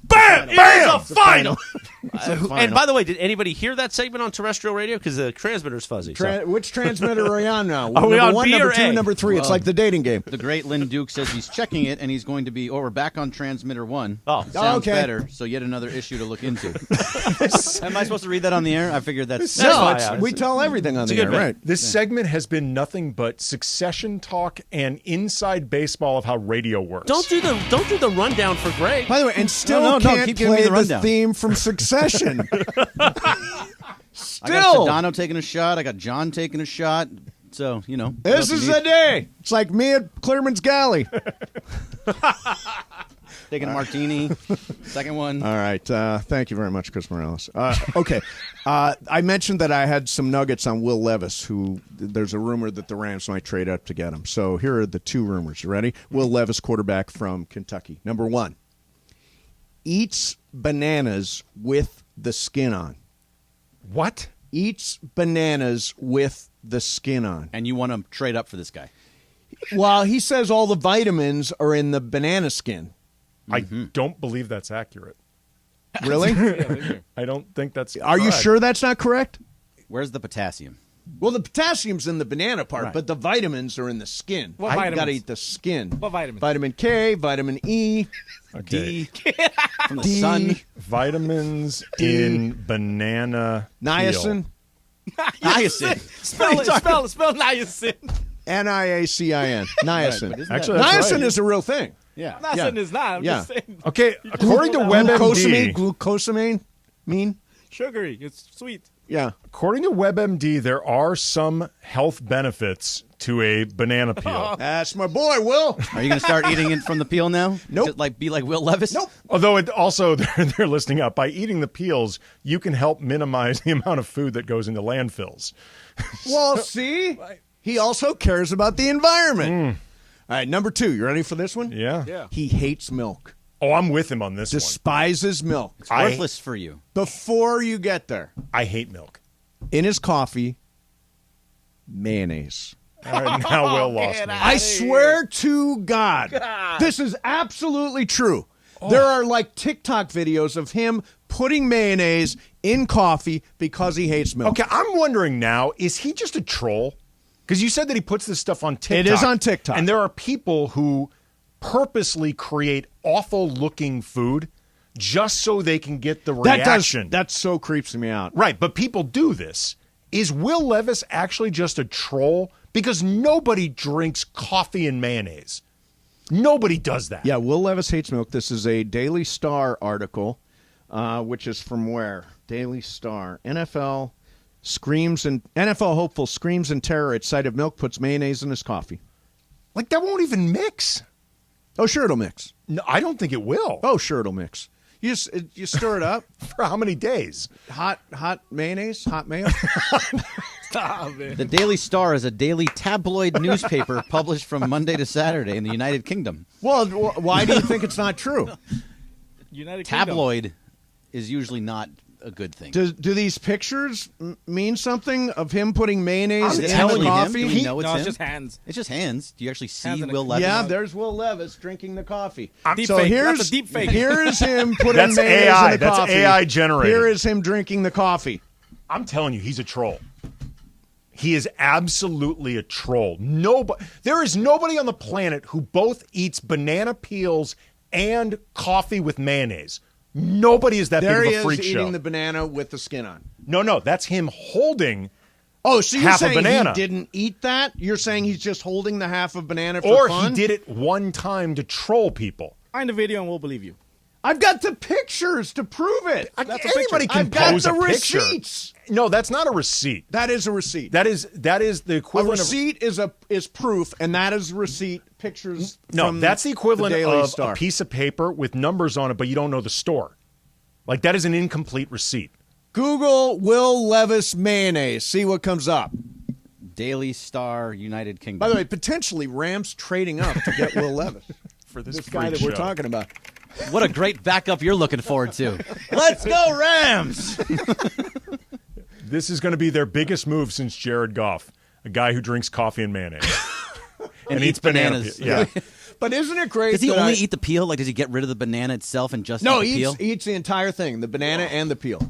Bam! Bam! It is a final. Final. And by the way, did anybody hear that segment on terrestrial radio? Because the transmitter's fuzzy. So. Which transmitter are we on now? Are we number on one, B number or two, A? number three? It's like the dating game. The great Lynn Duke says he's checking it, and he's going to be. Oh, we're back on transmitter 1. Oh, sounds okay. better. So yet another issue to look into. Am I supposed to read that on the air? I figured that's we tell everything on the air, right? This segment has been nothing but succession talk and inside baseball of how radio works. Don't do the rundown for Greg. By the way, and still No, can't keep giving me play the rundown. theme from Succession. I got Sedano taking a shot. I got John taking a shot. So, This is the day. It's like me at Clearman's Galley. Taking a martini. Second one. All right. Thank you very much, Chris Morales. Okay. I mentioned that I had some nuggets on Will Levis, who there's a rumor that the Rams might trade up to get him. So here are the two rumors. You ready? Will Levis, quarterback from Kentucky. Number 1, eats bananas with the skin on. What? Eats bananas with the skin on. And you want to trade up for this guy? Well, he says all the vitamins are in the banana skin. I don't believe that's accurate. Really? I don't think that's Are you sure that's not correct? Where's the potassium? Well, the potassium's in the banana part, Right. but the vitamins are in the skin. What You vitamins? got to eat the skin. What vitamins? Vitamin K, vitamin E, Okay. D. From the D, sun. Vitamins in banana niacin, Niacin. Spell niacin. Niacin. Niacin. Actually, that's Niacin right. is a real thing. Yeah. Niacin is not. I'm just saying. Okay, according to Glucosamine. WebMD, Glucosamine. Sugary. It's sweet. Yeah. according to WebMD, there are some health benefits to a banana peel. That's my boy, Will. Are you going to start eating it from the peel now? Nope. Just be like Will Levis? Nope. Although it also, they're listing out, by eating the peels, you can help minimize the amount of food that goes into landfills. Well, see? He also cares about the environment. All right, number 2. You ready for this one? Yeah. He hates milk. Oh, I'm with him on this Despises milk. It's worthless for you. Before you get there, one. I hate milk. in his coffee, mayonnaise. All right, now Will lost me. I swear to God, this is absolutely true. There are like TikTok videos of him putting mayonnaise in coffee because he hates milk. Okay, I'm wondering now, is he just a troll? Because you said that he puts this stuff on TikTok. It is on TikTok. And there are people who purposely create awful-looking food just so they can get the reaction. That so creeps me out. Right, but people do this. Is Will Levis actually just a troll? Because nobody drinks coffee and mayonnaise. Nobody does that. Yeah, Will Levis hates milk. This is a Daily Star article, which is from where? Daily Star. NFL hopeful screams in terror at sight of milk, puts mayonnaise in his coffee. Like, that won't even mix. Oh, sure it'll mix. No, I don't think it will. Oh, sure it'll mix. You stir it up. For how many days? Hot mayonnaise, hot mayo. Stop it. The Daily Star is a daily tabloid newspaper published from Monday to Saturday in the United Kingdom. Well, why do you think it's not true? United Kingdom. Tabloid is usually not a good thing. Do these pictures mean something of him putting mayonnaise Is it in actually the him? coffee? Do we know it's No, him? it's just hands. It's just hands. Do you actually see Hands in a- Will Levis? Yeah, there's Will Levis drinking the coffee. Deep so fake. here's That's a deep fake. Here's him putting That's mayonnaise AI. in the That's coffee. AI generated. Here is him drinking the coffee. I'm telling you, he's a troll. He is absolutely a troll. There is nobody on the planet who both eats banana peels and coffee with mayonnaise. Nobody is that There big he of a is freak eating show. the banana with the skin on. No, that's him holding. Oh, so you're half a saying banana. he didn't eat that? You're saying he's just holding the half of banana for Or fun? he did it one time to troll people. Find the video and we'll believe you. I've got the pictures to prove it. That's a Anybody picture. can I've got pose the a picture. receipts. No, that's not a receipt. That is a receipt. That is the A equivalent receipt is proof, and that is receipt pictures. No, from that's the equivalent Daily of Star. a piece of paper with numbers on it, but you don't know the store. Like, that is an incomplete receipt. Google Will Levis mayonnaise. See what comes up. Daily Star, United Kingdom. By the way, potentially Rams trading up to get Will Levis For this guy freak that we're show. talking about. What a great backup you're looking forward to. Let's go, Rams! This is going to be their biggest move since Jared Goff, a guy who drinks coffee and mayonnaise. and eats banana bananas. peel. Yeah. But isn't it great? Does he that only eat the peel? Like, does he get rid of the banana itself and just eat the peel? he eats the entire thing, the banana and the peel.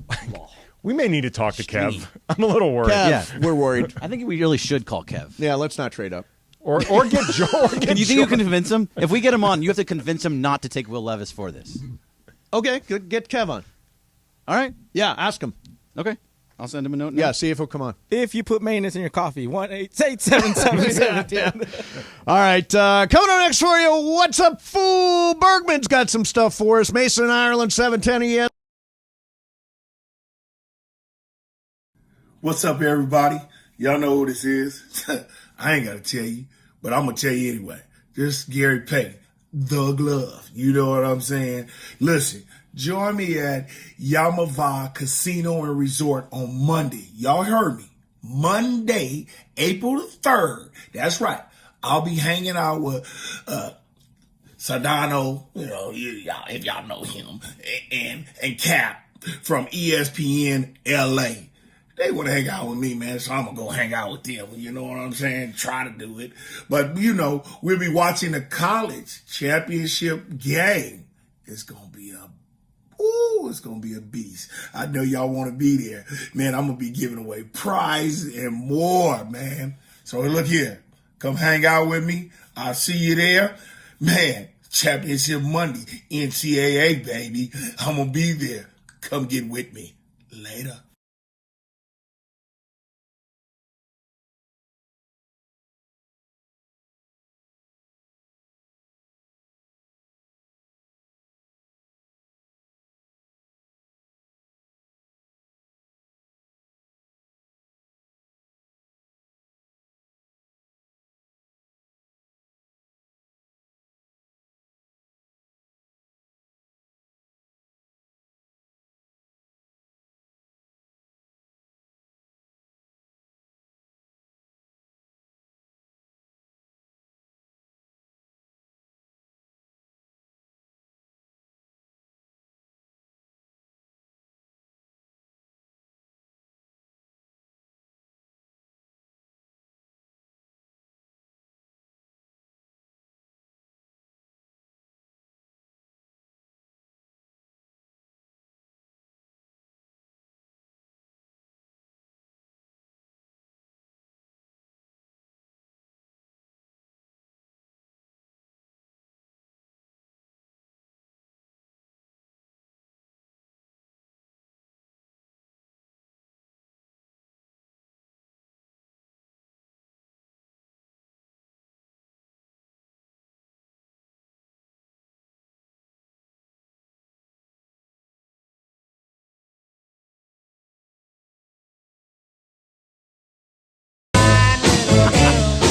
We may need to talk to Kev. I'm a little worried. Kev, we're worried. I think we really should call Kev. Yeah, let's not trade up. Or get Joe. Can you think you can convince him? If we get him on, you have to convince him not to take Will Levis for this. Okay, get Kev on. All right. Yeah, ask him. Okay. I'll send him a note now. Yeah, see if he'll come on. If you put mayonnaise in your coffee, 1-888-777-17. All right, coming on next for you, what's up, fool? Bergman's got some stuff for us. Mason, Ireland, 710 ES. What's up, everybody? Y'all know who this is. I ain't got to tell you, but I'm going to tell you anyway. This is Gary Payton, the glove. You know what I'm saying? Listen, join me at Yamava Casino and Resort on Monday. Y'all heard me. Monday, April the 3rd. That's right. I'll be hanging out with Sedano, you know, y'all, if y'all know him, and Cap from ESPN LA. They want to hang out with me, man, so I'm going to go hang out with them. You know what I'm saying? Try to do it. But, you know, we'll be watching the college championship game. It's going to be it's going to be a beast. I know y'all want to be there. Man, I'm going to be giving away prizes and more, man. So look here. Come hang out with me. I'll see you there. Man, championship Monday, NCAA, baby. I'm going to be there. Come get with me. Later.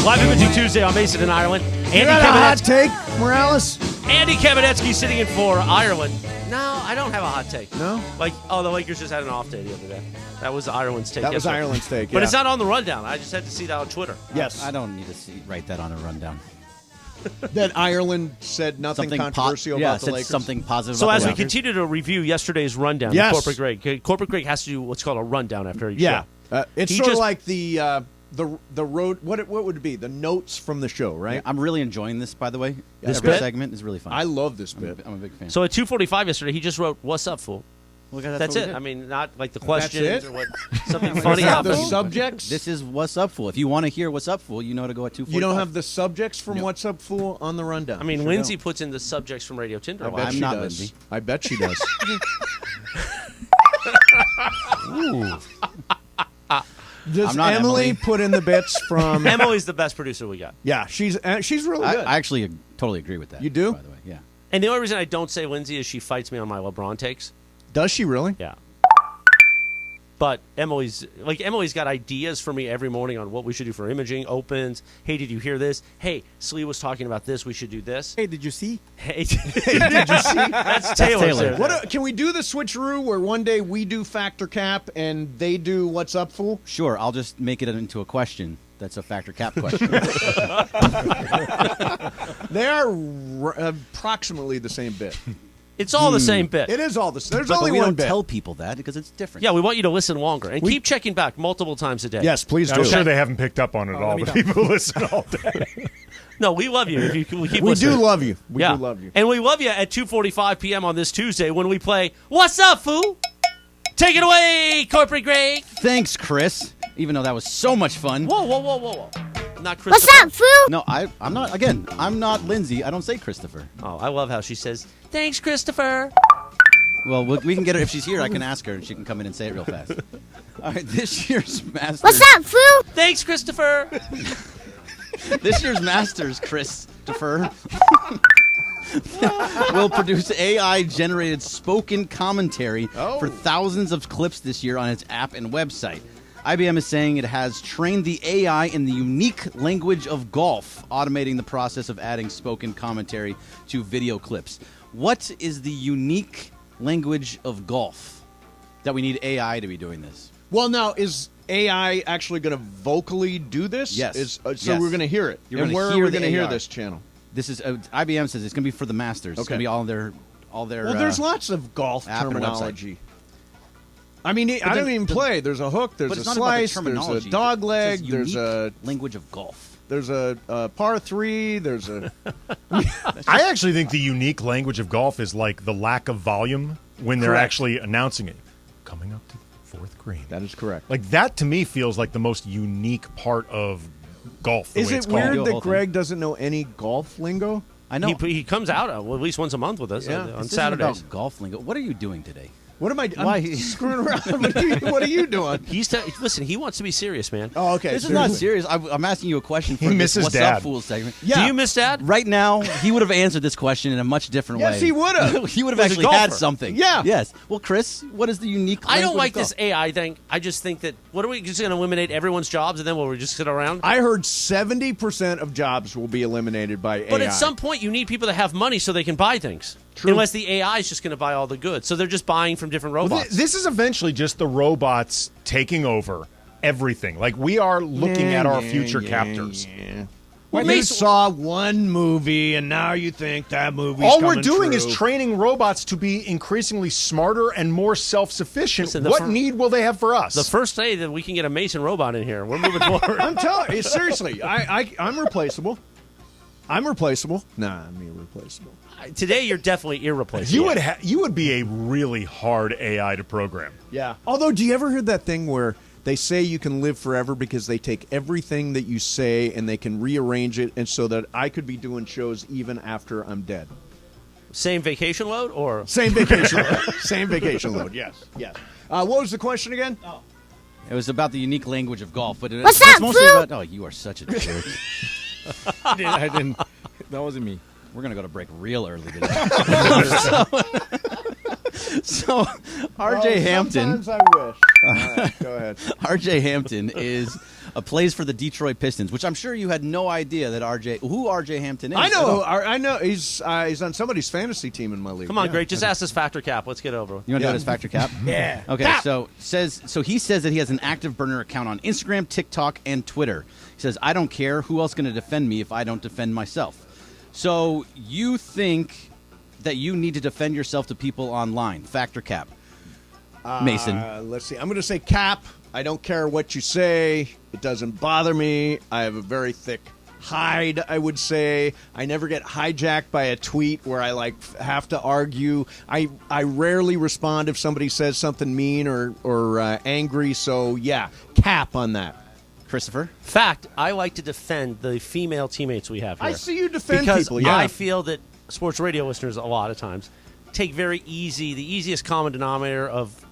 Live Imaging Tuesday on Mason in Ireland. You got a hot take, Morales? Andy Kamenetsky sitting in for Ireland. No, I don't have a hot take. No? Like, the Lakers just had an off day the other day. That was Ireland's take. That was yesterday. Ireland's take, But yeah. it's not on the rundown. I just had to see that on Twitter. Yes. I don't need to write that on a rundown. That Ireland said nothing controversial about the said Lakers. something positive So about as the we Lakers. continue to review yesterday's rundown, Yes. Corporate Greg has to do what's called a rundown after each Yeah. show. It's He sort of just- like the road. What would it be? The notes from the show, right? Yeah, I'm really enjoying this, by the way. This This bit? segment is really fun. I love this bit. I'm a big fan. So at 2:45 yesterday, he just wrote, "What's up, fool?" Well, That's what we it. did. I mean, not like the That's questions it? or what something Is funny that the happened. subjects? This is What's Up, Fool. If you want to hear What's Up, Fool, you know to go at 2:45. You don't have the subjects from No. What's Up, Fool on the rundown. I mean, Sure Lindsay don't. puts in the subjects from Radio Tinder. I bet I'm she not does. Lindsay. I bet she does. Does I'm not Emily Emily. put in the bits from? Emily's the best producer we got. Yeah, she's really I good. actually totally agree with that. You do? By the way, yeah. And the only reason I don't say Lindsay is she fights me on my LeBron takes. Does she really? Yeah. But Emily's got ideas for me every morning on what we should do for imaging, opens. Hey, did you hear this? Hey, Slee was talking about this. We should do this. Hey, did you see? Hey, did you see? That's Taylor. What can we do the switcheroo where one day we do Factor Cap and they do What's Up, Fool? Sure, I'll just make it into a question. That's a factor cap question. They are approximately the same bit. It's all the same bit. It is all the same. There's But only we one don't bit. tell people that because it's different. Yeah, we want you to listen longer and keep checking back multiple times a day. Yes, please do. I'm sure they haven't picked up on it at all, me the know. people who listen all day. No, we love you. If you keep We listening. do love you. We Yeah. do love you. And we love you at 2:45 p.m. on this Tuesday when we play What's Up, Fool? Take it away, Corporate Greg. Thanks, Chris. Even though that was so much fun. Whoa. Not Christopher. What's up, fool? No, I'm not. Again, I'm not Lindsay. I don't say Christopher. Oh, I love how she says, thanks, Christopher. Well, we can get her if she's here. I can ask her, and she can come in and say it real fast. All right, this year's Masters. What's up, fool? Thanks, Christopher. This year's Masters, Christopher, will produce AI-generated spoken commentary for thousands of clips this year on its app and website. IBM is saying it has trained the AI in the unique language of golf, automating the process of adding spoken commentary to video clips. What is the unique language of golf that we need AI to be doing this? Well, now, is AI actually going to vocally do this? Yes. So Yes. we're going to hear it. You're and gonna where hear are we the going to hear AI. this channel? This is IBM says it's going to be for the Masters. It's Okay. going to be all their. Well, there's lots of golf app and terminology. I mean, I don't even play. There's a hook, there's but a it's not about the slice, there's terminology. a dog It leg, says there's a unique language of golf. There's a par 3, there's a... I actually think the unique language of golf is like the lack of volume when they're Correct. actually announcing it. Coming up to fourth green. That is correct. Like that to me feels like the most unique part of golf. The Is way it it's called. weird that Greg doesn't know any golf lingo? I know. He comes out at least once a month with us on This isn't Saturdays. about golf lingo. What are you doing today? What am I Why? I'm screwing around? What are you doing? Listen, he wants to be serious, man. Oh, okay. This is not serious. I'm asking you a question for He this misses What's Dad. Up Fool segment. Yeah. Do you miss Dad? Right now, he would have answered this question in a much different way. Yes, he would have. He would have As a actually had golfer. something. Yeah. Yes. Well, Chris, what is the unique I don't language like of golf? this AI thing. I just think that, what are we just going to eliminate everyone's jobs and then we'll just sit around? I heard 70% of jobs will be eliminated by But AI. at some point, you need people to have money so they can buy things. True. Unless the AI is just going to buy all the goods. So they're just buying from different Well, robots. this is eventually just the robots taking over everything. Like we are looking at our future captors. Well, you saw one movie, and now you think that movie's All we're coming doing true. is training robots to be increasingly smarter and more self-sufficient. Listen, the what fir- need will they have for us? the first day that we can get a Mason robot in here, we're moving forward. I'm telling you, seriously, I'm replaceable. I'm replaceable. Nah, I'm irreplaceable. Today, you're definitely irreplaceable. You would be a really hard AI to program. Yeah. Although, do you ever hear that thing where they say you can live forever because they take everything that you say and they can rearrange it, and so that I could be doing shows even after I'm dead? Same vacation load or Same vacation load. Same vacation load. Yes. Yes. What was the question again? It was about the unique language of golf. But What's it's up, mostly fool? about. Oh, you are such a jerk. I didn't. That wasn't me. We're gonna go to break real early today. So, R.J. Hampton. Sometimes I wish. All right, go ahead. R.J. Hampton plays for the Detroit Pistons, which I'm sure you had no idea that who R.J. Hampton is. I know. I know. He's on somebody's fantasy team in my league. Come on, Yeah. Greg, just ask this factor cap. Let's get over it. You want to do his factor cap? Yeah. Okay, Cap. so he says that he has an active burner account on Instagram, TikTok, and Twitter. He says, I don't care. Who else going to defend me if I don't defend myself? So you think that you need to defend yourself to people online. Factor cap. Mason. Let's see. I'm going to say cap. I don't care what you say. It doesn't bother me. I have a very thick hide, I would say. I never get hijacked by a tweet where I have to argue. I rarely respond if somebody says something mean or angry. So yeah, cap on that. Christopher? Fact, I like to defend the female teammates we have here. I see you defend because people, yeah. I feel that sports radio listeners a lot of times take the easiest common denominator of,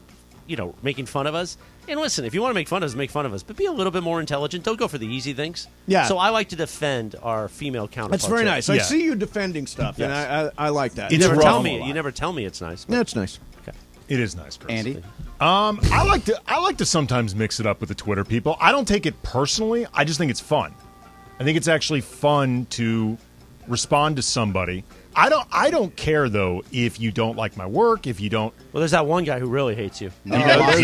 making fun of us. And listen, if you want to make fun of us, make fun of us. But be a little bit more intelligent. Don't go for the easy things. Yeah. So I like to defend our female counterparts. That's very here. nice. I see you defending stuff, and I like that. You It's never rough. tell me. You never tell me it's nice. Yeah, it's nice. Okay. It is nice, Chris. Andy? I like to sometimes mix it up with the Twitter people. I don't take it personally. I just think it's fun. I think it's actually fun to respond to somebody. I don't care though if you don't like my work, if you don't. Well, there's that one guy who really hates you. He does.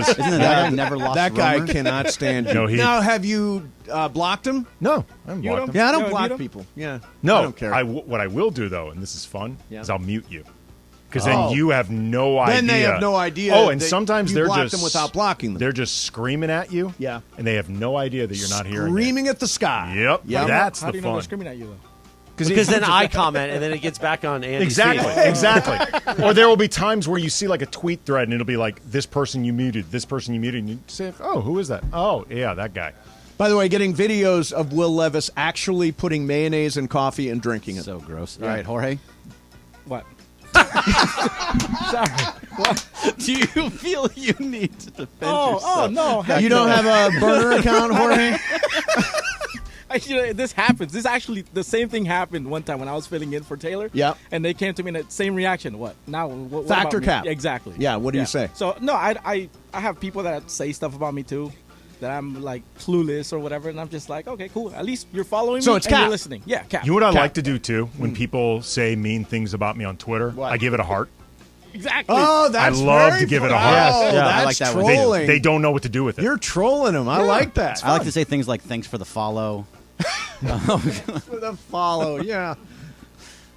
Isn't it that guy never lost That guy Romer? cannot stand you. No, now, have you blocked him? No, I haven't blocked him. Yeah, I don't You block don't? people. Yeah, No, I don't care. what I will do though, and this is fun, Yeah. is I'll mute you. because then you have no idea. Then they have no idea. Oh, and sometimes you they're block just them without blocking them. They're just screaming at you. Yeah, and they have no idea that you're not hearing. Screaming at the sky. Yep. That's How the do you know fun. they're screaming at you though? Because then I comment, and then it gets back on Andy's Exactly, feed. exactly. Or there will be times where you see like a tweet thread, and it'll be like, this person you muted, and you say, oh, who is that? Oh, yeah, that guy. By the way, getting videos of Will Levis actually putting mayonnaise in coffee and drinking it. So gross. Yeah. All right, Jorge. What? Sorry. What? Do you feel you need to defend yourself? Oh no! You don't have a burner account, Jorge? This happens. This actually, the same thing happened one time when I was filling in for Taylor. Yeah. And they came to me in the same reaction. What? Now, what Factor about me? cap. Exactly. Yeah, what do you say? So, no, I have people that say stuff about me, too, that I'm, like, clueless or whatever, and I'm just like, okay, cool. At least you're following So me it's and cap. you're listening. Yeah, cap. You know what I Cap. like to do, too? When people say mean things about me on Twitter, What? I give it a heart. Exactly. Oh, that's I love very to give it a fun. heart. Oh, Yeah, I that's like that one. trolling. They don't know what to do with it. You're trolling them. I like that. I like to say things like "thanks for the follow." For the follow, yeah.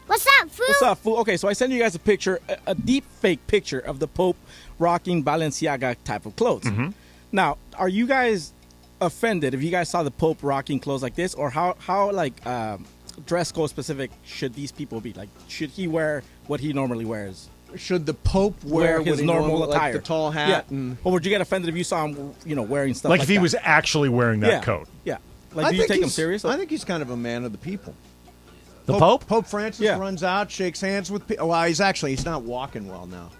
What's up, fool? What's up, fool? Okay, so I sent you guys a picture, a deep fake picture of the Pope rocking Balenciaga type of clothes. Mm-hmm. Now, are you guys offended if you guys saw the Pope rocking clothes like this, or how like dress code specific should these people be? Like, should he wear what he normally wears? Should the Pope wear his what he normal normally- attire, like the tall hat? Yeah. And Or would you get offended if you saw him, wearing stuff like like if he that? was actually wearing that Yeah. coat. Yeah. Like, I do you think take him he's- serious? I think he's kind of a man of the people. The Pope? Pope Francis Yeah. runs out, shakes hands with people. Well, he's not walking well now.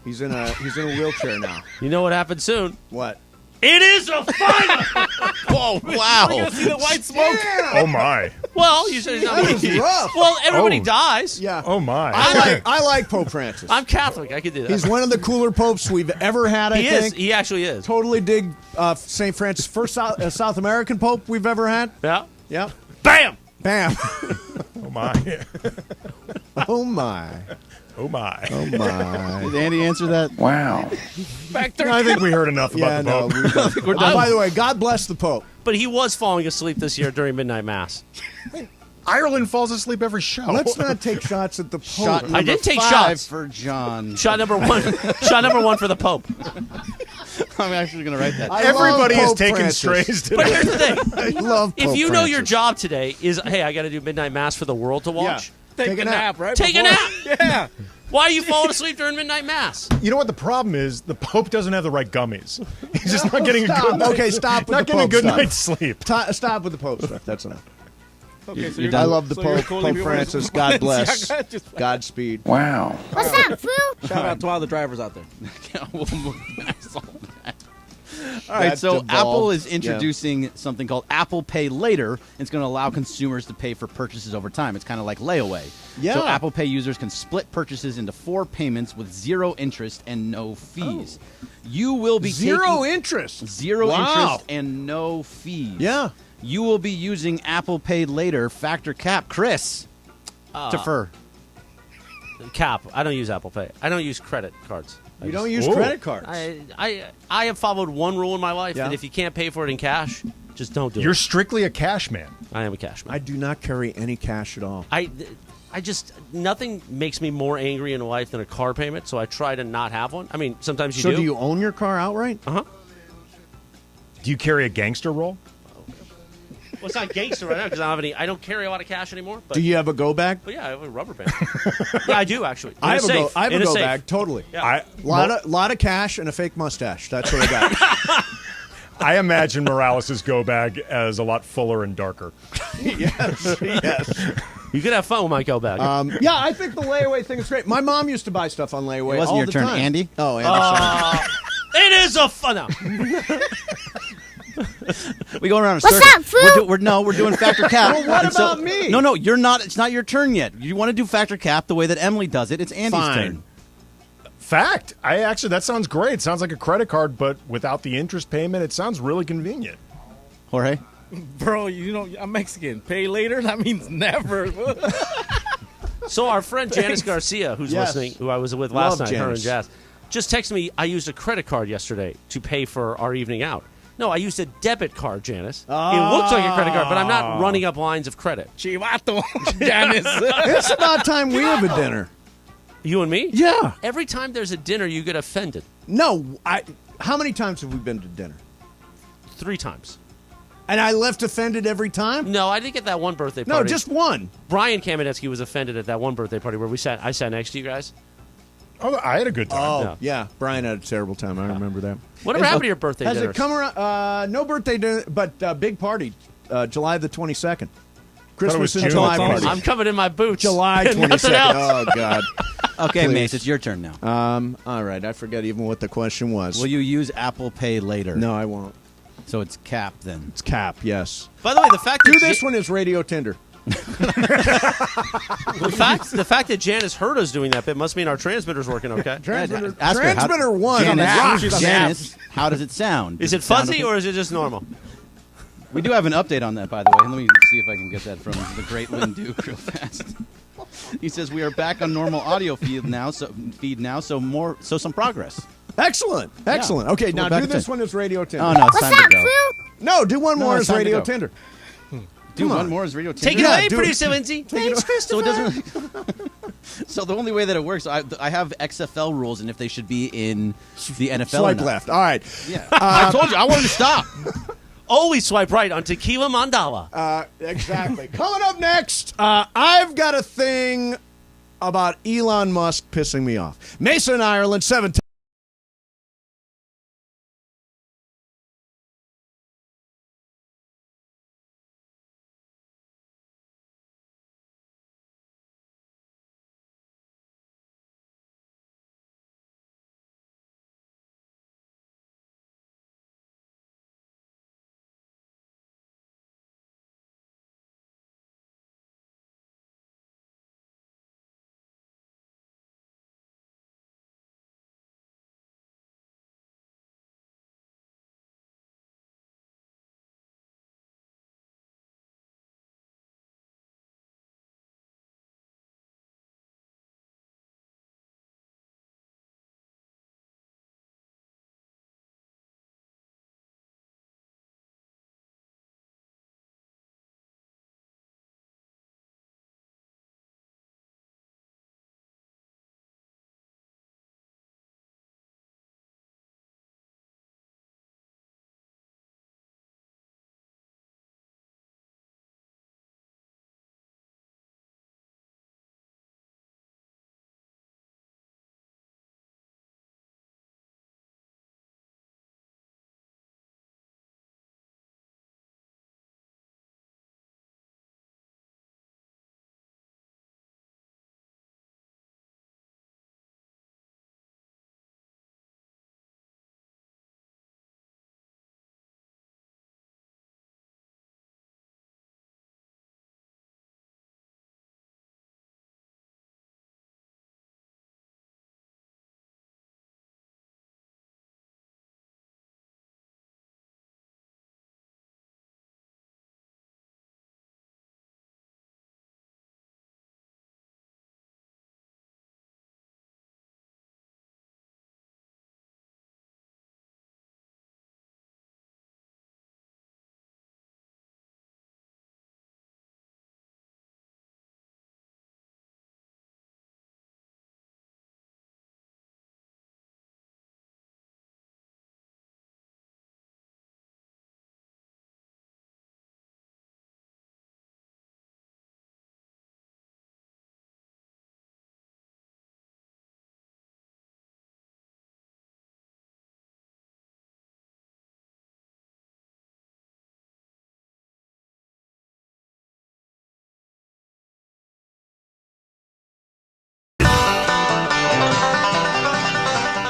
He's in a wheelchair now. You know what happened soon? What? It is a final! Whoa! Wow! Are you gonna see the white smoke? Oh, my. Well, you said he's not That was rough. Well, everybody Oh. dies. Yeah. Oh, my. I like Pope Francis. I'm Catholic. I could do that. He's one of the cooler popes we've ever had. I he think is. He actually is. totally dig St. Francis, first South American pope we've ever had. Yeah. Yeah. Bam! Bam. Oh, my. Oh my. Oh, my. Oh my. Did Andy answer that? Wow. I think we heard enough Yeah, about the no. Pope. We're done. By the way, God bless the Pope. But he was falling asleep this year during midnight mass. Ireland falls asleep every show. Let's not take shots at the Pope. Shot I did take 5 shots. for John. Shot number one. Shot number one for the Pope. I'm actually going to write that. I Everybody love is Pope taking Francis. strays But today. here's the thing: I love if Pope you know your Francis. job today is, hey, I got to do midnight mass for the world to watch. Take a nap, right? Take a before- nap. Yeah. Why are you falling asleep during midnight mass? You know what the problem is? The Pope doesn't have the right gummies. He's just not getting a Stop. good night. Okay, stop with not the getting a Pope good stuff. night's sleep. Stop with the Pope stuff. That's enough. Okay, so You're you're done. I love the so you're Pope. cool if Pope he wears Francis. God bless. Balenciaga? Just- Godspeed. Wow. What's up, fool? Shout out to all the drivers out there. We'll move past all that. All right, That so devolved. Apple is introducing something called Apple Pay Later. It's going to allow consumers to pay for purchases over time. It's kind of like layaway. Yeah. So Apple Pay users can split purchases into 4 payments with 0 interest and no fees. You will be Zero taking interest. 0 Wow. interest and no fees. Yeah. You will be using Apple Pay Later factor cap. Chris, defer. Cap. I don't use Apple Pay. I don't use credit cards. You don't use Whoa. credit cards. I have followed one rule in my life Yeah. that if you can't pay for it in cash, just don't do You're it. strictly a cash man. I am a cash man. I do not carry any cash at all. I just nothing makes me more angry in life than a car payment, so I try to not have one. I mean, sometimes you So do. do you own your car outright? Uh-huh. Do you carry a gangster roll? Well, it's not gangster right now because I don't carry a lot of cash anymore. But, Do you have a go bag? But yeah, I have a rubber band. Yeah, I do actually. I have a go. safe. I have In a go safe. bag. Totally. Yeah. Lot of cash and a fake mustache. That's what I got. I imagine Morales' go bag as a lot fuller and darker. Yes. You could have fun with my go bag. Yeah, I think the layaway thing is great. My mom used to buy stuff on layaway. It wasn't all your the turn, time. Andy? Oh, Andy. Sorry. It is a fun. No. We go around a What's circle. up, fool? We're doing factor cap. Well, what And so- about me? No, you're not. It's not your turn yet. You want to do factor cap the way that Emily does it. It's Andy's Fine. turn. Fact. That sounds great. It sounds like a credit card, but without the interest payment, it sounds really convenient. Jorge? Bro, I'm Mexican. Pay later? That means never. So our friend Janice Garcia, who's Yes. listening, who I was with last Love night, her and Janice. Jazz, just texted me, I used a credit card yesterday to pay for our evening out. No, I used a debit card, Janice. It looks like a credit card, but I'm not running up lines of credit. Chivato, Janice. It's about time we have a dinner. You and me? Yeah. Every time there's a dinner, you get offended. No, how many times have we been to dinner? 3 times. And I left offended every time? No, I didn't get that one birthday No, party. just one. Brian Kamenetsky was offended at that one birthday party where I sat next to you guys. Oh, I had a good time. Oh, yeah. Brian had a terrible time. I remember that. Whatever happened to your birthday Has dinners? it come around? No birthday dinner, but big party, July the 22nd. Christmas and June. July party. I'm coming in my boots. July Nothing 22nd. else. Oh, God. Okay, Please. Mace, it's your turn now. All right. I forget even what the question was. Will you use Apple Pay later? No, I won't. So it's Cap then. It's Cap, yes. By the way, the fact that This one is Radio Tinder. the fact that Janice heard us doing that bit must mean our transmitter's working okay. Transmitter, Ask her, transmitter one. Janice, how does it sound? Is Does it sound fuzzy okay? or is it just normal? We do have an update on that, by the way. Let me see if I can get that from the great Lynn Duke real fast. He says we are back on normal audio feed now, so some progress. Excellent. Excellent. Yeah. Okay, So now we're back do at this 10. one as Radio Tinder. Oh no, it's time to go. No, do one more it's as time to Radio go. Tinder. Do Come one on. more as Radio Tinder. Take it Yeah, away, do producer it. Lindsay. Thanks, Christopher. So it doesn't. So the only way that it works, I have XFL rules, and if they should be in the NFL. or Swipe not. left. All right. Yeah, I told you I wanted to stop. Always swipe right on Tequila Mandala. Exactly. Coming up next, I've got a thing about Elon Musk pissing me off. Mason, Ireland, 7.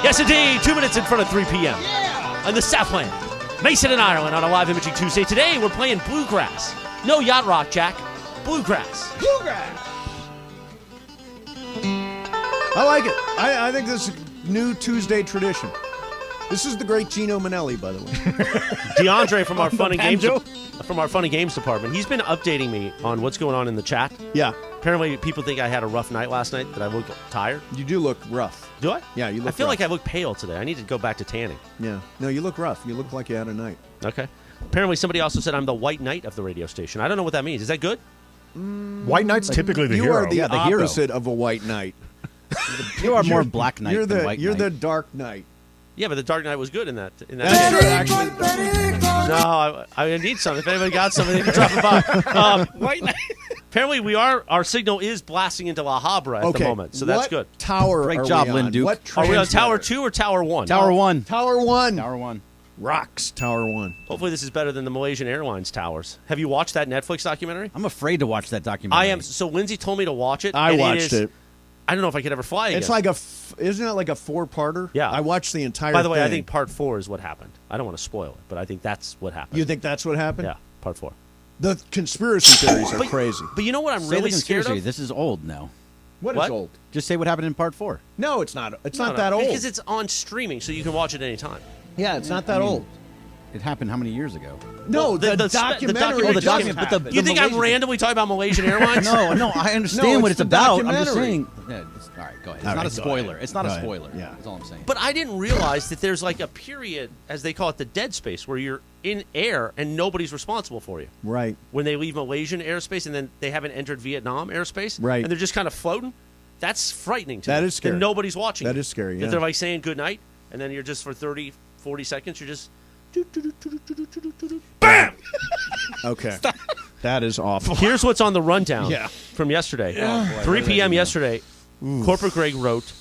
Yes, indeed. 2 minutes in front of 3 p.m. On the Southland. Mason and Ireland on a live imaging Tuesday. Today, we're playing bluegrass. No yacht rock, Jack. Bluegrass. Bluegrass. I like it. I think this is a new Tuesday tradition. This is the great Gino Manelli, by the way. DeAndre from our funny games department. He's been updating me on what's going on in the chat. Yeah. Apparently, people think I had a rough night last night. That I look tired. You do look rough. Do I? Yeah, you look I feel rough. like I look pale today. I need to go back to tanning. Yeah. No, you look rough. You look like you had a night. Okay. Apparently, somebody also said I'm the white knight of the radio station. I don't know what that means. Is that good? White Knight's typically the you hero. are the Yeah, the hero. opposite of a white knight. You are more Black Knight than White You're Knight. the Dark Knight. Yeah, but the Dark Knight was good in that. That's game. true, actually. No, I need some. If anybody got some, they can drop it by. White Knight. Apparently, our signal is blasting into La Habra at the moment, so that's what good. Tower Great are job, we Lynn on? Duke. What Are we on transmitter? Tower 2 or Tower 1? Tower 1. Tower 1. Tower 1. Rocks. Tower 1. Hopefully, this is better than the Malaysian Airlines towers. Have you watched that Netflix documentary? I'm afraid to watch that documentary. I am. So Lindsay told me to watch it. I and watched it. I don't know if I could ever fly again. It's like isn't it like a 4-parter? Yeah. I watched the entire By the way, I thing. think part 4 is what happened. I don't want to spoil it, but I think that's what happened. You think that's what happened? Yeah, part 4. The conspiracy theories are crazy. But you know what I'm Say really the scared conspiracy. of? This is old now. What What? is old? Just say what happened in part 4. No, it's not. It's No, not no, that old. Because it's on streaming, so you can watch it anytime. Yeah, it's not that old. It happened how many years ago? No, the documentary. Oh, the just document. But happened. You think I'm Malaysian- randomly talking about Malaysian Airlines? No, I understand No, what it's it's the about. I'm just documentary. saying. Yeah, all right, go ahead. It's All not right, a go spoiler. ahead. It's not Go a ahead. spoiler. Yeah. That's all I'm saying. But I didn't realize that there's like a period, as they call it, the dead space, where you're in air and nobody's responsible for you. Right. When they leave Malaysian airspace and then they haven't entered Vietnam airspace, Right. and they're just kind of floating, that's frightening to me. That is scary. That nobody's watching. That you. is scary, That yeah. they're like saying good night, and then you're just for 30, 40 seconds, you're just... Bam! Okay. That is awful. Here's what's on the rundown Yeah. from yesterday. Yeah. 3 p.m. yesterday, Corporate Greg wrote,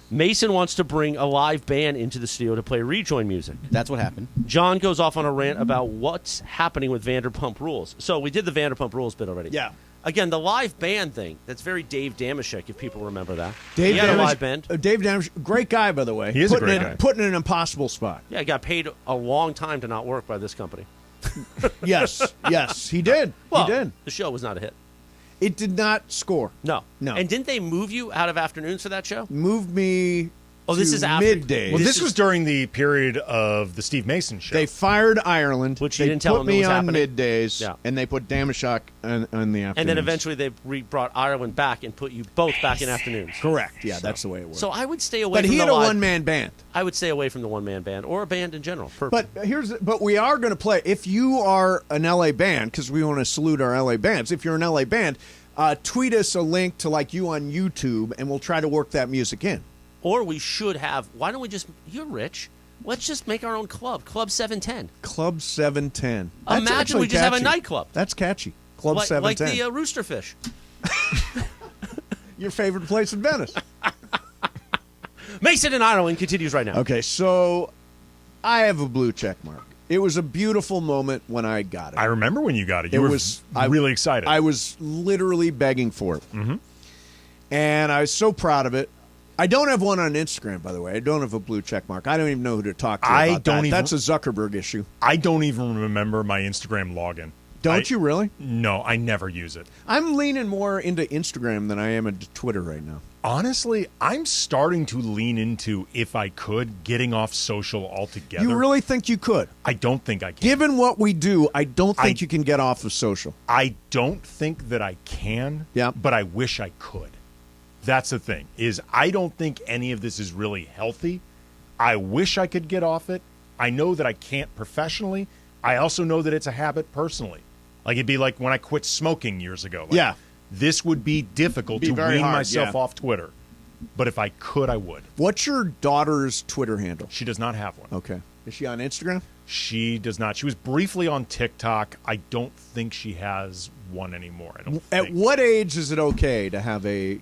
Mason wants to bring a live band into the studio to play rejoin music. That's what happened. John goes off on a rant about what's happening with Vanderpump Rules. So we did the Vanderpump Rules bit already. Yeah. Again, the live band thing, that's very Dave Damashek, if people remember that. Dave he had a Damisch- live band. Dave Damisch, great guy, by the way. He is a Putting great in- guy. Putting in an impossible spot. Yeah, he got paid a long time to not work by this company. Yes, yes, he did. Well, he did. the show was not a hit. It did not score. No. No. And didn't they move you out of afternoons for that show? Moved me. Oh, this to is after- middays. Well, This this is- was during the period of the Steve Mason show. They fired Ireland, Which you they didn't tell put him it me was on happening. middays, Yeah. and they put Damashek on the afternoons. And then eventually they brought Ireland back and put you both back in afternoons. Correct. Yeah, that's the way it works. So I would stay away but from he the had a live- one-man band. I would stay away from the one-man band or a band in general. But we are going to play. If you are an LA band, because we want to salute our LA bands. If you're an LA band, tweet us a link to like you on YouTube, and we'll try to work that music in. Or we should have. Why don't we just? You're rich. Let's just make our own club. Club 710. Club 710. That's Imagine actually we just have a catchy. nightclub. That's catchy. Club like 710. the Roosterfish. Your favorite place in Venice. Mason in Ireland continues right now. Okay, so I have a blue check mark. It was a beautiful moment when I got it. I remember when you got it. It You were was- really excited. I was literally begging for it. Mm-hmm. And I was so proud of it. I don't have one on Instagram, by the way. I don't have a blue check mark. I don't even know who to talk to I about don't that. even- That's a Zuckerberg issue. I don't even remember my Instagram login. Don't you really? No, I never use it. I'm leaning more into Instagram than I am into Twitter right now. Honestly, I'm starting to lean into, if I could, getting off social altogether. You really think you could? I don't think I can. Given what we do, I don't think you can get off of social. I don't think that I can, but I wish I could. That's the thing, is I don't think any of this is really healthy. I wish I could get off it. I know that I can't professionally. I also know that it's a habit personally. Like, it'd be like when I quit smoking years ago. Like, Yeah. This would be difficult Be to very wean hard, myself yeah. off Twitter. But if I could, I would. What's your daughter's Twitter handle? She does not have one. Okay. Is she on Instagram? She does not. She was briefly on TikTok. I don't think she has one anymore. I don't At think. what age is it okay to have a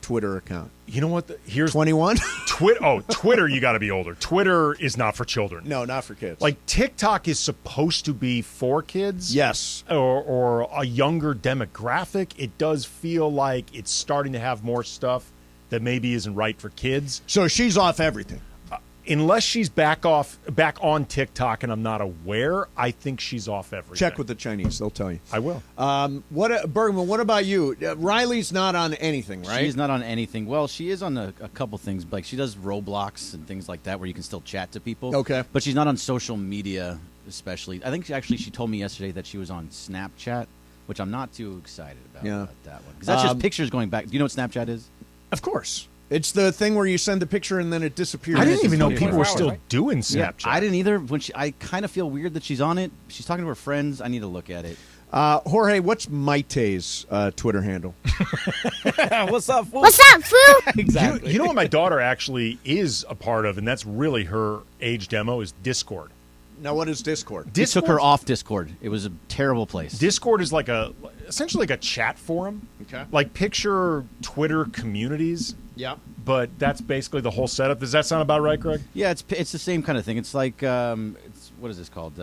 Twitter account? You know what? Here's 21? Twitter, you got to be older. Twitter is not for children. No, not for kids. Like, TikTok is supposed to be for kids. Yes. Or a younger demographic. It does feel like it's starting to have more stuff that maybe isn't right for kids. So she's off everything. Unless she's back on TikTok and I'm not aware, I think she's off everything. Check with the Chinese; they'll tell you. I will. Bergman? What about you? Riley's not on anything, right? She's not on anything. Well, she is on a couple things. Like, she does Roblox and things like that where you can still chat to people. Okay. But she's not on social media, especially. I think she told me yesterday that she was on Snapchat, which I'm not too excited about that one. Because that's just pictures going back. Do you know what Snapchat is? Of course. It's the thing where you send the picture and then it disappears. I didn't even know 24 people were hours, still right? doing Snapchat. I didn't either. I kind of feel weird that she's on it. She's talking to her friends. I need to look at it. Jorge, what's Maite's Twitter handle? What's up, fool? What's up, fool? Exactly. You know what my daughter actually is a part of, and that's really her age demo, is Discord. Now, what is Discord? He took her off Discord. It was a terrible place. Discord is essentially like a chat forum. Okay. Like picture Twitter communities. Yep. But that's basically the whole setup. Does that sound about right, Greg? Yeah, it's the same kind of thing. It's like what is this called?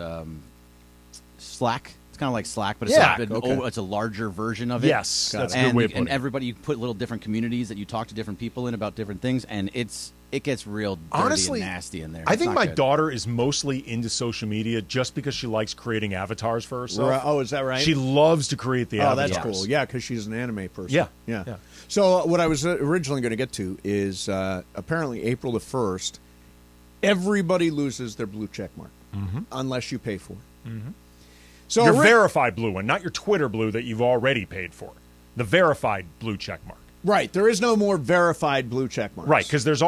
Slack. It's kind of like Slack, but it's a larger version of it. Yes, that's a good way of putting it. And everybody, you put little different communities that you talk to different people in about different things, and it gets real dirty Honestly, and nasty in there. I It's think not my good. daughter is mostly into social media just because she likes creating avatars for herself. Oh, is that right? She loves to create the Oh, avatars. that's cool. Yeah, because she's an anime person. Yeah. Yeah. Yeah. So what I was originally going to get to is apparently April the 1st, everybody loses their blue check mark unless you pay for it. Mm-hmm. So Your verified blue one, not your Twitter blue that you've already paid for. The verified blue check mark. Right. There is no more verified blue check marks. Right, because there's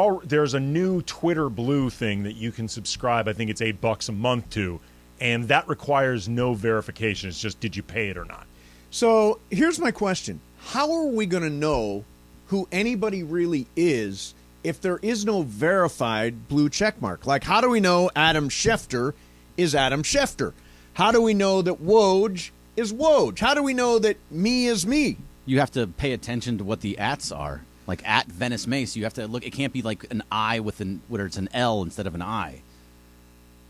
a new Twitter Blue thing that you can subscribe. I think it's $8 a month to, and that requires no verification. It's just, did you pay it or not? So here's my question: how are we going to know who anybody really is if there is no verified blue check mark? Like, how do we know Adam Schefter is Adam Schefter? How do we know that Woj is Woj? How do we know that me is me? You have to pay attention to what the ats are. Like at Venice Mace, you have to look. It can't be like an I with where it's an L instead of an I.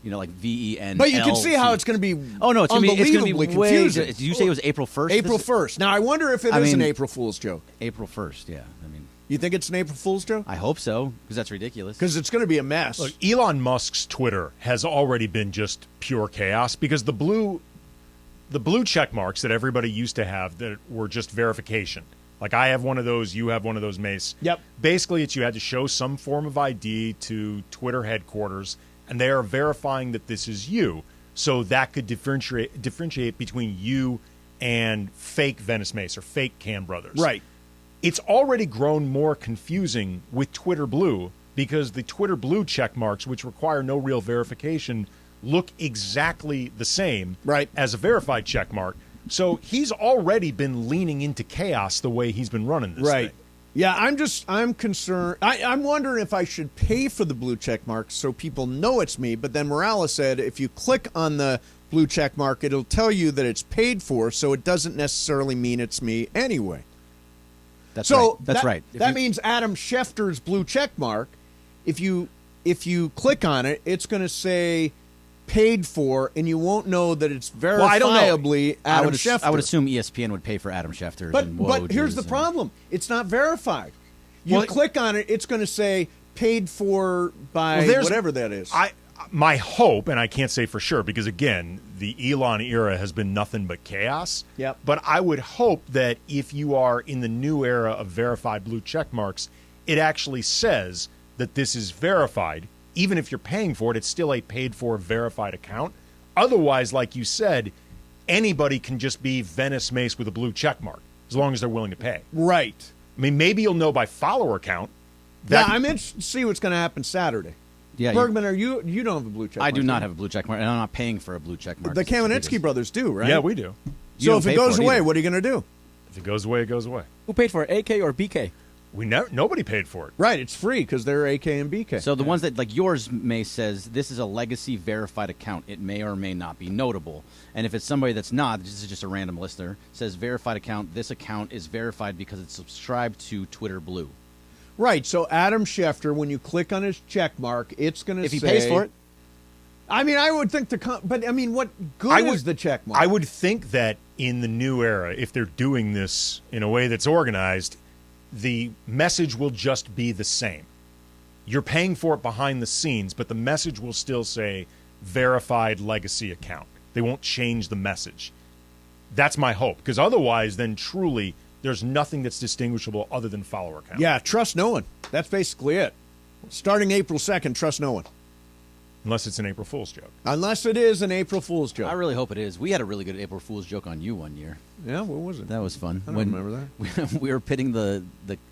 You know, like VEN. But you can see how it's going to be. Oh no, it's going to be way confusing. Did you say it was April 1st? April 1st. Now I wonder if it is an April Fool's joke. April 1st. Yeah, I mean, you think it's an April Fool's joke? I hope so, because that's ridiculous. Because it's going to be a mess. Look, Elon Musk's Twitter has already been just pure chaos because the blue check marks that everybody used to have that were just verification. Like I have one of those, you have one of those, Mace. Yep. Basically, you had to show some form of ID to Twitter headquarters, and they are verifying that this is you. So that could differentiate between you and fake Venice Mace or fake Cam Brothers. Right. It's already grown more confusing with Twitter Blue because the Twitter Blue check marks, which require no real verification, look exactly the same as a verified check mark. So he's already been leaning into chaos the way he's been running this thing. Yeah, I'm concerned. I'm wondering if I should pay for the blue check mark so people know it's me. But then Morales said if you click on the blue check mark, it'll tell you that it's paid for, so it doesn't necessarily mean it's me anyway. That's right. That's right. That means Adam Schefter's blue check mark, if you click on it, it's going to say paid for, and you won't know that it's verifiably Adam Schefter. I would assume ESPN would pay for Adam Schefter. But here's the problem. It's not verified. You click on it, it's going to say paid for by whatever that is. My hope, and I can't say for sure because, again, the Elon era has been nothing but chaos. Yep. But I would hope that if you are in the new era of verified blue check marks, it actually says that this is verified. Even if you're paying for it, it's still a paid-for, verified account. Otherwise, like you said, anybody can just be Venice Mace with a blue check mark as long as they're willing to pay. Right. I mean, maybe you'll know by follower count. I'm interested to see what's going to happen Saturday. Yeah, Bergman, you don't have a blue check mark? I do not have a blue check mark, and I'm not paying for a blue check mark. The Kamenetsky brothers do, right? Yeah, we do. So if it goes away, what are you going to do? If it goes away, it goes away. Who paid for it, AK or BK? Nobody paid for it. Right, it's free because they're AK and BK. So the ones that, like yours, May says, this is a legacy verified account. It may or may not be notable. And if it's somebody that's not, this is just a random listener, says verified account, this account is verified because it's subscribed to Twitter Blue. Right, so Adam Schefter, when you click on his check mark, it's going to say... If he pays for it? I mean, I would think but I mean, what good is the check mark? I would think that in the new era, if they're doing this in a way that's organized, the message will just be the same. You're paying for it behind the scenes, but the message will still say verified legacy account. They won't change the message. That's my hope, because otherwise, then truly, there's nothing that's distinguishable other than follower count. Yeah, trust no one. That's basically it. Starting April 2nd, trust no one. Unless it's an April Fool's joke. Unless it is an April Fool's joke. I really hope it is. We had a really good April Fool's joke on you one year. Yeah, what was it? That was fun. I don't remember that. We were pitting the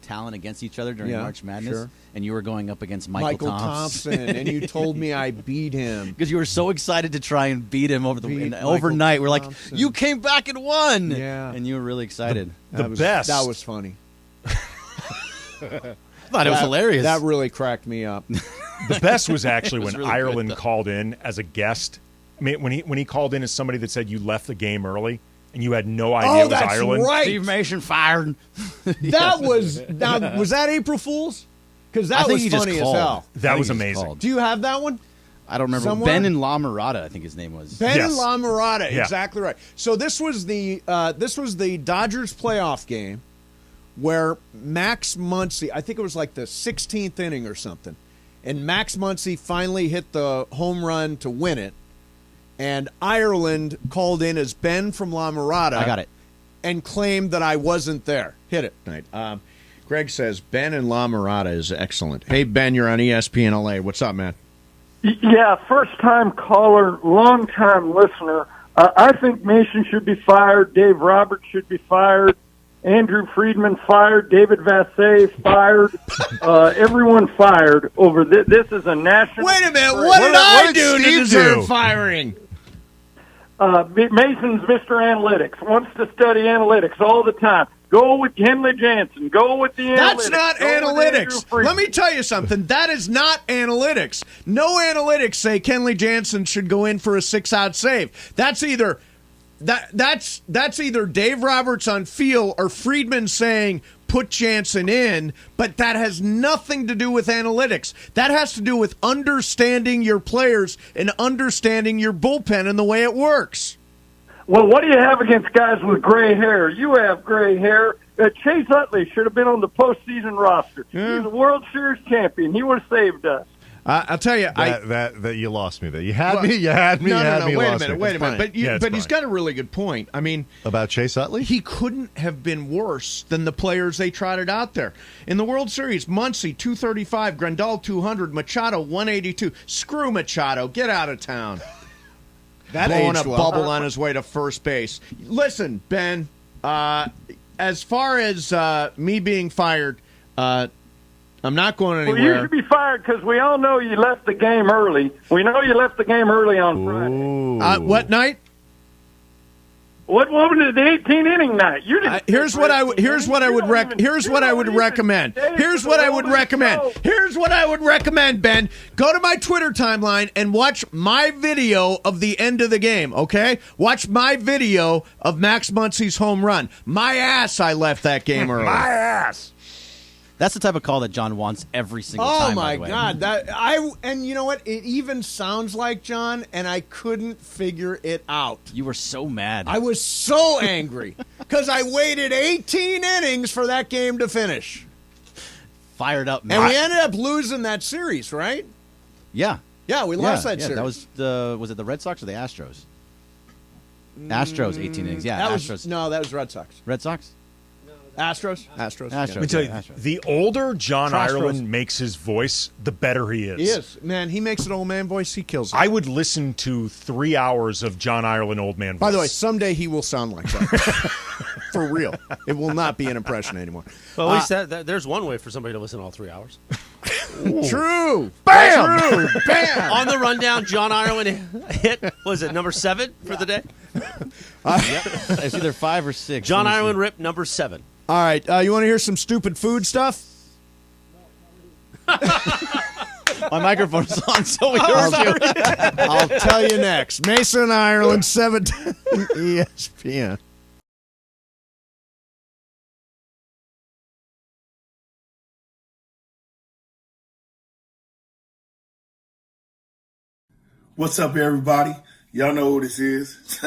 talent against each other during March Madness, sure. and you were going up against Michael Thompson, and you told me I beat him. Because you were so excited to try and beat him overnight. We're like, you came back and won! Yeah. And you were really excited. The best. That was funny. I thought it was hilarious. That really cracked me up. The best was actually when really Ireland good, called in as a guest. When he called in as somebody that said you left the game early and you had no idea it was that's Ireland. Right. Steve Mason fired. That was was that April Fool's? Because that was funny as hell. That was amazing. Do you have that one? I don't remember. Somewhere? Ben and La Mirada, I think his name was. Ben Yes. and La Mirada, Yeah. exactly right. So this was the Dodgers playoff game where Max Muncy, I think it was like the 16th inning or something, and Max Muncy finally hit the home run to win it, and Ireland called in as Ben from La Mirada. I got it. And claimed that I wasn't there. Hit it. Right. Greg says Ben and La Mirada is excellent. Hey, Ben, you're on ESPN LA. What's up, man? Yeah, first-time caller, long-time listener. I think Mason should be fired. Dave Roberts should be fired. Andrew Friedman fired. David Vassay fired. Everyone fired over this. This is a national... Wait a minute. What did I do to deserve firing? Mason's Mr. Analytics. Wants to study analytics all the time. Go with Kenley Jansen. Go with the analytics. That's not Go with Andrew analytics. Friedman. Let me tell you something. That is not analytics. No analytics say Kenley Jansen should go in for a 6-out save. That's either Dave Roberts on field or Friedman saying put Jansen in, but that has nothing to do with analytics. That has to do with understanding your players and understanding your bullpen and the way it works. Well, what do you have against guys with gray hair? You have gray hair. Chase Utley should have been on the postseason roster. Yeah. He's a World Series champion. He would have saved us. I'll tell you, that you lost me there. You had me. You had me. No, you had me. wait a lost minute. me. Wait a minute. Fine. But he's got a really good point. I mean, about Chase Utley, he couldn't have been worse than the players they trotted out there in the World Series. Muncy 235, Grandal 200, Machado 182. Screw Machado. Get out of town. That blowing a aged well. bubble on his way to first base. Listen, Ben. As far as me being fired, I'm not going Well, anywhere. you should be fired because we all know you left the game early. We know you left the game early on Friday. What night? What was it? The 18-inning night. You didn't. Here's what I would recommend. Here's what I would recommend, Ben. Go to my Twitter timeline and watch my video of the end of the game, okay? Watch my video of Max Muncy's home run. My ass, I left that game early. My ass. That's the type of call that John wants every single Oh time. my by the way. God! And you know what? It even sounds like John, and I couldn't figure it out. You were so mad. I was so angry because I waited 18 innings for that game to finish. Fired up, And we ended up losing that series, right? Yeah. Yeah, we lost that yeah, series. That was it the Red Sox or the Astros? Astros 18 innings. Yeah, that Astros. that was Red Sox. Red Sox? Astros. Let me tell you, the older John Ireland makes his voice, the better he is. He is. Man, he makes an old man voice. He kills it. I would listen to 3 hours of John Ireland old man voice. By the way, someday he will sound like that. For real. It will not be an impression anymore. Well, at least there's one way for somebody to listen all 3 hours. True. Bam! True. Bam! On the rundown, John Ireland hit, was it number 7 for the day? It's either 5 or 6. John Ireland ripped number 7. All right. You want to hear some stupid food stuff? My microphone's on, so we heard you. I'll tell you next. Mason, Ireland, 17 ESPN. What's up, everybody? Y'all know who this is.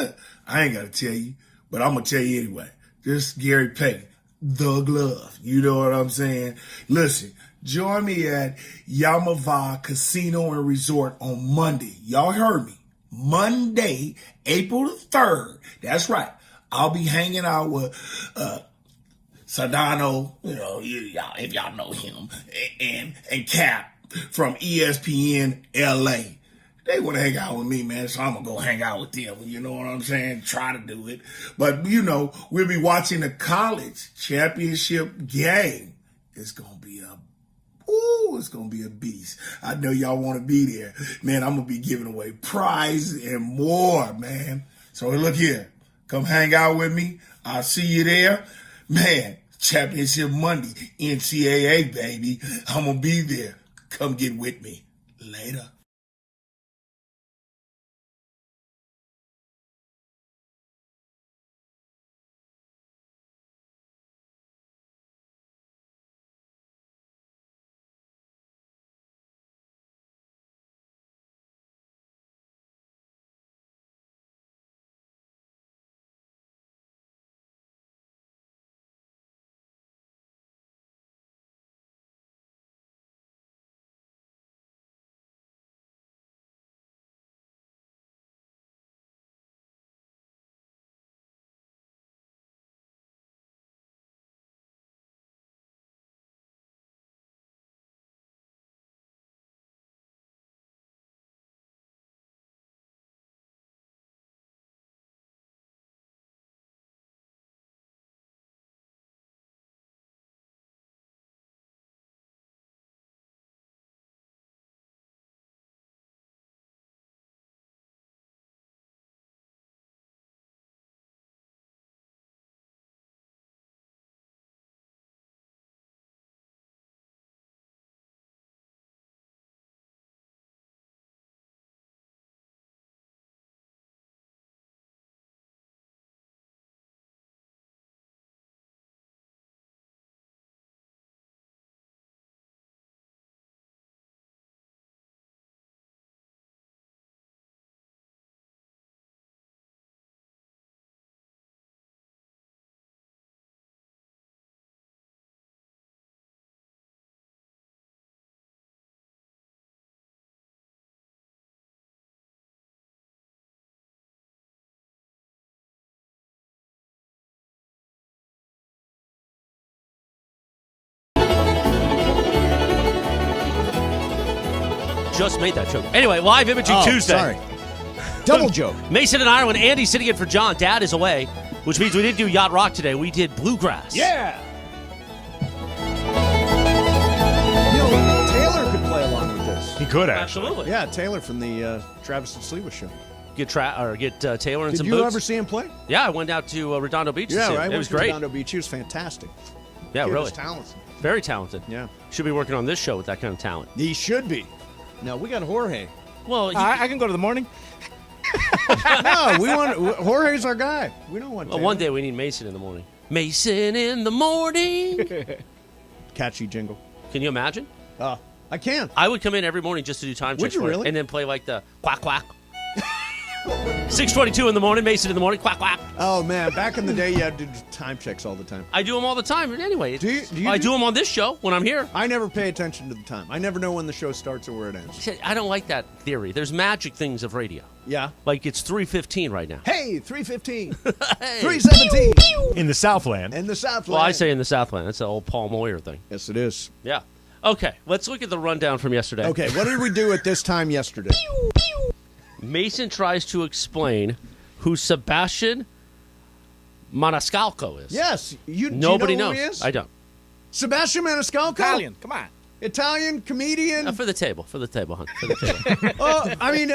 I ain't got to tell you, but I'm going to tell you anyway. This is Gary Payton, the glove. You know what I'm saying? Listen, join me at Yamava Casino and Resort on Monday. Y'all heard me. Monday, April the 3rd. That's right. I'll be hanging out with Sedano, y'all, if y'all know him, and Cap from ESPN LA. they want to hang out with me, man, so I'm going to go hang out with them. You know what I'm saying? Try to do it. But, you know, we'll be watching the college championship game. It's going to be it's going to be a beast. I know y'all want to be there. Man, I'm going to be giving away prizes and more, man. So look here. Come hang out with me. I'll see you there. Man, Championship Monday, NCAA, baby. I'm going to be there. Come get with me. Later. Just made that joke. Anyway, live imaging Tuesday. Sorry. Double joke. Mason and Ireland. Andy's sitting in for John. Dad is away, which means we didn't do Yacht Rock today. We did Bluegrass. Yeah. You know, Taylor could play along with this. He could, actually. Absolutely. Yeah, Taylor from the Travis and Sliwa show. Get Taylor in Did some you boots. ever see him play? Yeah, I went out to Redondo Beach to see him. Right. It was great. Redondo Beach. He was fantastic. Yeah, Kid really. was talented. Very talented. Yeah. Should be working on this show with that kind of talent. He should be. No, we got Jorge. Well, I can go to the morning. No, we want Jorge's our guy. We don't want. Well, one day we need Mason in the morning. Mason in the morning. Catchy jingle. Can you imagine? I can. I would come in every morning just to do time checks. Would you for it, really? and then play like the quack quack. 6:22 in the morning. Mason in the morning. Quack quack. Oh man, back in the day, you had to do time checks all the time. I do them all the time. Anyway, I do them on this show when I'm here. I never pay attention to the time. I never know when the show starts or where it ends. See, I don't like that theory. There's magic things of radio. Yeah. Like it's 3:15 right now. Hey, 3:15. 3:17. In the Southland. In the Southland. Well, I say in the Southland. That's the old Paul Moyer thing. Yes, it is. Yeah. Okay, let's look at the rundown from yesterday. Okay, what did we do at this time yesterday? Mason tries to explain who Sebastian Maniscalco is. Yes. Nobody do you know knows. Who he is? I don't. Sebastian Maniscalco? Italian. Come on. Italian comedian. For the table, hon. For the table. I mean,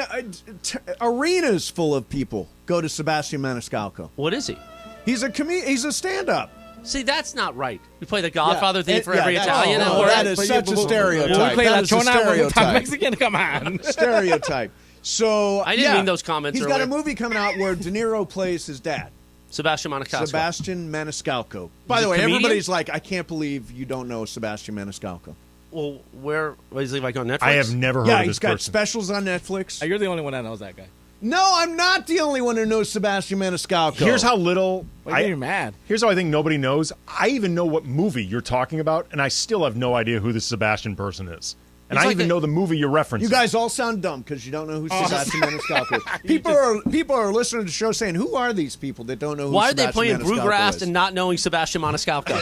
arenas full of people go to Sebastian Maniscalco. What is he? He's a He's a stand-up. See, that's not right. We play the Godfather theme for every that's- Italian. no, and that is such a stereotype. We play That La is a Chona when we talk stereotype. Mexican. Come on. Stereotype. So I didn't mean those comments He's got a earlier. movie coming out where De Niro plays his dad. Sebastian Maniscalco. Sebastian Maniscalco. By He's the a way, comedian? everybody's like, I can't believe you don't know Sebastian Maniscalco. Well, where is he, like on Netflix? I have never heard of He's this got person. specials on Netflix. You're the only one that knows that guy. No, I'm not the only one who knows Sebastian Maniscalco. Here's how little you're mad. Here's how I think nobody knows. I even know what movie you're talking about, and I still have no idea who this Sebastian person is. And He's I like even know the movie you're referencing. You guys all sound dumb because you don't know who Sebastian Maniscalco is. People are listening to the show saying, who are these people that don't know who Why are Sebastian they playing Maniscalco Bluegrass is? and not knowing Sebastian Maniscalco?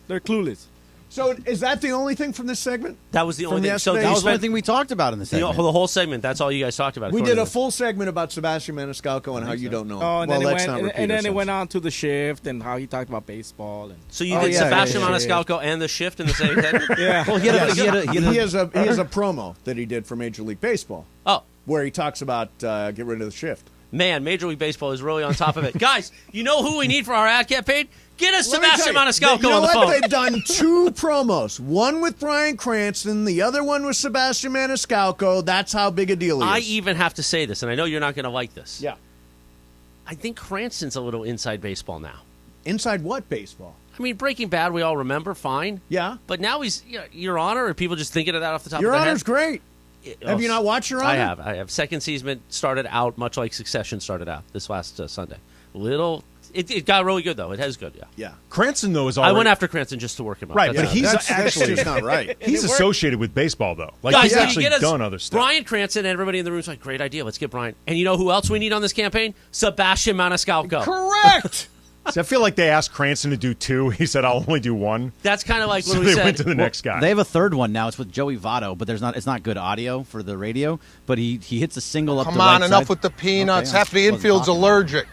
They're clueless. So is that the only thing from this segment? That was the only From thing. So yesterday? That was the only spent thing we talked about in the segment. the whole segment. That's all you guys talked about. We according did a to full segment about Sebastian Maniscalco and how you don't know him. Oh, and well, then, let's it not went, repeat and then it ourselves. went on to the shift and how he talked about baseball. And So you did Sebastian Maniscalco and the shift in the same segment? yeah. Well, He has a promo that he did for Major League Baseball Oh, where he talks about get rid of the shift. man, Major League Baseball is really on top of it. Guys, you know who we need for our ad campaign? Get us Let me Sebastian tell you, Maniscalco you know on the what? phone. They've done 2 promos. One with Bryan Cranston, the other one with Sebastian Maniscalco. That's how big a deal he is. I even have to say this, and I know you're not going to like this. Yeah. I think Cranston's a little inside baseball now. Inside what baseball? I mean, Breaking Bad, we all remember, fine. Yeah. But now he's Your Honor, are people just thinking of that off the top Your of their Honor's head? great. Have you not watched Your Honor? I have. Second season started out much like Succession started out this last Sunday. It got really good, though. It has good, yeah. Yeah. Cranston, though, is I already... went after Cranston just to work him up. Right, That's but all. he's That's actually... just not right. He's associated with baseball, though. Like, Guys, he's can you actually get us done other stuff. Brian Cranston and everybody in the room's like, great idea. Let's get Brian. And you know who else we need on this campaign? Sebastian Maniscalco. Correct. See, I feel like they asked Cranston to do 2. He said, I'll only do 1. That's kind of like So when we they said. went to the next guy. They have a third one now. It's with Joey Votto, but it's not good audio for the radio. But he hits a single up Come the right on, enough side. with the peanuts. Okay, Half the wasn't infield's talking. allergic.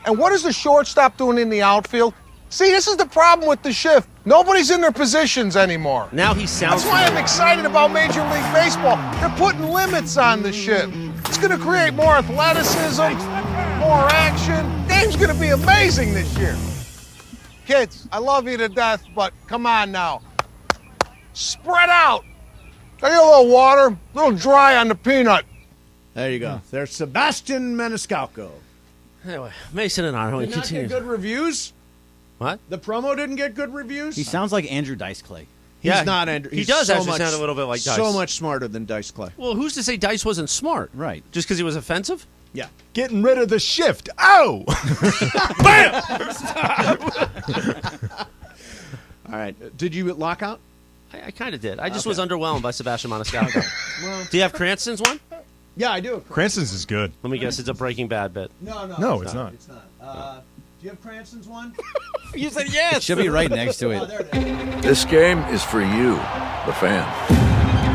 And what is the shortstop doing in the outfield? See, this is the problem with the shift. Nobody's in their positions anymore. Now he sounds. That's why I'm excited about Major League Baseball. They're putting limits on the shift. It's going to create more athleticism, more action. Game's going to be amazing this year. Kids, I love you to death, but come on now. Spread out. Got you a little water, a little dry on the peanut. There you go. There's Sebastian Maniscalco. Anyway, Mason and I, we Did not continue. get good reviews? What? The promo didn't get good reviews? He sounds like Andrew Dice Clay. He's Yeah, not Andrew. he He's does so actually much, sound a little bit like Dice. So much smarter than Dice Clay. Well, who's to say Dice wasn't smart? Right. Just because he was offensive? Yeah. Getting rid of the shift. Oh! All right. Did you lock out? I kind of did. I just was underwhelmed by Sebastian Maniscalco. Do you have Cranston's one? Yeah, I do. Cranston's is good. Let me guess, it's a Breaking Bad bit. No, it's not. It's not. Do you have Cranston's one? You said yes. It should be right next to Oh, it. there it is. This game is for you, the fan.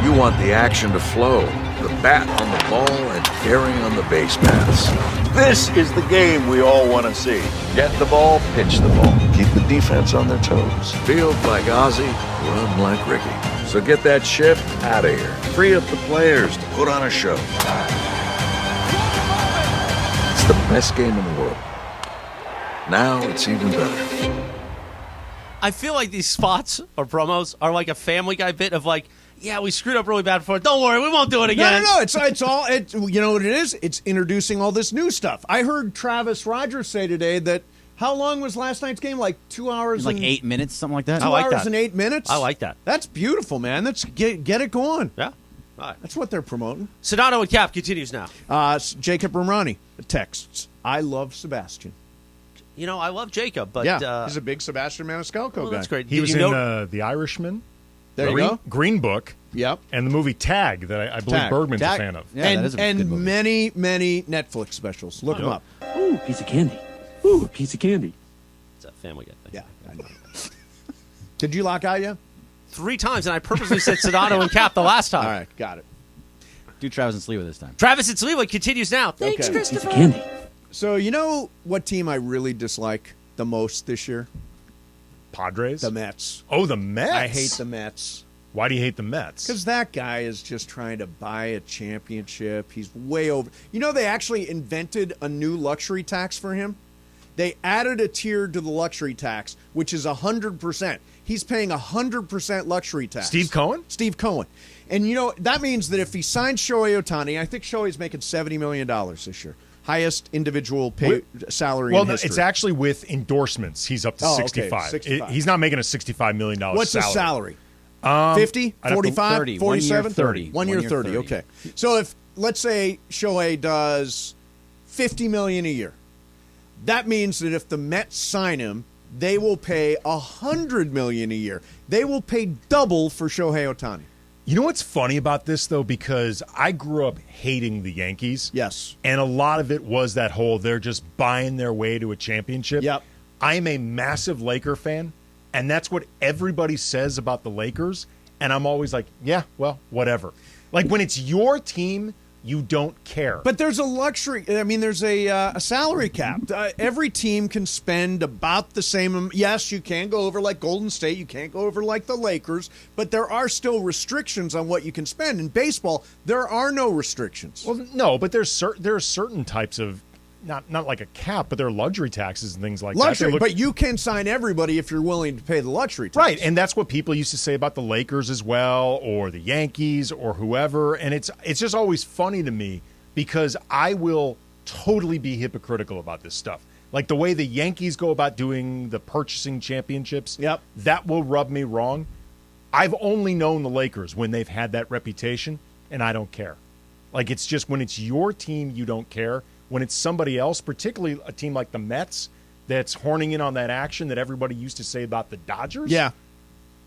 You want the action to flow, the bat on the ball and daring on the base paths. This is the game we all want to see. Get the ball, pitch the ball. Keep the defense on their toes. Field like Ozzie, run like Ricky. So get that shift out of here. Free up the players to put on a show. It's the best game in the world. Now it's even better. I feel like these spots or promos are like a Family Guy bit of like, yeah, we screwed up really bad before. Don't worry, we won't do it again. No. It's all. You know what it is? It's introducing all this new stuff. I heard Travis Rogers say today that how long was last night's game? Like 2 hours. Like and, 8 minutes, something like that. 2 like hours that. and 8 minutes. I like that. That's beautiful, man. That's get it going. Yeah. All right. That's what they're promoting. Sedano and Cap continues now. Jacob Ramani texts. I love Sebastian. You know, I love Jacob, but he's a big Sebastian Maniscalco guy. that's great. He Did was you in know- The Irishman. There you Green, go. Green Book. Yep. And the movie Tag that I believe Tag. Bergman's Tag. a fan of. Yeah, that is a good and movie. many Netflix specials. Look them up. Ooh, piece of candy. Ooh, piece of candy. It's a Family Guy thing. Yeah, I know. Did you lock out yet? 3 times, and I purposely said Sedano and Cap the last time. All right, got it. Do Travis and Sliwa this time. Travis and Sliwa continues now. Thanks, Okay. Christopher. Piece of candy. So you know what team I really dislike the most this year? Padres? The Mets. Oh, the Mets? I hate the Mets. Why do you hate the Mets? Because that guy is just trying to buy a championship. He's way over. You know, they actually invented a new luxury tax for him. They added a tier to the luxury tax, which is 100%. He's paying 100% luxury tax. Steve Cohen? Steve Cohen. And, you know, that means that if he signs Shohei Ohtani, I think Shohei's making $70 million this year. Highest individual salary in history. It's actually with endorsements. He's up to Oh, okay, 65. 65. He's not making a $65 million What's salary. his salary? 50, I'd have to- 45, 30, 47, 30. 1 year 30. Okay. So if, let's say, Shohei does $50 million a year, that means that if the Mets sign him, they will pay $100 million a year. They will pay double for Shohei Ohtani. You know what's funny about this, though? Because I grew up hating the Yankees. Yes. And a lot of it was that whole they're just buying their way to a championship. Yep. I am a massive Laker fan, And that's what everybody says about the Lakers. And I'm always like, yeah, well, whatever. Like when it's your team, you don't care. But there's a luxury. I mean, there's a salary cap. Every team can spend about the same. Yes, you can go over like Golden State. You can't go over like the Lakers. But there are still restrictions on what you can spend. In baseball, there are no restrictions. Well, no, but there are certain types of, not like a cap, but there are luxury taxes and things like luxury, that. But you can sign everybody if you're willing to pay the luxury tax. Right, and that's what people used to say about the Lakers as well, or the Yankees, or whoever. And it's just always funny to me because I will totally be hypocritical about this stuff. Like the way the Yankees go about doing the purchasing championships, that will rub me wrong. I've only known the Lakers when they've had that reputation, and I don't care. Like it's just when it's your team, you don't care. When it's somebody else, particularly a team like the Mets that's horning in on that action that everybody used to say about the Dodgers. Yeah.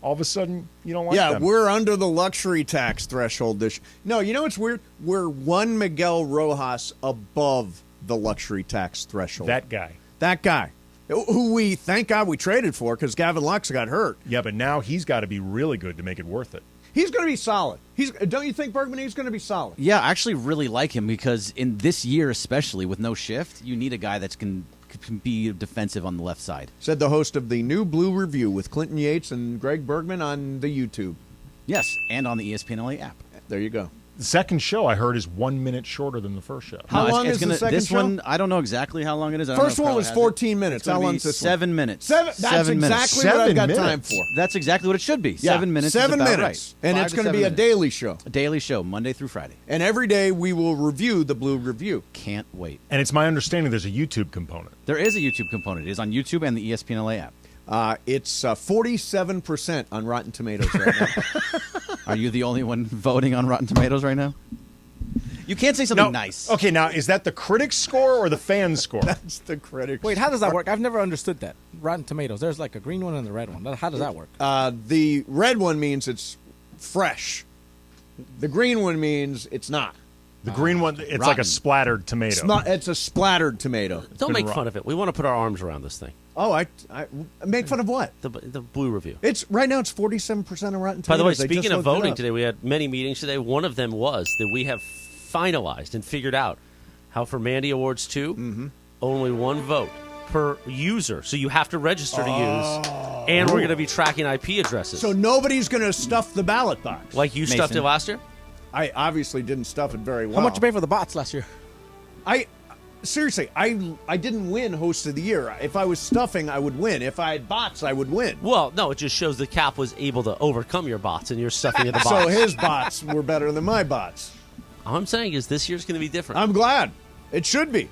All of a sudden, you don't like them. Yeah, we're under the luxury tax threshold. No, you know what's weird? We're one Miguel Rojas above the luxury tax threshold. That guy. Who we, thank God we traded for because Gavin Lux got hurt. Yeah, but now he's got to be really good to make it worth it. He's going to be solid. Don't you think, Bergman, he's going to be solid? Yeah, I actually really like him because in this year especially with no shift, you need a guy that can be defensive on the left side. Said the host of the New Blue Review with Clinton Yates and Greg Bergman on the YouTube. Yes, and on the ESPNLA app. There you go. The second show, I heard, is 1 minute shorter than the first show. How long is the second this show? one, I don't know exactly how long it is. First one was 14 minutes. How long is this 7 minutes. That's exactly what I've got time for. That's exactly what it should be. Yeah, 7 minutes 7 is about minutes. right. And it's going to be a daily show. A daily show, Monday through Friday. And every day we will review the Blue Review. Can't wait. And it's my understanding there's a YouTube component. There is a YouTube component. It is on YouTube and the ESPNLA app. It's 47% on Rotten Tomatoes right now. Are you the only one voting on Rotten Tomatoes right now? You can't say something nice. Okay, now, is that the critics' score or the fans' score? That's the critics. Wait, how does that work? I've never understood that. Rotten Tomatoes. There's like a green one and the red one. How does that work? The red one means it's fresh. The green one means it's not. The green one, it's rotten. like a splattered tomato. It's a splattered tomato. Don't make fun of it. We want to put our arms around this thing. Oh, I make fun of what? The Blue Review. It's right now. It's 47% on Rotten Tomatoes. By the way, speaking of voting today, we had many meetings today. One of them was that we have finalized and figured out how for Mandy Awards 2, only one vote per user. So you have to register to use. And we're going to be tracking IP addresses. So nobody's going to stuff the ballot box. Like you stuffed it last year? I obviously didn't stuff it very well. How much you pay for the bots last year? Seriously, I didn't win Host of the Year. If I was stuffing, I would win. If I had bots, I would win. Well, no, it just shows the Cap was able to overcome your bots and you're stuffing of the bots. So his bots were better than my bots. All I'm saying is this year's going to be different. I'm glad. It should be.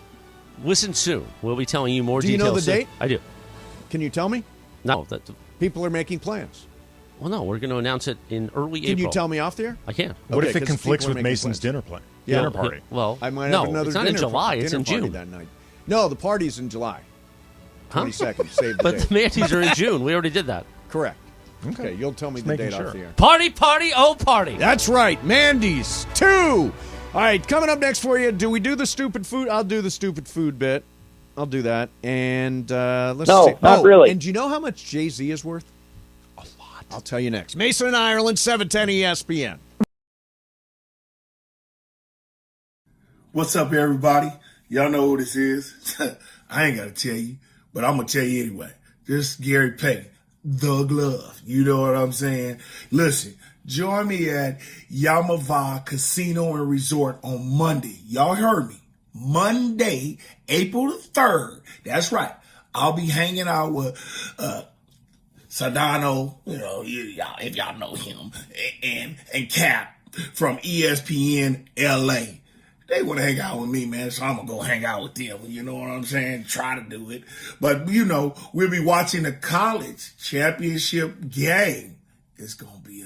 Listen soon. We'll be telling you more details. Do you know the soon. date? I do. Can you tell me? No. People are making plans. Well, no, we're going to announce it in early April. Can you tell me off the air? I can. What if it conflicts with Mason's dinner party? Well, I might no, have another it's not in July. It's in June. That night. No, the party's in July. 22nd. Save the but date. the Manties are in June. We already did that. Correct. Okay, you'll tell me the date off the air. Party, oh party. That's right. Mandy's 2. All right, coming up next for you, do we do the stupid food? I'll do the stupid food bit. I'll do that. And let's see. No, not really. And do you know how much Jay-Z is worth? A lot. I'll tell you next. Mason and Ireland, 710 ESPN. What's up, everybody? Y'all know who this is. I ain't got to tell you, but I'm going to tell you anyway. This is Gary Payton, the glove. You know what I'm saying? Listen, join me at Yamava Casino and Resort on Monday. Y'all heard me. Monday, April the 3rd. That's right. I'll be hanging out with Sedano, you know, y'all, if y'all know him, and Cap from ESPN LA. They want to hang out with me, man, so I'm going to go hang out with them. You know what I'm saying? Try to do it. But, you know, we'll be watching the college championship game. It's going to be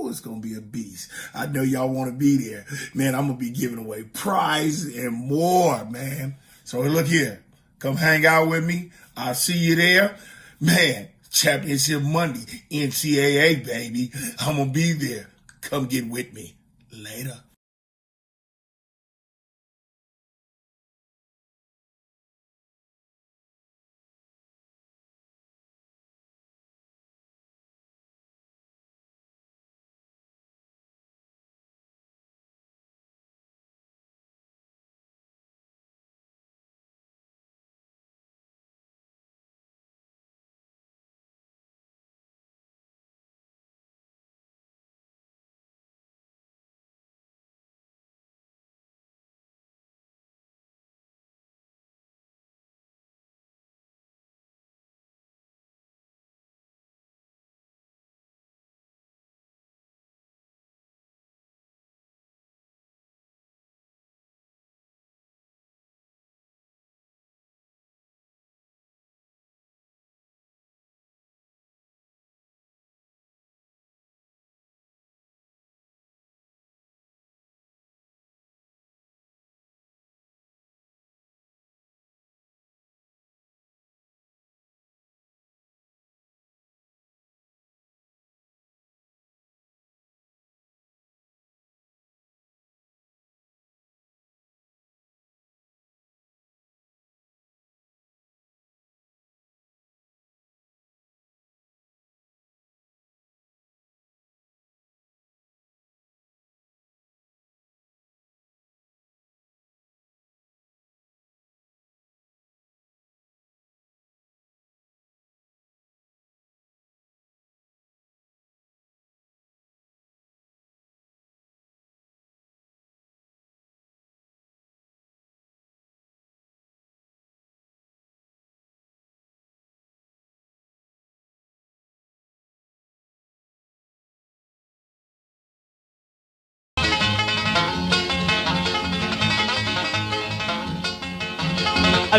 it's going to be a beast. I know y'all want to be there. Man, I'm going to be giving away prizes and more, man. So look here. Come hang out with me. I'll see you there. Man, championship Monday, NCAA, baby. I'm going to be there. Come get with me. Later.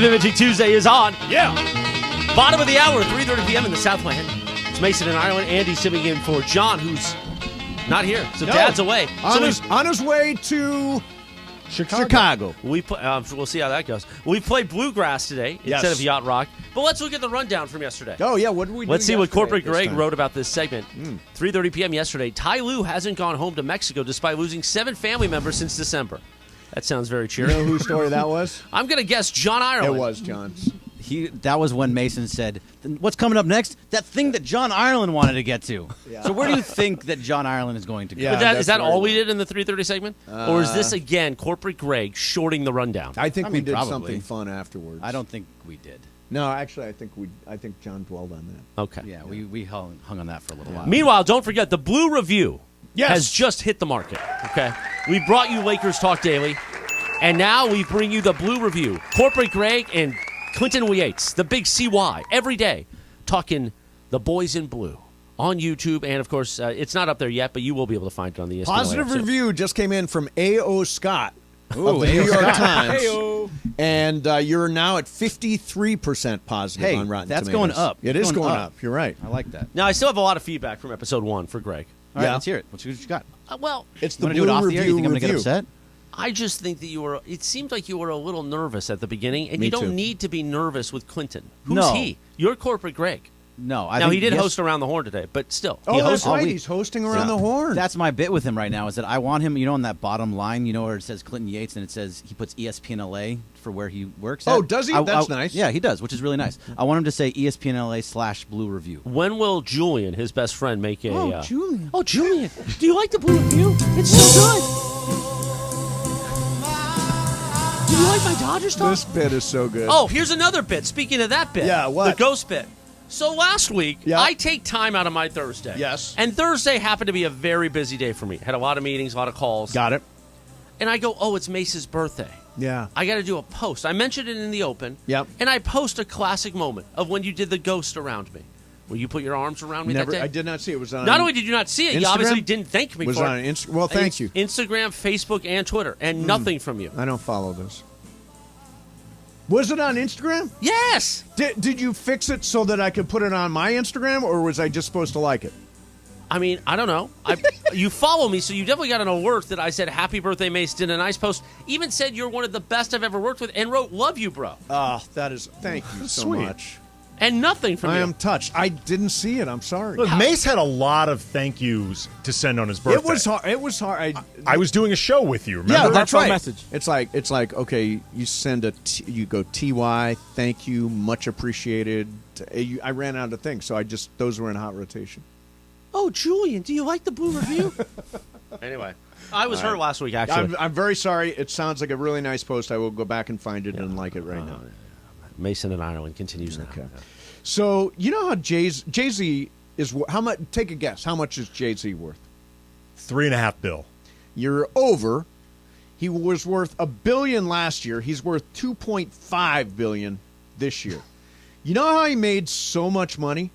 Imaging Tuesday is on. Yeah. Bottom of the hour, 3:30 p.m. in the Southland. It's Mason in Ireland. Andy sitting in for John, who's not here. So Dad's away. On his way to Chicago. We'll see how that goes. We played Bluegrass today instead of Yacht Rock. But let's look at the rundown from yesterday. Oh, yeah. What did we do? Let's see what Corporate Greg wrote about this segment. 3:30 p.m. yesterday. Ty Lue hasn't gone home to Mexico despite losing 7 family members since December. That sounds very cheery. You know whose story that was? I'm going to guess John Ireland. It was John's. That was when Mason said, "What's coming up next? That thing that John Ireland wanted to get to." Yeah. So where do you think that John Ireland is going to go? Yeah, is that all we did in the 3:30 segment, or is this again Corporate Greg shorting the rundown? I think we did something fun afterwards. I don't think we did. No, actually, I think John dwelled on that. Okay. Yeah, we hung on that for a little while. Meanwhile, don't forget the Blue Review has just hit the market. Okay, we brought you Lakers Talk Daily, and now we bring you the Blue Review. Corporate Greg and Clinton Yates, the big CY, every day, talking the boys in blue on YouTube. And, of course, it's not up there yet, but you will be able to find it on the ESPN LA Positive app review just came in from A.O. Scott of the New York Times. Hey-o. And you're now at 53% positive on Rotten that's Tomatoes. going up. It is going up. You're right. I like that. Now, I still have a lot of feedback from episode 1 for Greg. All right, let's hear it. What you got? Well, it's the Blue Blue Review. You think I'm going to get review. upset? I just think that it seemed like you were a little nervous at the beginning, and Me you don't too. need to be nervous with Clinton. Who's No. he? You're Corporate Greg. No. Now, he did host Around the Horn today, but still. Oh, that's right. He's hosting Around the Horn. That's my bit with him right now is that I want him, on that bottom line, where it says Clinton Yates and it says he puts ESPNLA for where he works at. Oh, does he? That's nice. Yeah, he does, which is really nice. I want him to say ESPNLA/Blue Review. When will Julian, his best friend, make a... Julian. Oh, Julian. Do you like the Blue Review? It's so good. Do you like my Dodgers talk? This bit is so good. Oh, here's another bit. Speaking of that bit. Yeah, what? The ghost bit. So last week, I take time out of my Thursday. Yes. And Thursday happened to be a very busy day for me. Had a lot of meetings, a lot of calls. Got it. And I go, it's Mace's birthday. Yeah. I got to do a post. I mentioned it in the open. Yep. And I post a classic moment of when you did the ghost around me. Where you put your arms around me that day? I did not see it. It was on Not only did you not see it, you Instagram? obviously didn't thank me Was for on it. Well, thank you. Instagram, Facebook, and Twitter. And nothing from you. I don't follow this. Was it on Instagram? Yes. Did you fix it so that I could put it on my Instagram, or was I just supposed to like it? I mean, I don't know. You follow me, so you definitely got an alert that I said, "Happy birthday, Mace." Did a nice post. Even said you're one of the best I've ever worked with, and wrote, "Love you, bro." Oh, that is... Thank you so Sweet. much. And nothing from I you. am touched. I didn't see it. I'm sorry. Look, Mace had a lot of thank yous to send on his birthday. It was hard. It was hard. I was doing a show with you, remember? Yeah, that's right. Message. It's like okay, you send you go TY, thank you, much appreciated. I ran out of things, so those were in hot rotation. Oh, Julian, do you like the Blue Review? Anyway, I was hurt last week, actually. I'm very sorry. It sounds like a really nice post. I will go back and find it and like it right now. Mason in Ireland continues now. Okay. So you know how Jay-Z is how much? Take a guess. How much is Jay-Z worth? $3.5 billion. You're over. He was worth $1 billion last year. He's worth $2.5 billion this year. You know how he made so much money?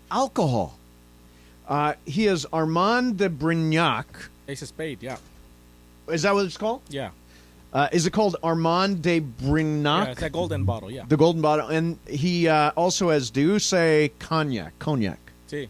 Alcohol. He is Armand de Brignac. Ace of Spade, yeah. Is that what it's called? Yeah. Is it called Armand de Brignac? Yeah, it's that golden bottle, yeah. The golden bottle. And he also has Douce Cognac. See.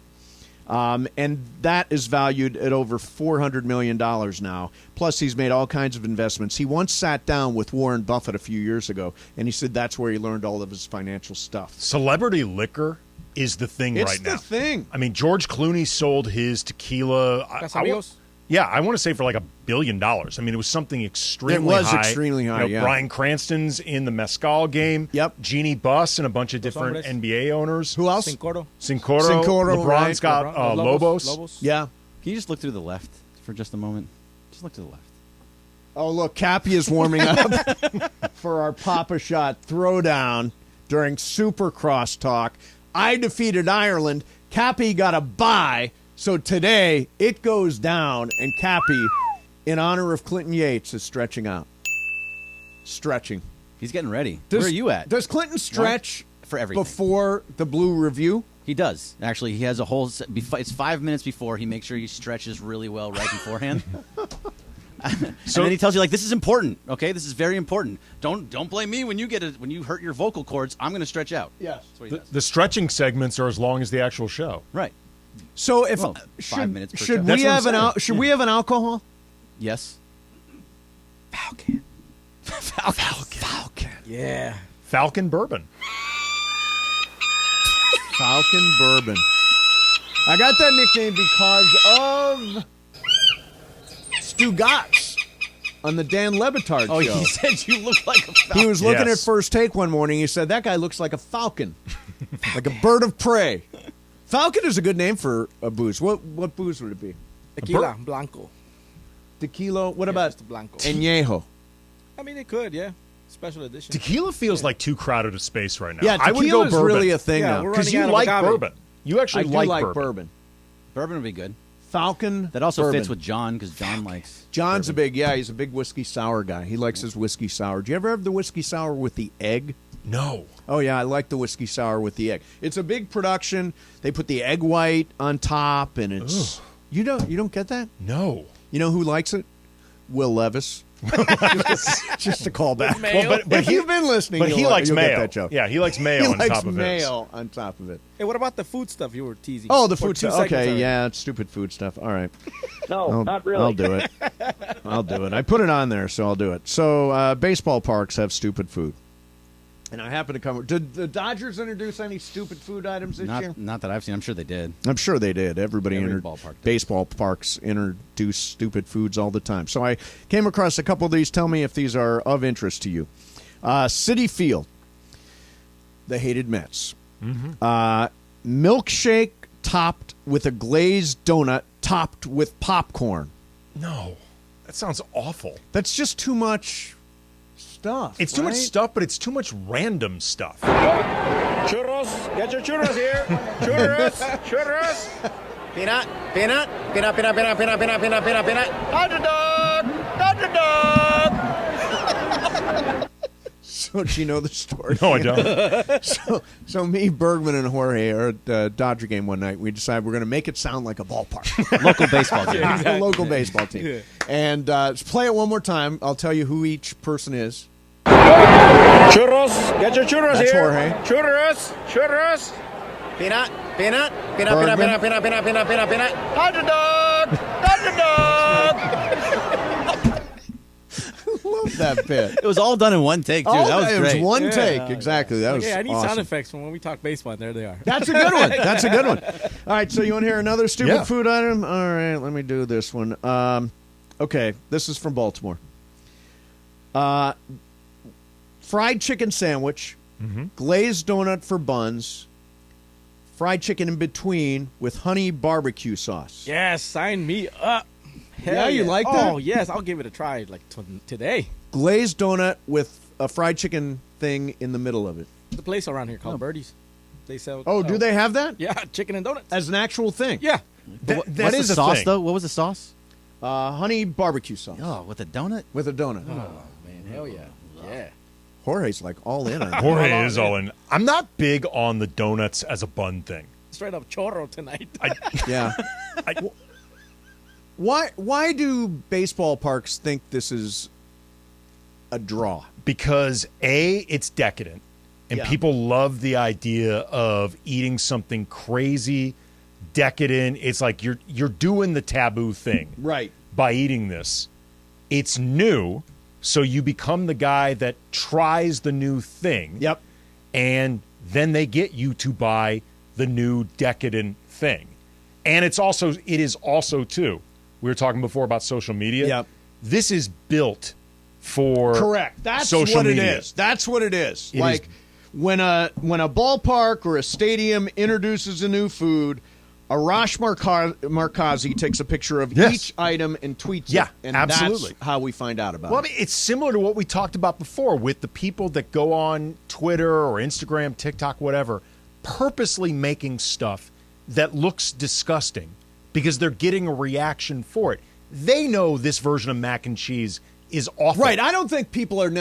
And that is valued at over $400 million now. Plus, he's made all kinds of investments. He once sat down with Warren Buffett a few years ago, and he said that's where he learned all of his financial stuff. Celebrity liquor is the thing right now. It's the thing. I mean, George Clooney sold his tequila. I want to say for like $1 billion. I mean, it was something extremely high. It was extremely high, yeah. Bryan Cranston's in the Mezcal game. Yep. Jeannie Buss and a bunch of different NBA owners. Who else? Cincoro. LeBron's right. got Lobos. Yeah. Can you just look through the left for just a moment? Just look to the left. Oh, look, Cappy is warming up for our Papa Shot throwdown during Super Crosstalk. I defeated Ireland. Cappy got a bye. So today, it goes down, and Cappy, in honor of Clinton Yates, is stretching out. Stretching. He's getting ready. Where are you at? Does Clinton stretch for everything before the Blue Review? He does. Actually, he has a whole... It's 5 minutes before. He makes sure he stretches really well right beforehand. And then he tells you, like, this is important, okay? This is very important. Don't blame me when you hurt your vocal cords. I'm going to stretch out. Yes. That's what he does. The stretching segments are as long as the actual show. Right. So if 5 minutes per should show. we have should we have an alcohol? Yes. Falcon. Yeah. Falcon bourbon. Falcon bourbon. I got that nickname because of Stu Gatz on the Dan Levitard show. Oh, he said you look like a falcon. He was looking at First Take one morning. He said, that guy looks like a falcon, like a bird of prey. Falcon is a good name for a booze. What booze would it be? Tequila Blanco. Tequila? What about just Blanco? Añejo? I mean, it could, yeah. Special edition. Tequila feels like too crowded a space right now. Yeah, I would go tequila is bourbon. really a thing now. Because you like bourbon. You actually I do like bourbon. Bourbon would be good. Falcon. That also bourbon. fits with John because John likes. John's bourbon. he's a big whiskey sour guy. He likes his whiskey sour. Do you ever have the whiskey sour with the egg? No. Oh yeah, I like the whiskey sour with the egg. It's a big production. They put the egg white on top, and it's you don't get that? No. You know who likes it? Will Levis. just a callback. Well, but if you've been listening, but he likes you'll mayo. get that joke. Yeah, he likes mayo on top of it. Mayo on top of it. Hey, what about the food stuff you were teasing? Oh, the For food 2 stuff. segments Okay, already? yeah, it's stupid food stuff. All right. No, not really. I'll do it. I'll do it. I put it on there, so I'll do it. So baseball parks have stupid food. And I happen to come. Did the Dodgers introduce any stupid food items this year? Not that I've seen. I'm sure they did. I'm sure they did. Every ballpark did. Baseball parks introduce stupid foods all the time. So I came across a couple of these. Tell me if these are of interest to you. Citi Field, the hated Mets. Milkshake topped with a glazed donut topped with popcorn. No. That sounds awful. That's just too much stuff. It's too much right? stuff, but it's too much random stuff. Churros, get your churros here. Churros. Peanut. Hot dog. So do you know the story? No, I don't. So me, Bergman, and Jorge are at the Dodger game one night. We decided we're going to make it sound like a ballpark. Local baseball game. A local baseball team. Yeah. And let's play it one more time. I'll tell you who each person is. Churros, get your churros That's here. Jorge. Churros. Peanut. Hot dog. Love that bit. It was all done in one take, too. That was it great. was one take. Exactly. That was I need awesome. sound effects from when we talk baseball. There they are. That's a good one. That's a good one. All right, so you want to hear another stupid Yeah. food item? All right, let me do this one. Okay, this is from Baltimore. Fried chicken sandwich, glazed donut for buns, fried chicken in between with honey barbecue sauce. Yes, sign me up. Hell Yeah, you like that? Oh, yes, I'll give it a try like today. Glazed donut with a fried chicken thing in the middle of it. There's a place around here called Birdies. They sell. Oh, do they have that? Yeah, chicken and donuts. As an actual thing? Yeah. What's that is the a sauce, thing. though? What was the sauce? Honey barbecue sauce. Oh, with a donut? With a donut. Oh, man, hell yeah. Yeah. Jorge's like all in on it. Jorge is all in. I'm not big on the donuts as a bun thing. Straight up churro tonight. Yeah. Why do baseball parks think this is a draw? Because A, it's decadent, and Yeah. people love the idea of eating something crazy, decadent. It's like you're doing the taboo thing Right. by eating this. It's new, so you become the guy that tries the new thing. Yep. And then they get you to buy the new decadent thing. And it is also too. We were talking before about social media. Yep. This is built for Correct. That's social what media. it is. That's what it is. It like is- when a ballpark or a stadium introduces a new food, Arash Markazi takes a picture of Yes. each item and tweets Yeah, it. And absolutely. that's how we find out about Well, I it. mean, it's similar to what we talked about before with the people that go on Twitter or Instagram, TikTok, whatever, purposely making stuff that looks disgusting because they're getting a reaction for it. They know this version of mac and cheese is awful. Right. I don't think people are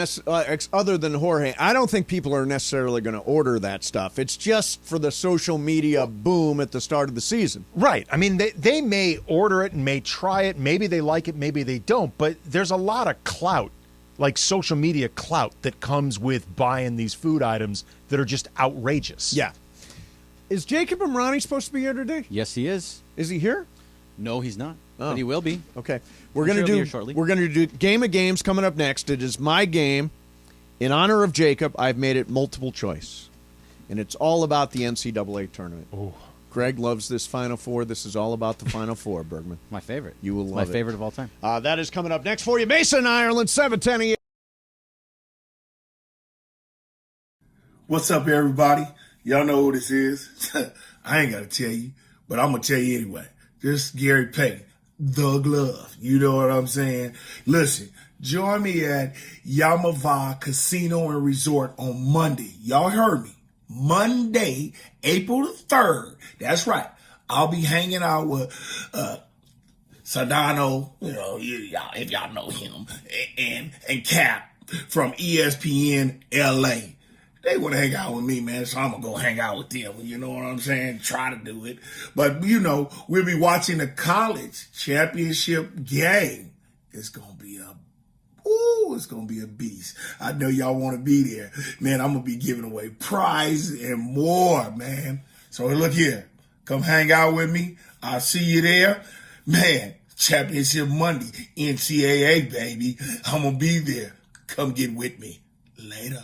other than Jorge, I don't think people are necessarily going to order that stuff. It's just for the social media boom at the start of the season. Right. I mean, they may order it and may try it. Maybe they like it, maybe they don't. But there's a lot of clout, like social media clout, that comes with buying these food items that are just outrageous. Yeah. Is Jacob Imrani supposed to be here today? Yes, he is. Is he here? No, he's not. But he will be. Okay. We're going to do Game of Games coming up next. It is my game. In honor of Jacob, I've made it multiple choice. And it's all about the NCAA tournament. Oh. Greg loves this Final Four. This is all about the Final Four, Bergman. My favorite. You will love My it. favorite of all time. That is coming up next for you. Mason, Ireland, 710 What's up, everybody? Y'all know who this is. I ain't got to tell you, but I'm going to tell you anyway. This is Gary Payton, the glove. You know what I'm saying? Listen, join me at Yamava Casino and Resort on Monday. Y'all heard me. Monday, April the 3rd. That's right. I'll be hanging out with Sedano, you know, y'all, if y'all know him, and Cap from ESPN LA. They want to hang out with me, man, so I'm going to go hang out with them. You know what I'm saying? Try to do it. But, you know, we'll be watching the college championship game. It's going to be it's going to be a beast. I know y'all want to be there. Man, I'm going to be giving away prizes and more, man. So look here. Come hang out with me. I'll see you there. Man, championship Monday, NCAA, baby. I'm going to be there. Come get with me. Later.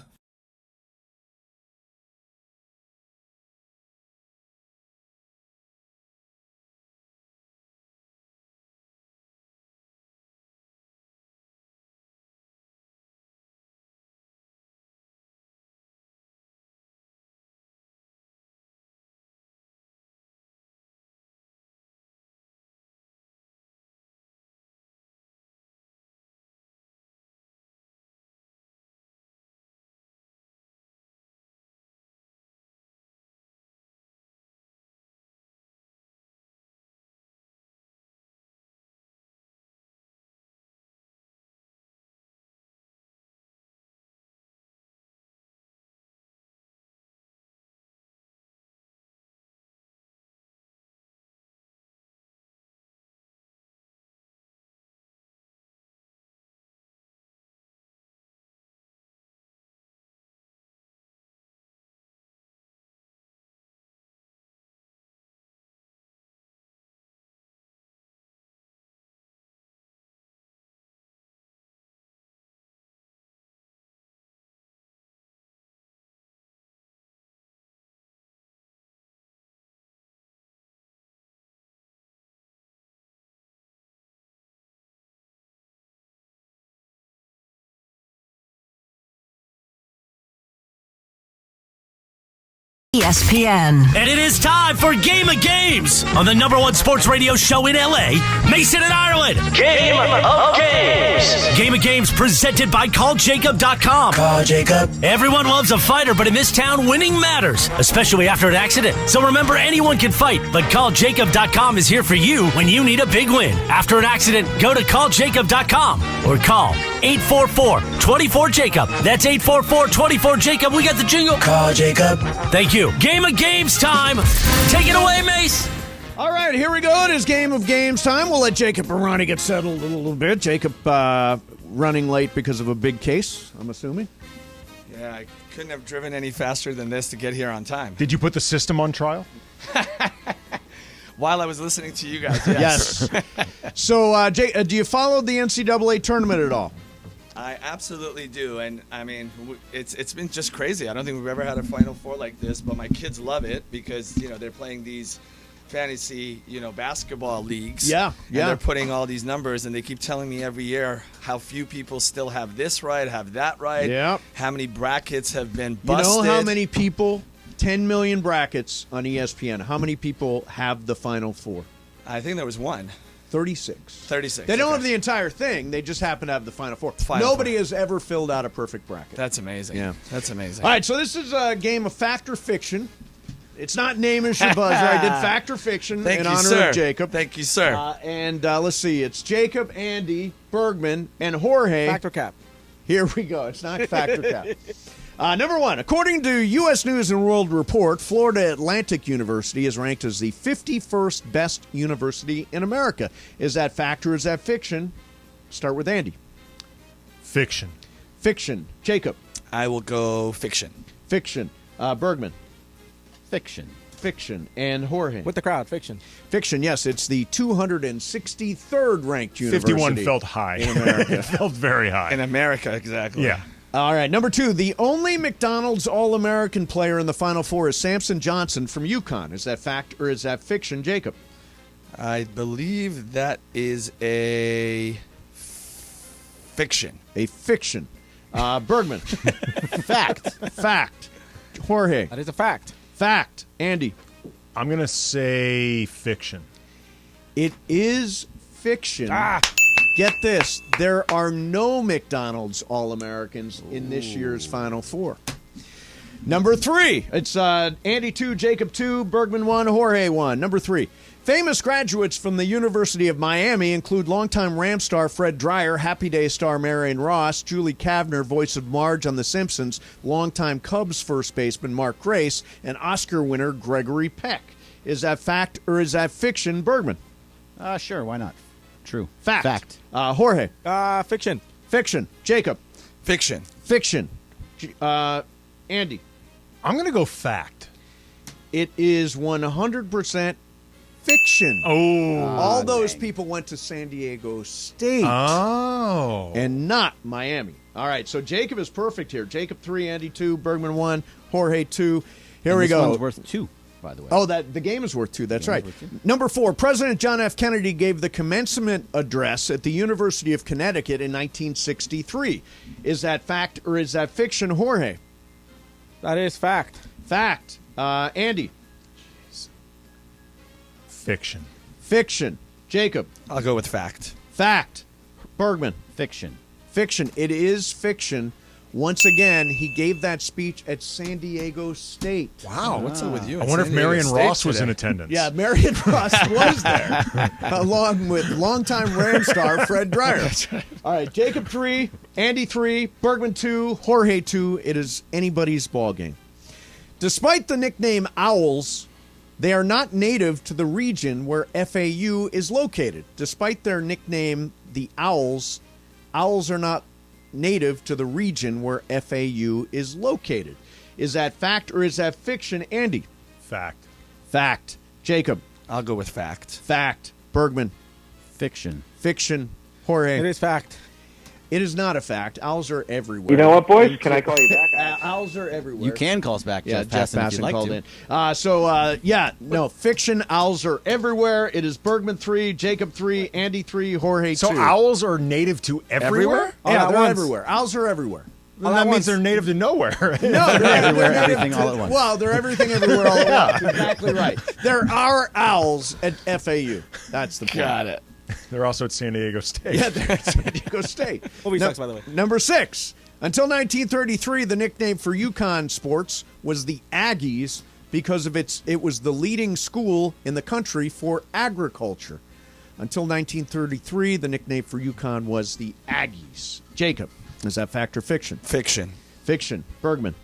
ESPN. And it is time for Game of Games on the #1 sports radio show in LA, Mason and Ireland. Game of Games. Game of Games presented by CallJacob.com. Call Jacob. Everyone loves a fighter, but in this town, winning matters, especially after an accident. So remember, anyone can fight, but CallJacob.com is here for you when you need a big win. After an accident, go to CallJacob.com or call 844-24-JACOB. That's 844-24-JACOB. We got the jingle. Call Jacob. Thank you. Game of Games time. Take it away, Mace. All right, here we go. It is Game of Games time. We'll let Jacob Imrani get settled a little bit. Jacob running late because of a big case, I'm assuming. Yeah, I couldn't have driven any faster than this to get here on time. Did you put the system on trial? While I was listening to you guys, yes. So, do you follow the NCAA tournament at all? I absolutely do, and I mean, it's been just crazy. I don't think we've ever had a Final Four like this, but my kids love it because they're playing these fantasy basketball leagues. Yeah. And they're putting all these numbers, and they keep telling me every year how few people still have this right, have that right. Yeah. How many brackets have been busted? You know how many people? 10 million brackets on ESPN. How many people have the Final Four? I think there was one. 36. 36. They don't have the entire thing. They just happen to have the Final Four. Nobody has ever filled out a perfect bracket. That's amazing. Yeah. That's amazing. All right, so this is a game of fact or fiction. It's not name and shit buzzer. I did fact or fiction Thank in you, honor sir. of Jacob. Thank you, sir. And let's see. It's Jacob, Andy, Bergman, and Jorge. Fact or cap? Here we go. It's not fact or cap. Number one, according to U.S. News and World Report, Florida Atlantic University is ranked as the 51st best university in America. Is that fact or is that fiction? Start with Andy. Fiction. Fiction. Jacob. I will go fiction. Fiction. Bergman. Fiction. Fiction. And Jorge. With the crowd, fiction. Fiction, yes. It's the 263rd ranked university. 51 felt high. In America. It felt very high. In America, exactly. Yeah. All right, number two, the only McDonald's All-American player in the Final Four is Samson Johnson from UConn. Is that fact or is that fiction, Jacob? I believe that is a fiction. A fiction. Bergman. Fact. Fact. Jorge. That is a fact. Fact. Andy. I'm going to say fiction. It is fiction. Get this. There are no McDonald's All-Americans in this year's Final Four. Number three. It's Andy 2, Jacob 2, Bergman 1, Jorge 1. Number three. Famous graduates from the University of Miami include longtime Ram star Fred Dreyer, Happy Day star Marion Ross, Julie Kavner, voice of Marge on The Simpsons, longtime Cubs first baseman Mark Grace, and Oscar winner Gregory Peck. Is that fact or is that fiction, Bergman? Sure, why not? True. Fact. Fact. Jorge. Fiction. Fiction. Jacob. Fiction. Fiction. Andy. I'm going to go fact. It is 100% fiction. Oh. All those people went to San Diego State. Oh. And not Miami. All right, so Jacob is perfect here. Jacob 3, Andy 2, Bergman 1, Jorge 2. Here And we this go. one's worth 2, by the way. Oh, the game is worth 2. That's right. Worth 2. Number 4, President John F. Kennedy gave the commencement address at the University of Connecticut in 1963. Is that fact or is that fiction, Jorge? That is fact. Fact. Andy. Fiction. Fiction. Jacob. I'll go with fact. Fact. Bergman. Fiction. Fiction. It is fiction. Once again, he gave that speech at San Diego State. Wow, what's up with you? I wonder if Marion Ross was in attendance. Yeah, Marion Ross was there, along with longtime Ram star Fred Dreyer. All right, Jacob 3, Andy 3, Bergman 2, Jorge 2. It is anybody's ball game. Despite the nickname Owls, they are not native to the region where FAU is located. Despite their nickname, the Owls are not native to the region where FAU is located. Is that fact or is that fiction, Andy? Fact. Fact. Jacob. I'll go with fact. Fact. Bergman. Fiction. Fiction. Jorge. It is fact. It is not a fact. Owls are everywhere. You know what, boys? Can I call you back? Owls are everywhere. You can call us back, Yeah, Jeff Jeff Passan, if you'd Passan like called to. in. Fiction. Owls are everywhere. It is Bergman 3, Jacob 3, Andy 3, Jorge 2. So owls are native to everywhere? Yeah, they're everywhere. Owls are everywhere. Well, that means they're native to nowhere. No, They're everywhere, everything all at once. Well, they're everything everywhere all at once. Exactly right. There are owls at FAU. That's the point. Got it. They're also at San Diego State. Yeah, they're at San Diego State. Movie sucks, by the way. Number 6. Until 1933, the nickname for UConn sports was the Aggies because of it was the leading school in the country for agriculture. Until 1933, the nickname for UConn was the Aggies. Jacob, is that fact or fiction? Fiction. Fiction. Bergman.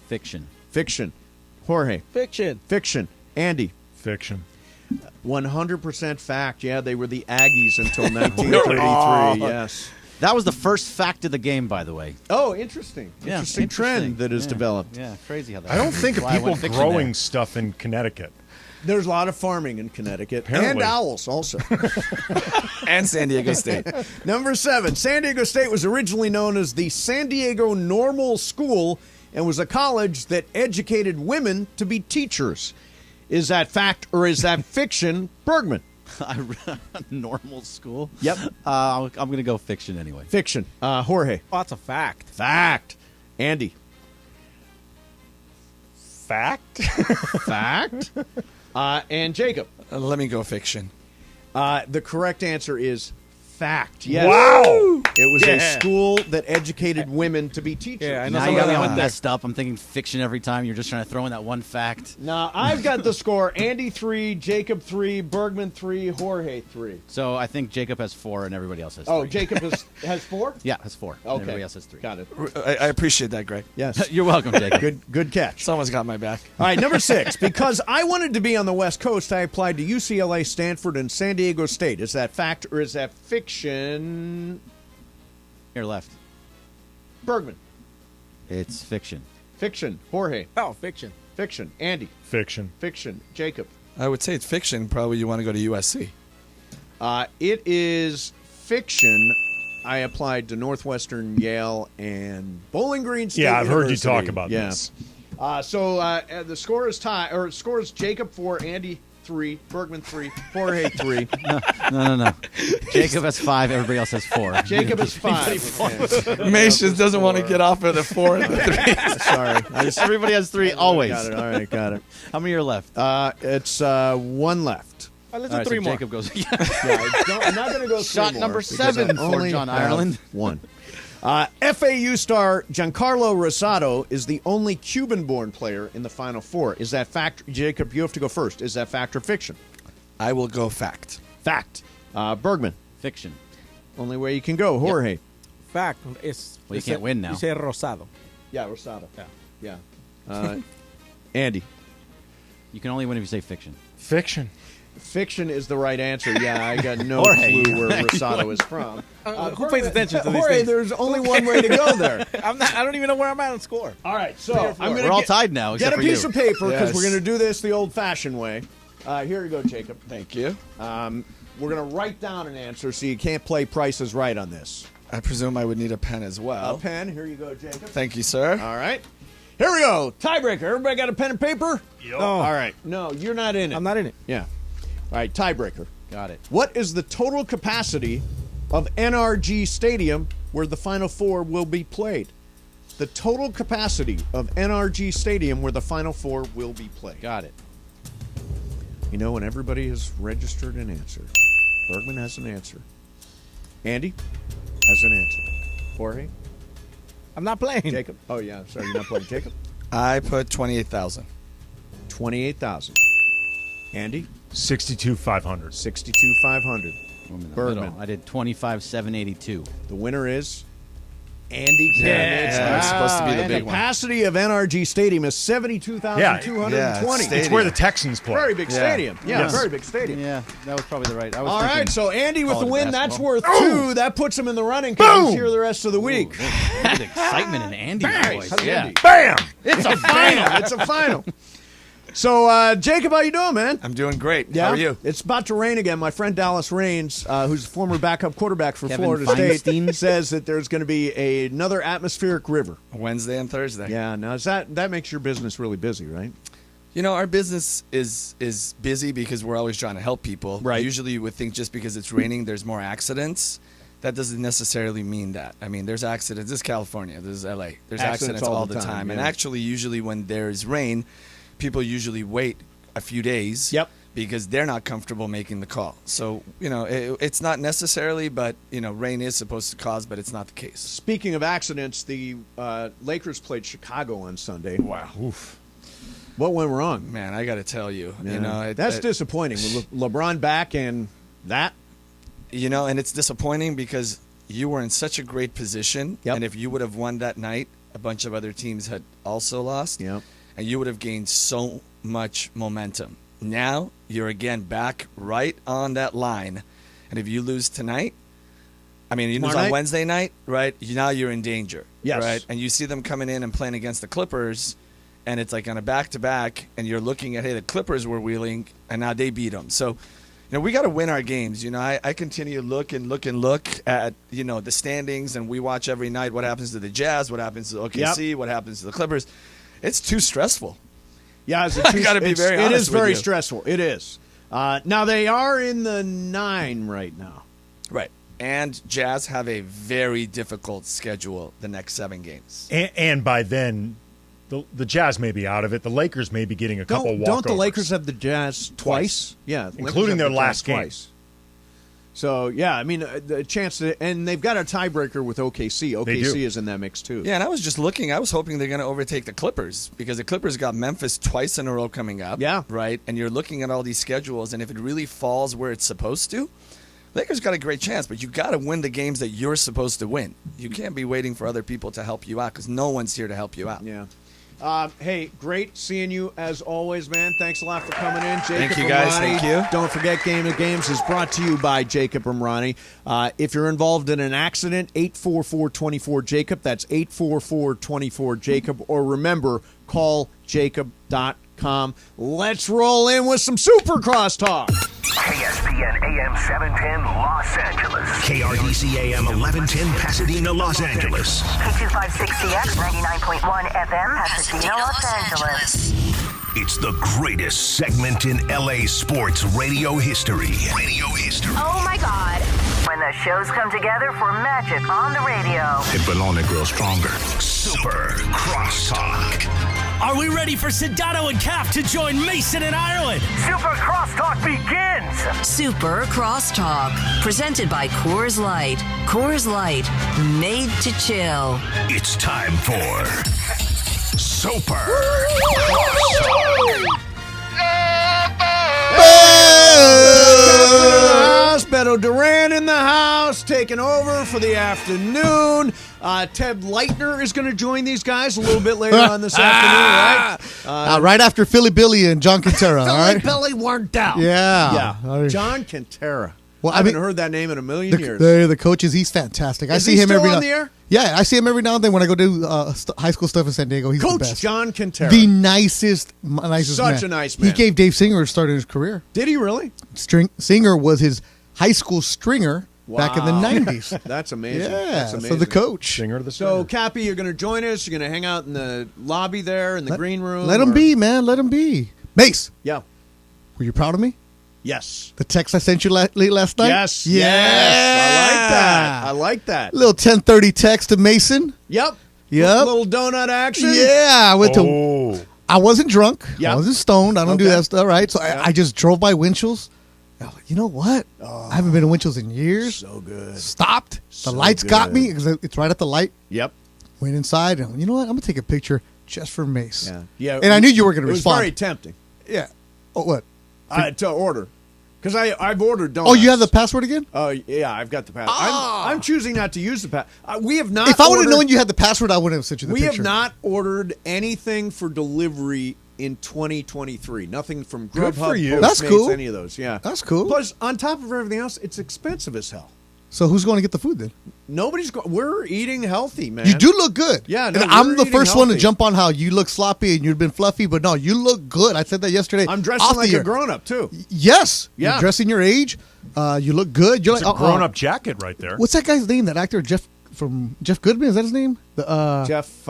Fiction. Fiction. Jorge. Fiction. Fiction. Andy. Fiction. 100% fact. Yeah, they were the Aggies until 1933. Yes. That was the first fact of the game, by the way. Oh, interesting. Yeah, Interesting trend that has developed. Yeah, crazy how that I don't think of That's why I people went fiction growing there. stuff in Connecticut. There's a lot of farming in Connecticut. Apparently. And owls also. And San Diego State. Number 7. San Diego State was originally known as the San Diego Normal School and was a college that educated women to be teachers. Is that fact or is that fiction, Bergman? Normal school? Yep. I'm going to go fiction anyway. Fiction. Jorge. Oh, that's a fact. Fact. Andy. Fact? Fact. And Jacob. Let me go fiction. The correct answer is fact. Yes. Wow. It was a school that educated women to be teachers. Yeah, I know. Now you got me all messed up. I'm thinking fiction every time. You're just trying to throw in that one fact. Now, I've got the score. Andy 3, Jacob 3, Bergman 3, Jorge 3. So I think Jacob has 4 and everybody else has 3. Oh, Jacob has 4? Yeah, has 4. Okay. And everybody else has 3. Got it. I appreciate that, Greg. Yes. You're welcome, Jacob. Good catch. Someone's got my back. All right, number 6. Because I wanted to be on the West Coast, I applied to UCLA, Stanford, and San Diego State. Is that fact or is that fiction? Your left. Bergman. It's fiction. Fiction. Jorge. Oh, fiction. Fiction. Andy. Fiction. Fiction. Jacob. I would say it's fiction. Probably you want to go to USC. It is fiction. I applied to Northwestern, Yale, and Bowling Green State Yeah, I've heard you University. talk about this. So the score is score is Jacob 4, Andy 3, Bergman 3, Jorge 3. No. Jacob has 5. Everybody else has 4. Jacob is 5. Mason doesn't want to get off of the 4 and the 3. Sorry. Everybody has 3 always. Got it. All right, got it. How many are left? It's 1 left. Let's do All right, 3 so more. Jacob goes. I'm not going to go Shot 3 more number because 7 I for only John have Ireland. 1. FAU star Giancarlo Rosado is the only Cuban-born player in the Final Four. Is that fact? Jacob, you have to go first. Is that fact or fiction? I will go fact. Fact. Bergman. Fiction. Only way you can go. Jorge. Fact. It's, Well, you can't win now. You say Rosado. Yeah, Rosado. Yeah. Andy. You can only win if you say fiction. Fiction. Fiction is the right answer. Yeah, I got no Jorge. clue where Rosado is from. Who pays attention to these Jorge, things? there's only one way to go there. I don't even know where I'm at on score. All right, so I'm We're all tied now, get except a for piece you. of paper because Yes. we're going to do this the old-fashioned way. Here you go, Jacob. Thank you. We're going to write down an answer so you can't play Price is Right on this. I presume I would need a pen as well. A pen. Here you go, Jacob. Thank you, sir. All right. Here we go. Tiebreaker. Everybody got a pen and paper? No. All right. No, you're not in it. I'm not in it. Yeah. All right, tiebreaker. Got it. What is the total capacity of NRG Stadium where the Final Four will be played? The total capacity of NRG Stadium where the Final Four will be played. Got it. You know, when everybody has registered an answer. Bergman has an answer. Andy has an answer. Jorge? I'm not playing. Jacob? Oh, yeah. Sorry, you're not playing. Jacob? I put 28,000. 28,000. Andy? 62,500. 62,500. I'm in the Bergman. middle. I did 25,782. The winner is Andy Kennedy. Yeah, it's supposed to be the big one. Capacity of NRG Stadium is 72,220. Yeah, It's where the Texans play. Very big stadium. Yeah, Yes. very big stadium. Yeah, that was probably the right. I was All right, thinking so Andy with the college win. That's basketball. worth 2. That puts him in the running because he's here the rest of the week. Look at the excitement in Andy's voice. Yeah. Bam! It's a final. It's a final. So, Jacob, how you doing, man? I'm doing great. Yeah? How are you? It's about to rain again. My friend Dallas Raines, who's a former backup quarterback for Kevin Florida Feinstein? State, says that there's going to be another atmospheric river. Wednesday and Thursday. Yeah, now that makes your business really busy, right? You know, our business is busy because we're always trying to help people. Right. Usually you would think just because it's raining, there's more accidents. That doesn't necessarily mean that. I mean, there's accidents. This is California. This is LA. There's accidents all the time. And yeah. actually, usually when there's rain, people usually wait a few days. Yep. Because they're not comfortable making the call. So, you know, it's not necessarily, but, you know, rain is supposed to cause, but it's not the case. Speaking of accidents, the Lakers played Chicago on Sunday. Wow. Oof. What went wrong? Man, I got to tell you. Yeah. You know, that's disappointing. With LeBron back and that. You know, and it's disappointing because you were in such a great position. Yep. And if you would have won that night, a bunch of other teams had also lost. Yep. And you would have gained so much momentum. Now you're again back right on that line. And if you lose tonight, I mean, you lose on Wednesday night, right? Now you're in danger. Yes. Right? And you see them coming in and playing against the Clippers, and it's like on a back-to-back, and you're looking at, hey, the Clippers were wheeling, and now they beat them. So, you know, we got to win our games. You know, I continue to look at, you know, the standings, and we watch every night what happens to the Jazz, what happens to OKC, what happens to the Clippers. It's too stressful. Yeah, I got to be very honest. It is with very you. stressful. It is. Now they are in the 9 right now. Right. And Jazz have a very difficult schedule the next 7 games. And by then, the Jazz may be out of it. The Lakers may be getting a couple walkovers. Don't the Lakers have the Jazz twice? Yeah, including their last game. Twice. So, yeah, I mean, the chance to, and they've got a tiebreaker with OKC. OKC is in that mix, too. Yeah, and I was just looking. I was hoping they're going to overtake the Clippers because the Clippers got Memphis twice in a row coming up. Yeah. Right? And you're looking at all these schedules, and if it really falls where it's supposed to, Lakers got a great chance, but you got to win the games that you're supposed to win. You can't be waiting for other people to help you out because no one's here to help you out. Yeah. Hey, great seeing you as always, man. Thanks a lot for coming in, Jacob. Thank you, guys. Ramani. Thank you. Don't forget, Game of Games is brought to you by Jacob Ramani. If you're involved in an accident, 844-24-JACOB. That's 844-24-JACOB. Or remember, call jacob.com. Let's roll in with some Super Crosstalk. ESPN AM 710 Los Angeles. KRDC AM 1110 Pasadena, Los Angeles. K256CX 99.1 FM Pasadena, Los Angeles. It's the greatest segment in LA sports radio history. Oh my God. When the shows come together for magic on the radio. It will only grow stronger. Super Crosstalk. Are we ready for Sedano and Cap to join Mason in Ireland? Super Crosstalk begins. Super Crosstalk. Presented by Coors Light. Coors Light. Made to chill. It's time for Super Crosstalk. Beto Duran in the house, taking over for the afternoon. Ted Leitner is going to join these guys a little bit later on this afternoon, right? Right after Philly Billy and John Quintero, all right? Billy weren't out. Yeah. John Quintero. Well, I haven't heard that name in a million years. The coaches, he's fantastic. I see him still every on now. the air? Yeah, I see him every now and then when I go do high school stuff in San Diego. He's Coach the best. John Quintero. The nicest Such man. a nice man. He gave Dave Singer a start in his career. Did he really? Singer was his high school stringer back in the 90s. That's amazing. Yeah, That's amazing. so the coach. Singer of the So, Cappy, you're going to join us. You're going to hang out in the lobby there in the green room. Let him be, man. Let him be. Mace. Yeah. Were you proud of me? Yes. The text I sent you late last night? Yes. Yeah. Yes. I like that. Little 10:30 text to Mason. Yep. Yep. Little donut action. Yeah. I went to. I wasn't drunk. Yeah. I wasn't stoned. I don't do that stuff, right? So I just drove by Winchell's. You know what? I haven't been to Winchell's in years. So good. Stopped. The lights got me because it's right at the light. Yep. Went inside. And you know what? I'm going to take a picture just for Mace. Yeah. Yeah. And I knew you were going to respond. It was very tempting. Yeah. Oh, what? To order. Because I've ordered donuts. Oh, you have the password again? Oh, yeah, I've got the password. I'm choosing not to use the password. We have not. If I would have known you had the password, I wouldn't have sent you the We picture. have not ordered anything for delivery in 2023. Nothing from Good Grubhub, for you. Postmates, That's cool. any of those. Yeah, That's cool. Plus, on top of everything else, it's expensive as hell. So who's going to get the food then? Nobody's going. We're eating healthy, man. You do look good. Yeah, no, and I'm we're the eating first one to healthy. jump on how you look sloppy and you've been fluffy, but no, you look good. I said that yesterday. I'm dressing off like the a air. grown-up too. Yes. Yeah. You're dressing your age. You look good. You're It's like a grown-up jacket right there. What's that guy's name? That actor Jeff Goodman? Is that his name? Jeff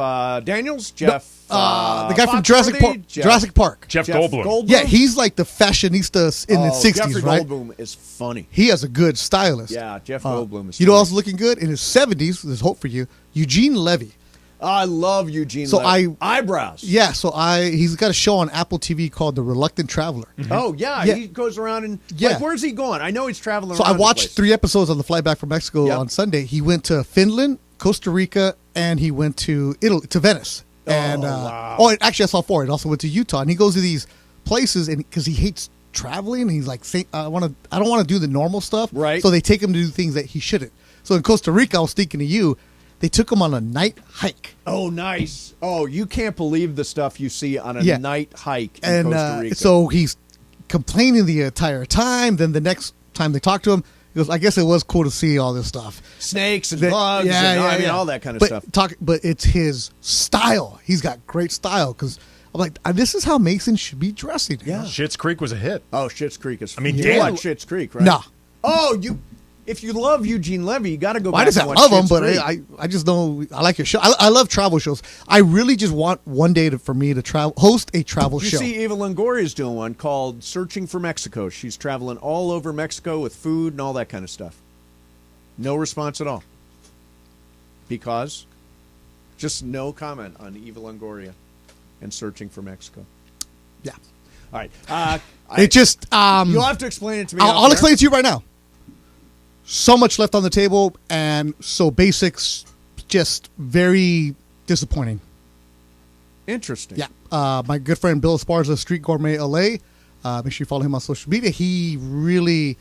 Daniels. Jeff. the guy from Jurassic Park. Jeff Jeff Goldblum. Yeah, he's like the fashionista in the 60s, Jeffrey right? Goldblum is funny. He has a good stylist. Yeah, Jeff Goldblum is You know funny. also looking good? In his 70s, there's hope for you. Eugene Levy. I love Eugene. So Levy. Eyebrows. Yeah, so he's got a show on Apple TV called The Reluctant Traveler. Oh yeah, Yeah. he goes around and Yeah. like, where's he going? I know he's traveling. So around I watched the place. 3 episodes on the flight back from Mexico Yep. on Sunday. He went to Finland, Costa Rica, and he went to Italy, to Venice. And wow. Actually, I saw 4. He also went to Utah, and he goes to these places, and because he hates traveling, and he's like, I don't want to do the normal stuff. Right. So they take him to do things that he shouldn't. So in Costa Rica, I was thinking of you. They took him on a night hike. Oh, nice. Oh, you can't believe the stuff you see on a Yeah. night hike in And Costa Rica. so he's complaining the entire time. Then the next time they talk to him, he goes, I guess it was cool to see all this stuff. Snakes and bugs and all that kind of stuff. But it's his style. He's got great style because I'm like, this is how Mason should be dressing. Yeah. Schitt's Creek was a hit. Oh, Schitt's Creek is. I mean, you Dan- like Schitt's Creek, right? Nah. Oh, if you love Eugene Levy, you got to go. Well, I back just and watch love him, Schitt's but Creek. I just know I like your show. I love travel shows. I really just want one day for me to host a travel You show. see, Eva Longoria is doing one called "Searching for Mexico." She's traveling all over Mexico with food and all that kind of stuff. No response at all. Because, just no comment on Eva Longoria and "Searching for Mexico." Yeah. All right. It just you'll have to explain it to me. I'll explain it to you right now. so much left on the table, and so basics, just very disappointing. Interesting. Yeah. My good friend Bill Esparza, Street Gourmet LA, make sure you follow him on social media. He really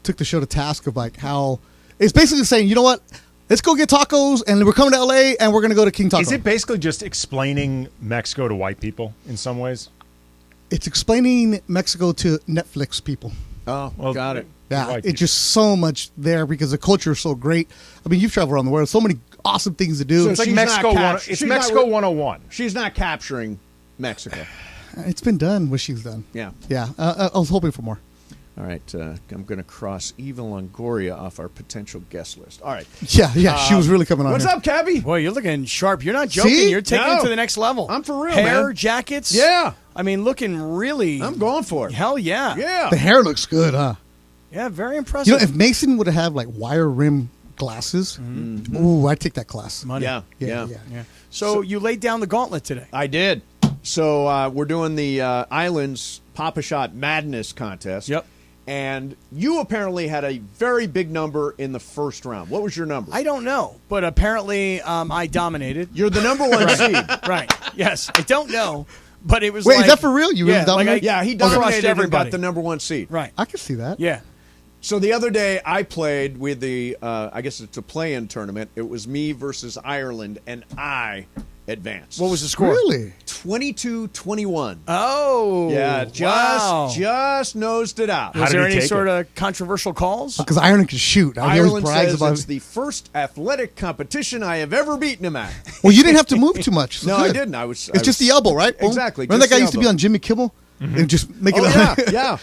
took the show to task of like how it's basically saying, you know what? Let's go get tacos, and we're coming to LA, and we're going to go to King Taco. Is it basically just explaining Mexico to white people in some ways? It's explaining Mexico to Netflix people. Oh, well, got it. Yeah, it's just so much there because the culture is so great. I mean, you've traveled around the world. So many awesome things to do. So It's like she's Mexico. not It's Mexico 101. She's not capturing Mexico. It's been done what she's done. Yeah. Yeah. I was hoping for more. All right, I'm going to cross Eva Longoria off our potential guest list. All right. Yeah, she was really coming on. What's here. up, Cabby? Boy, you're looking sharp. You're not joking. See? You're taking it No. to the next level. I'm for real, Hair, man. jackets. Yeah. I mean, looking really. I'm going for it. Hell yeah. Yeah. The hair looks good, huh? Yeah, very impressive. You know, if Mason would have had like wire rim glasses, ooh, I'd take that class. Money. Yeah. Yeah. So you laid down the gauntlet today. I did. So we're doing the Islands Papa Shot Madness contest. Yep. And you apparently had a very big number in the first round. What was your number? I don't know, but apparently I dominated. You're the number one seed. Right. Yes. I don't know, but it was Wait, like, is that for real? You really yeah, dominated? Yeah, he crushed dominated and everybody. got the number one seed. Right. I can see that. Yeah. So the other day I played with the, I guess it's a play-in tournament. It was me versus Ireland, and I advanced. What was the score? Really? 22-21. Oh. Yeah, just nosed it out. Was did there he any take sort of controversial calls? Because Ireland can shoot. I always Ireland brags says about it's it. the first athletic competition I have ever beaten him at. Well, you didn't have to move too much. So No, I good. didn't. I was. It's just the elbow, right? Boom. Exactly, Remember just that guy the used to be elbow. on Jimmy Kimmel? And just make it Oh, up. yeah, yeah.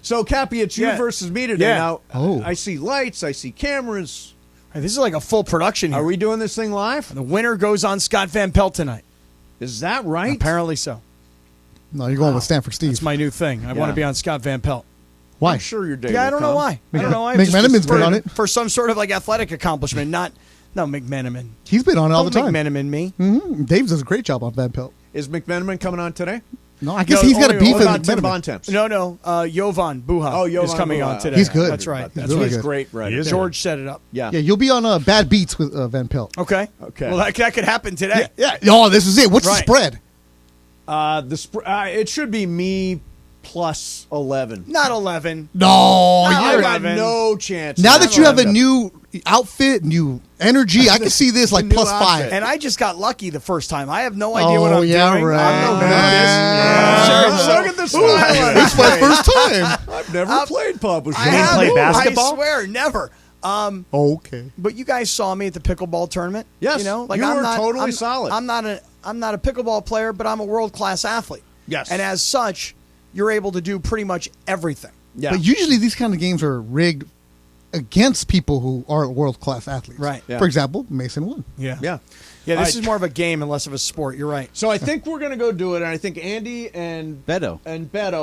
So, Cappy, it's you Yeah. versus me today. Yeah. Now, Oh. I see lights. I see cameras. Hey, this is like a full production here. Are we doing this thing live? The winner goes on Scott Van Pelt tonight. Is that right? Apparently so. No, you're going with Stanford Steve. It's my new thing. I want to be on Scott Van Pelt. Why? I'm sure your day Yeah, I will don't know come. why. I don't know why. McMenamin's been on it. For some sort of like athletic accomplishment. No, McMenamin. He's been on it all the time. McMenamin me. Mm-hmm. Dave does a great job on Van Pelt. Is McMenamin coming on today? No, I guess No, he's got a only- beef What with about Tim McMenamin. Bontemps? No. Jovan Buha Oh, is Jovan coming Buha. on today. He's good. That's right. That's really right. He's good. great, right? He is George set it up. Yeah. Yeah, you'll be on Bad Beats with Van Pelt. Okay. Okay. Well, that could happen today. Yeah. Oh, this is it. What's Right. the spread? It should be me plus 11. Not 11. No, I you're got 11. no chance. now that you have a Not new outfit, new energy, I can see this like new plus outfit. 5. And I just got lucky the first time. I have no idea what I'm yeah, doing. right. I'm no good Yeah. at this. Look at the smile. This is my first time. I've never played Papa Shot. I have, play basketball? I swear, never. Okay. But you guys saw me at the pickleball tournament. Yes, You know, like you I'm were not, totally I'm, solid. I'm not a pickleball player, but I'm a world-class athlete. Yes. And as such, you're able to do pretty much everything. Yeah. But usually these kind of games are rigged against people who are world-class athletes. Right. Yeah. For example, Mason won. Yeah. Yeah. Yeah, All this right. is more of a game and less of a sport. You're right. So I think we're going to go do it, and I think Andy and Beto.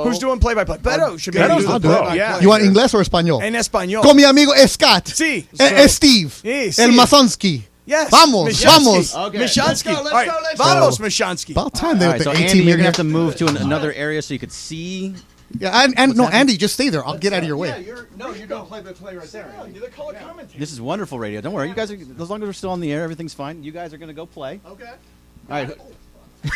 Who's doing play-by-play? Beto should be Beto's able to the do the play-by-play. Yeah. You want English or Español? En español. Con mi amigo Scott. Sí. Steve. Sí, sí. El Masonsky. Yes. Vamos, Mishansky. vamos. Okay. Mishansky. Let's go, let's All right. go, let's Vamos, go. Mishansky. About time they All were right, the so 18 Andy, you're in gonna have here. to move to another area so you could see. Yeah, and no, Andy, just stay there. I'll get out of your way. you're doing play-by-play right there. You're the color commentator. This is wonderful radio. Don't worry, you guys are, as long as we're still on the air, everything's fine. You guys are gonna go play. Okay. All right.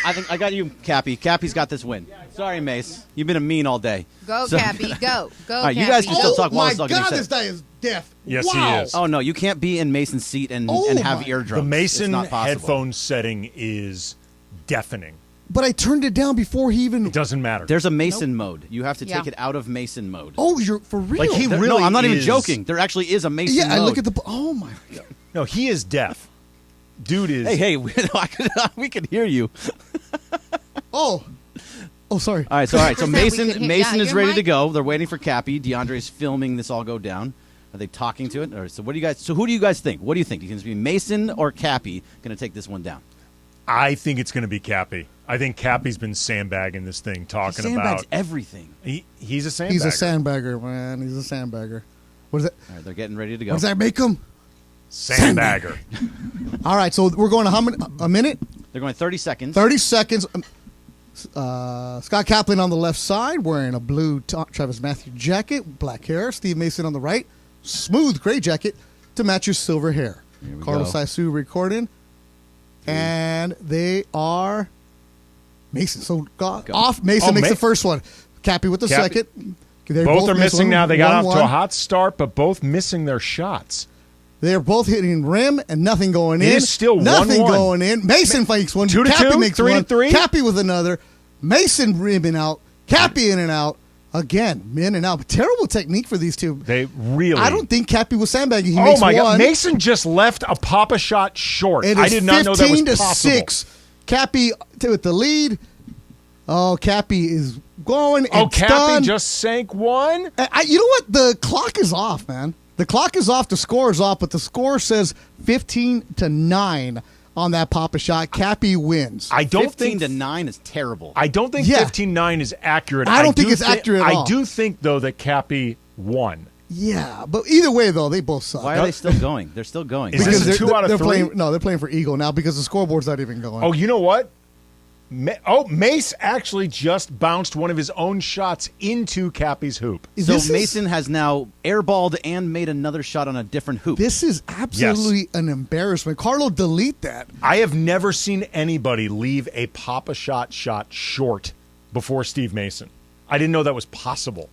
I think I got you, Cappy. Cappy's got this win. Sorry, Mace. You've been a mean all day. Go, So- Cappy. Go. Go, All right, Cappy. you guys can still talk while my it's talking. God, this guy is deaf. Yes, wow. he is. Oh no, you can't be in Mason's seat and Oh, have my- eardrums. The Mason it's not possible. headphone setting is deafening. But I turned it down before he even. It doesn't matter. There's a Mason mode. You have to Yeah. take it out of Mason mode. Oh, you're for real? Like he There- really no, I'm not even is- joking. There actually is a Mason yeah, mode. I look at the. Oh my God. No, he is deaf. Dude is. Hey, we could hear you. Oh, sorry. All right, so We Mason could hear- Mason yeah, is your ready mic- to go. They're waiting for Cappy. DeAndre's filming this all go down. Are they talking to it? All right, so what do you guys? So who do you guys think? What do you think? Do you think it's going to be Mason or Cappy going to take this one down? I think it's going to be Cappy. I think Cappy's been sandbagging this thing, talking Sandbags about everything. He's a sandbagger. He's a sandbagger, man. He's a sandbagger. What is that? All right, they're getting ready to go. What does that make him? Sandbagger. All right, so we're going to how many? A minute? They're going 30 seconds. 30 seconds. Scott Kaplan on the left side wearing a blue Travis Matthew jacket, black hair. Steve Mason on the right, smooth gray jacket to match your silver hair. Carlos Saisu recording. And they are Mason. So off. Mason makes the first one. Cappy with the second. Both are missing now. They got off to a hot start, but both missing their shots. They're both hitting rim and nothing going in. It is still 1-1. Nothing going in. Mason makes one. 2-2, Cappy makes 3-3. Cappy with another. Mason rimming out. Cappy in and out. Again, in and out. Terrible technique for these two. They really. I don't think Cappy was sandbagging. He makes my one. God. Mason just left a Papa shot short. It is I did not know that was 15-6. Cappy with the lead. Oh, Cappy is going. Cappy done. just sank one. You know what? The clock is off, man. The clock is off. The score is off, but the score says 15-9 on that Papa shot. Cappy wins. I don't 15-9 is terrible. I don't think 15-9 is accurate. I don't think it's accurate at all. I do think, though, that Cappy won. Yeah, but either way, though, they both suck. Why are they still going? They're still going. Is this a 2 out of 3? They're playing for Eagle now because the scoreboard's not even going. Oh, you know what? Mace actually just bounced one of his own shots into Cappy's hoop. So Mason has now airballed and made another shot on a different hoop. This is absolutely an embarrassment. Carlo, delete that. I have never seen anybody leave a Papa shot short before Steve Mason. I didn't know that was possible.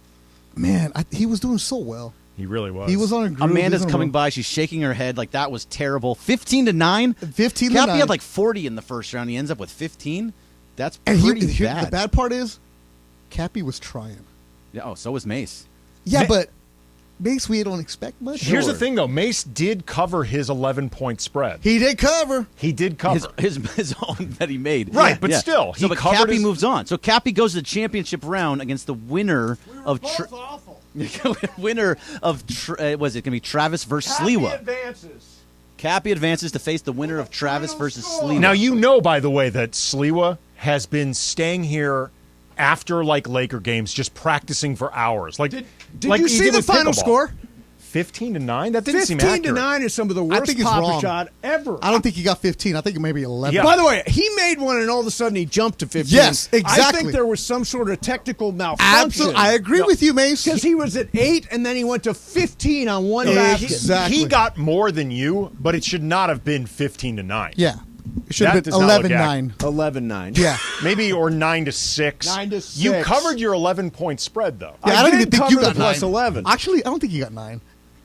Man, he was doing so well. He really was. He was on a groove. Amanda's coming by. She's shaking her head like that was terrible. 15-9. 15-9. Cappy had like 40 in the first round. He ends up with 15. That's and pretty bad. The bad part is, Cappy was trying. Yeah. Oh, so was Mace. Yeah, but Mace, we don't expect much. Here's the thing, though. Mace did cover his 11-point spread. He did cover. His own that he made. Right, but still. But Cappy moves on. So Cappy goes to the championship round against the winner of... winner of... was it going to be Travis versus Sliwa? Cappy advances to face the winner of Travis versus Sliwa. Now, you know, by the way, that Sliwa has been staying here after, like, Laker games, just practicing for hours. Like, did you see the final score? 15-9? That didn't seem accurate. 15-9 is some of the worst Papa shot ever. I don't think he got 15. I think maybe 11. Yeah. By the way, he made one and all of a sudden he jumped to 15. Yes, exactly. I think there was some sort of technical malfunction. Absolutely. I agree with you, Mace. Because he was at 8 and then he went to 15 on one basket. Exactly. He got more than you, but it should not have been 15-9. Yeah. It should have been 11-9. 11-9. Yeah. Maybe, or 9-6. 9-6. You covered your 11-point spread, though. Yeah, I don't even think you got plus 9. 11. Actually, I don't think you got 9.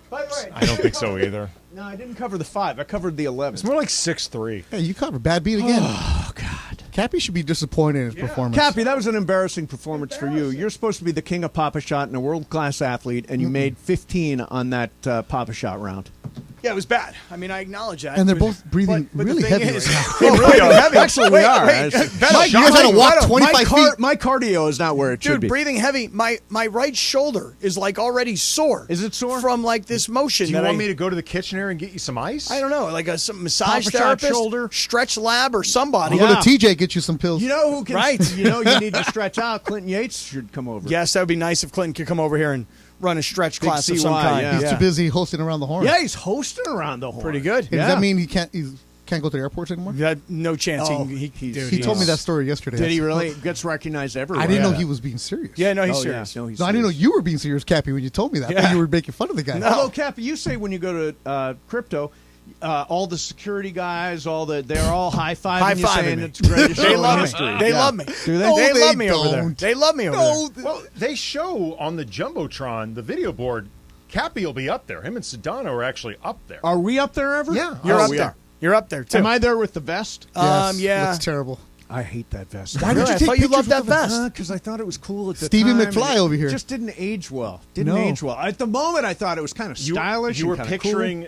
By the way, I don't think so either. No, I didn't cover the 5. I covered the 11. It's more like 6-3. Hey, you covered. Bad beat again. Oh, God. Cappy should be disappointed in his performance. Cappy, that was an embarrassing performance for you. You're supposed to be the king of Papa Shot and a world-class athlete, and you made 15 on that Papa Shot round. Yeah, it was bad. I mean, I acknowledge that. And they're both breathing really heavy right now. They really are heavy. Actually, we are. Wait, you guys had to walk 25 feet. My cardio is not where it should Dude, be. breathing heavy. My right shoulder is like already sore. Is it sore? From like this motion. Do you want me to go to the kitchen here and get you some ice? I don't know, like some massage Papa shot therapist, shoulder. Stretch Lab, or somebody. I'll go to TJ, get you some pills. You know who can? Right. You know you need to stretch out. Clinton Yates should come over. Yes, that would be nice if Clinton could come over here and run a stretch Big class of CY, some kind. yeah. He's too busy hosting around the horn. Yeah, he's hosting around the horn. Pretty good. Hey, does that mean he can't go to the airports anymore? No chance. Oh, He told me that story yesterday. Did he really? Gets recognized everywhere. I didn't know he was being serious. Yeah, no, he's Oh, serious. yeah. No, he's No, I didn't know serious. you were being serious, Cappy, when you told me that. I thought you were making fun of the guy. Although, Cappy, you say when you go to crypto, all the security guys, they're all high-fiving you, saying me. it's the greatest They show in love me. history. They love me. Do they? No, They they love me over there. don't. They love me over there. Well, they show on the Jumbotron, the video board, Cappy will be up there. Him and Sedano are actually up there. Are we up there ever? Yeah. You're Oh, up we there. are. You're up there too. Am I there with the vest? Yes, yeah. Looks terrible. I hate that vest. Why did you I take thought you pictures loved that with the vest. Because I thought it was cool at the Stephen time. McFly and it over here. Just didn't age well. At the moment, I thought it was kind of You- stylish. You were and kinda picturing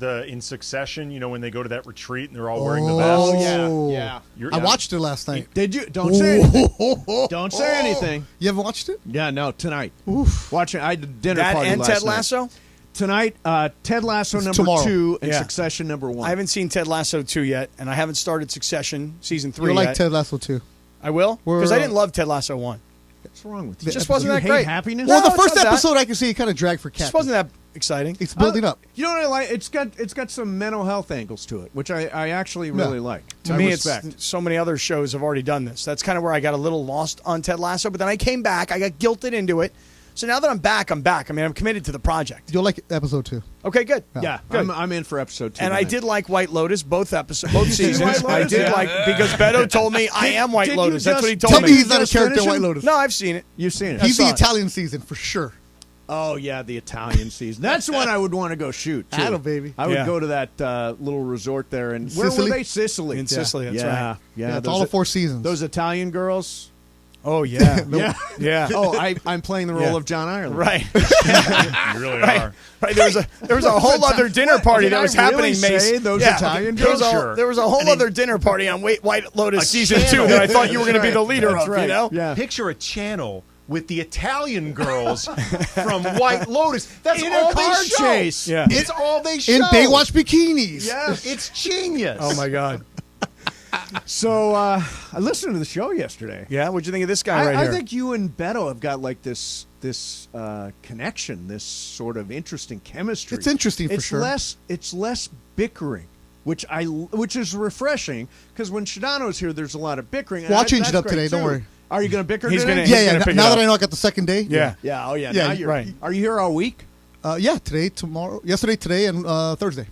in Succession, when they go to that retreat and they're all wearing the vest. Oh, yeah. I watched it last night. Did you? Don't say anything. Don't say anything. You haven't watched it? Yeah, no, tonight. Oof. Watching. I had a dinner That party and last Ted night. Lasso? Tonight, Ted Lasso number tomorrow. 2 and Yeah. Succession number 1. I haven't seen Ted Lasso 2 yet, and I haven't started Succession season 3 You'll like yet. Ted Lasso too. I will? We're- Because I didn't love Ted Lasso 1. What's wrong with you? It just wasn't You that hate great. Happiness? Well, No, the it's first not that. episode I can see it kind of dragged for It Cappy. just wasn't that exciting. It's building up. You know what I like? It's got some mental health angles to it, which I actually really like. To me, it's so many other shows have already done this. That's kind of where I got a little lost on Ted Lasso, but then I came back. I got guilted into it. So now that I'm back, I'm back. I mean, I'm committed to the project. You'll like episode 2. Okay, good. Yeah, good. I'm in for episode 2. And I did like White Lotus, both seasons. White I Lotus? did Yeah. like, because Beto told me I am White Did you Lotus. That's just what he told Tell me. me he's not a character in White Lotus. No, I've seen it. You've seen it. He's the saw it. Italian season for sure. Oh, yeah, the Italian season. That's the one I would want to go shoot, too. Atta, baby. I would Yeah. go to that little resort there. And where Sicily? were they? Sicily. In Sicily, that's yeah. right. Yeah, Yeah, it's those- all the 4 seasons. Those Italian girls. Oh, yeah. Yeah. Yeah. Oh, I'm playing the role Yeah. of John Ireland. Right. You really are. Right. There was a whole other dinner party Did that was I really happening, Mace. say those Yeah. Italian There was, girls? a, Sure. there was a whole other dinner party on White Lotus season 2 channel. that I thought you were going to be That's the right. leader That's of, right. you know? Yeah. Picture a channel with the Italian girls from White Lotus. That's In all a car they show. chase. Yeah. It's all they show. In Baywatch bikinis. Yeah, it's genius. Oh, my God. So I listened to the show yesterday. Yeah? What'd you think of this guy right I here? think you and Beto have got like this connection, this sort of interesting chemistry. It's interesting for sure. It's less bickering, which is refreshing because when Shadano's here, there's a lot of bickering. and Well, I'll that's change it up great, today. Don't too. worry. Are you going to bicker He's today? gonna- Yeah, yeah. gonna pick Now it that up. I know I got the second day. Yeah. Yeah. Oh yeah. Yeah, Now you're right. Are you here all week? Yeah, today, tomorrow, yesterday, today, and Thursday.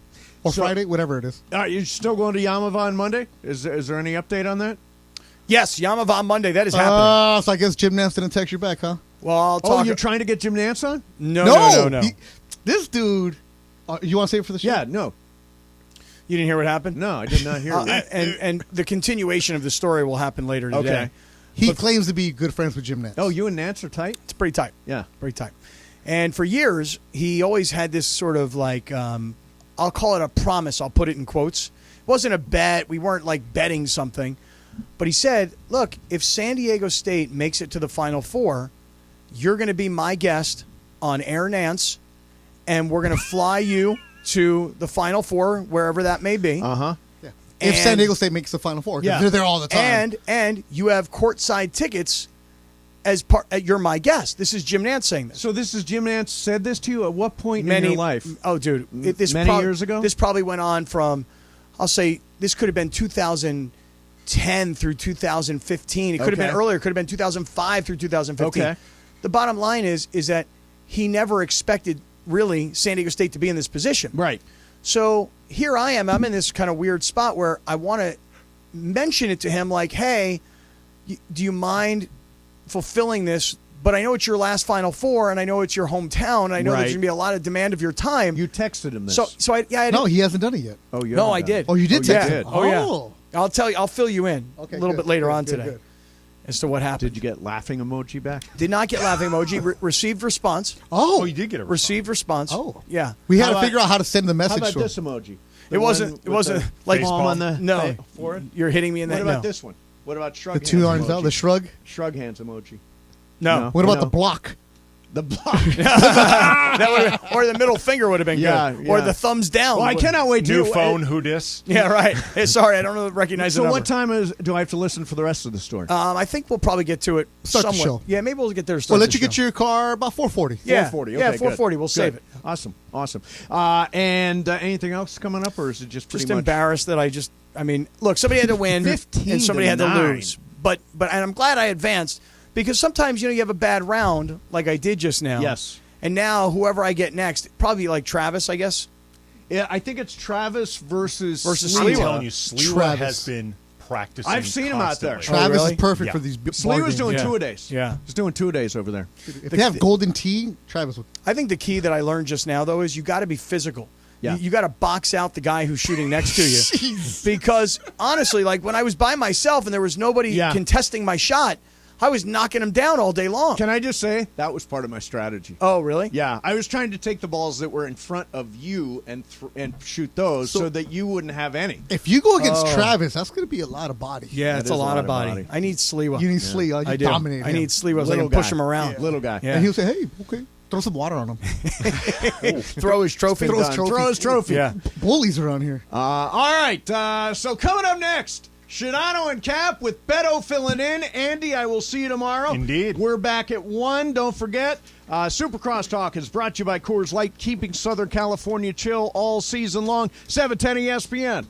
Or So- Friday, whatever it is. Are you still going to Yamava on Monday? Is there any update on that? Yes, Yamava on Monday. That is happening. So I guess Jim Nance didn't text you back, huh? Well, I'll Oh, talk. you're trying to get Jim Nance on? No. This dude, you want to say it for the show? Yeah. No. You didn't hear what happened? No, I did not hear it. And the continuation of the story will happen later today. Okay. He claims to be good friends with Jim Nance. Oh, you and Nance are tight? It's pretty tight. Yeah. Pretty tight. And for years, he always had this sort of like, I'll call it a promise. I'll put it in quotes. It wasn't a bet. We weren't like betting something. But he said, look, if San Diego State makes it to the Final Four, you're going to be my guest on Air Nance, and we're going to fly you to the Final Four, wherever that may be. Uh-huh. Yeah. If San Diego State makes the Final Four, 'cause they're there all the time. And you have courtside tickets as part. You're my guest. This is Jim Nance saying this. So this is Jim Nance said this to you at what point in your life? Oh, dude, this Many years ago? This probably went on from, I'll say, this could have been 2010 through 2015. It could have been Okay. earlier. It could have been 2005 through 2015. Okay. The bottom line is that he never expected really San Diego State to be in this position. Right. So here I am. I'm in this kind of weird spot where I want to mention it to him like, hey, do you mind fulfilling this? But I know it's your last Final Four, and I know it's your hometown. And I know Right. there's going to be a lot of demand of your time. You texted him this. So I didn't, No, he hasn't done it yet. Oh, you no, haven't I done did. it. Oh, you did text him? Oh, yeah. Oh. I'll tell you. I'll fill you in a little good, bit later good, on good, today good. as to what happened. Did you get laughing emoji back? Did not get laughing emoji. Received response. Oh, you did get a response. Received response. Oh. Yeah. We had How to figure out how to send the How message about to him. this emoji? It wasn't like palm on the no. forehead? You're hitting me in What that. about no. this one? What about shrug The two hands arms emoji? out, the shrug. Shrug hands emoji. No. What about No. the block? The block. That would've- or the middle finger would have been Yeah, good. Or yeah. the thumbs down. Well, I cannot wait to New phone, who dis? Yeah, right. Hey, sorry, I don't recognize the So number. what time do I have to listen for the rest of the story? I think we'll probably get to it Start the somewhat. show. Yeah, maybe we'll get there. We'll let you get your car about 4:40. Yeah, 4:40. yeah, Okay, 4:40. good. We'll save Good. it. Awesome. And anything else coming up, or is it just pretty Just much? embarrassed that I mean, look, somebody had to win 15 and somebody to had to 9. lose. But and I'm glad I advanced because sometimes you have a bad round like I did just now. Yes. And now whoever I get next, probably like Travis, I guess. Yeah, I think it's Travis versus I'm Sliwa. telling you, Sliwa Travis. has been practicing. I've seen him out there. constantly. Travis really? is perfect Yeah. for these Slee was doing Yeah. 2-a-days. Yeah. He's doing 2-a-days over there. If they have golden tea, Travis would. I think the key that I learned just now, though, is you got to be physical. Yeah. You got to box out the guy who's shooting next to you. Because honestly, like when I was by myself and there was nobody Yeah. contesting my shot, I was knocking him down all day long. Can I just say that was part of my strategy? Oh, really? Yeah, I was trying to take the balls that were in front of you and shoot those so that you wouldn't have any. If you go against Oh. Travis, that's going to be a lot of body. Yeah, That it's is a lot of body. I need Sliwa. You need Slee. You I do. dominate I him. need Sliwa so I Little can push guy. him around. Little guy. Yeah. And he'll say, hey, okay, throw some water on him. Throw his trophy. Throw his trophy. Throw his trophy. Yeah. Bullies around here. All right. So coming up next, Shadano and Cap with Beto filling in. Andy, I will see you tomorrow. Indeed. We're back at 1. Don't forget, Super Crosstalk is brought to you by Coors Light, keeping Southern California chill all season long. 710 ESPN.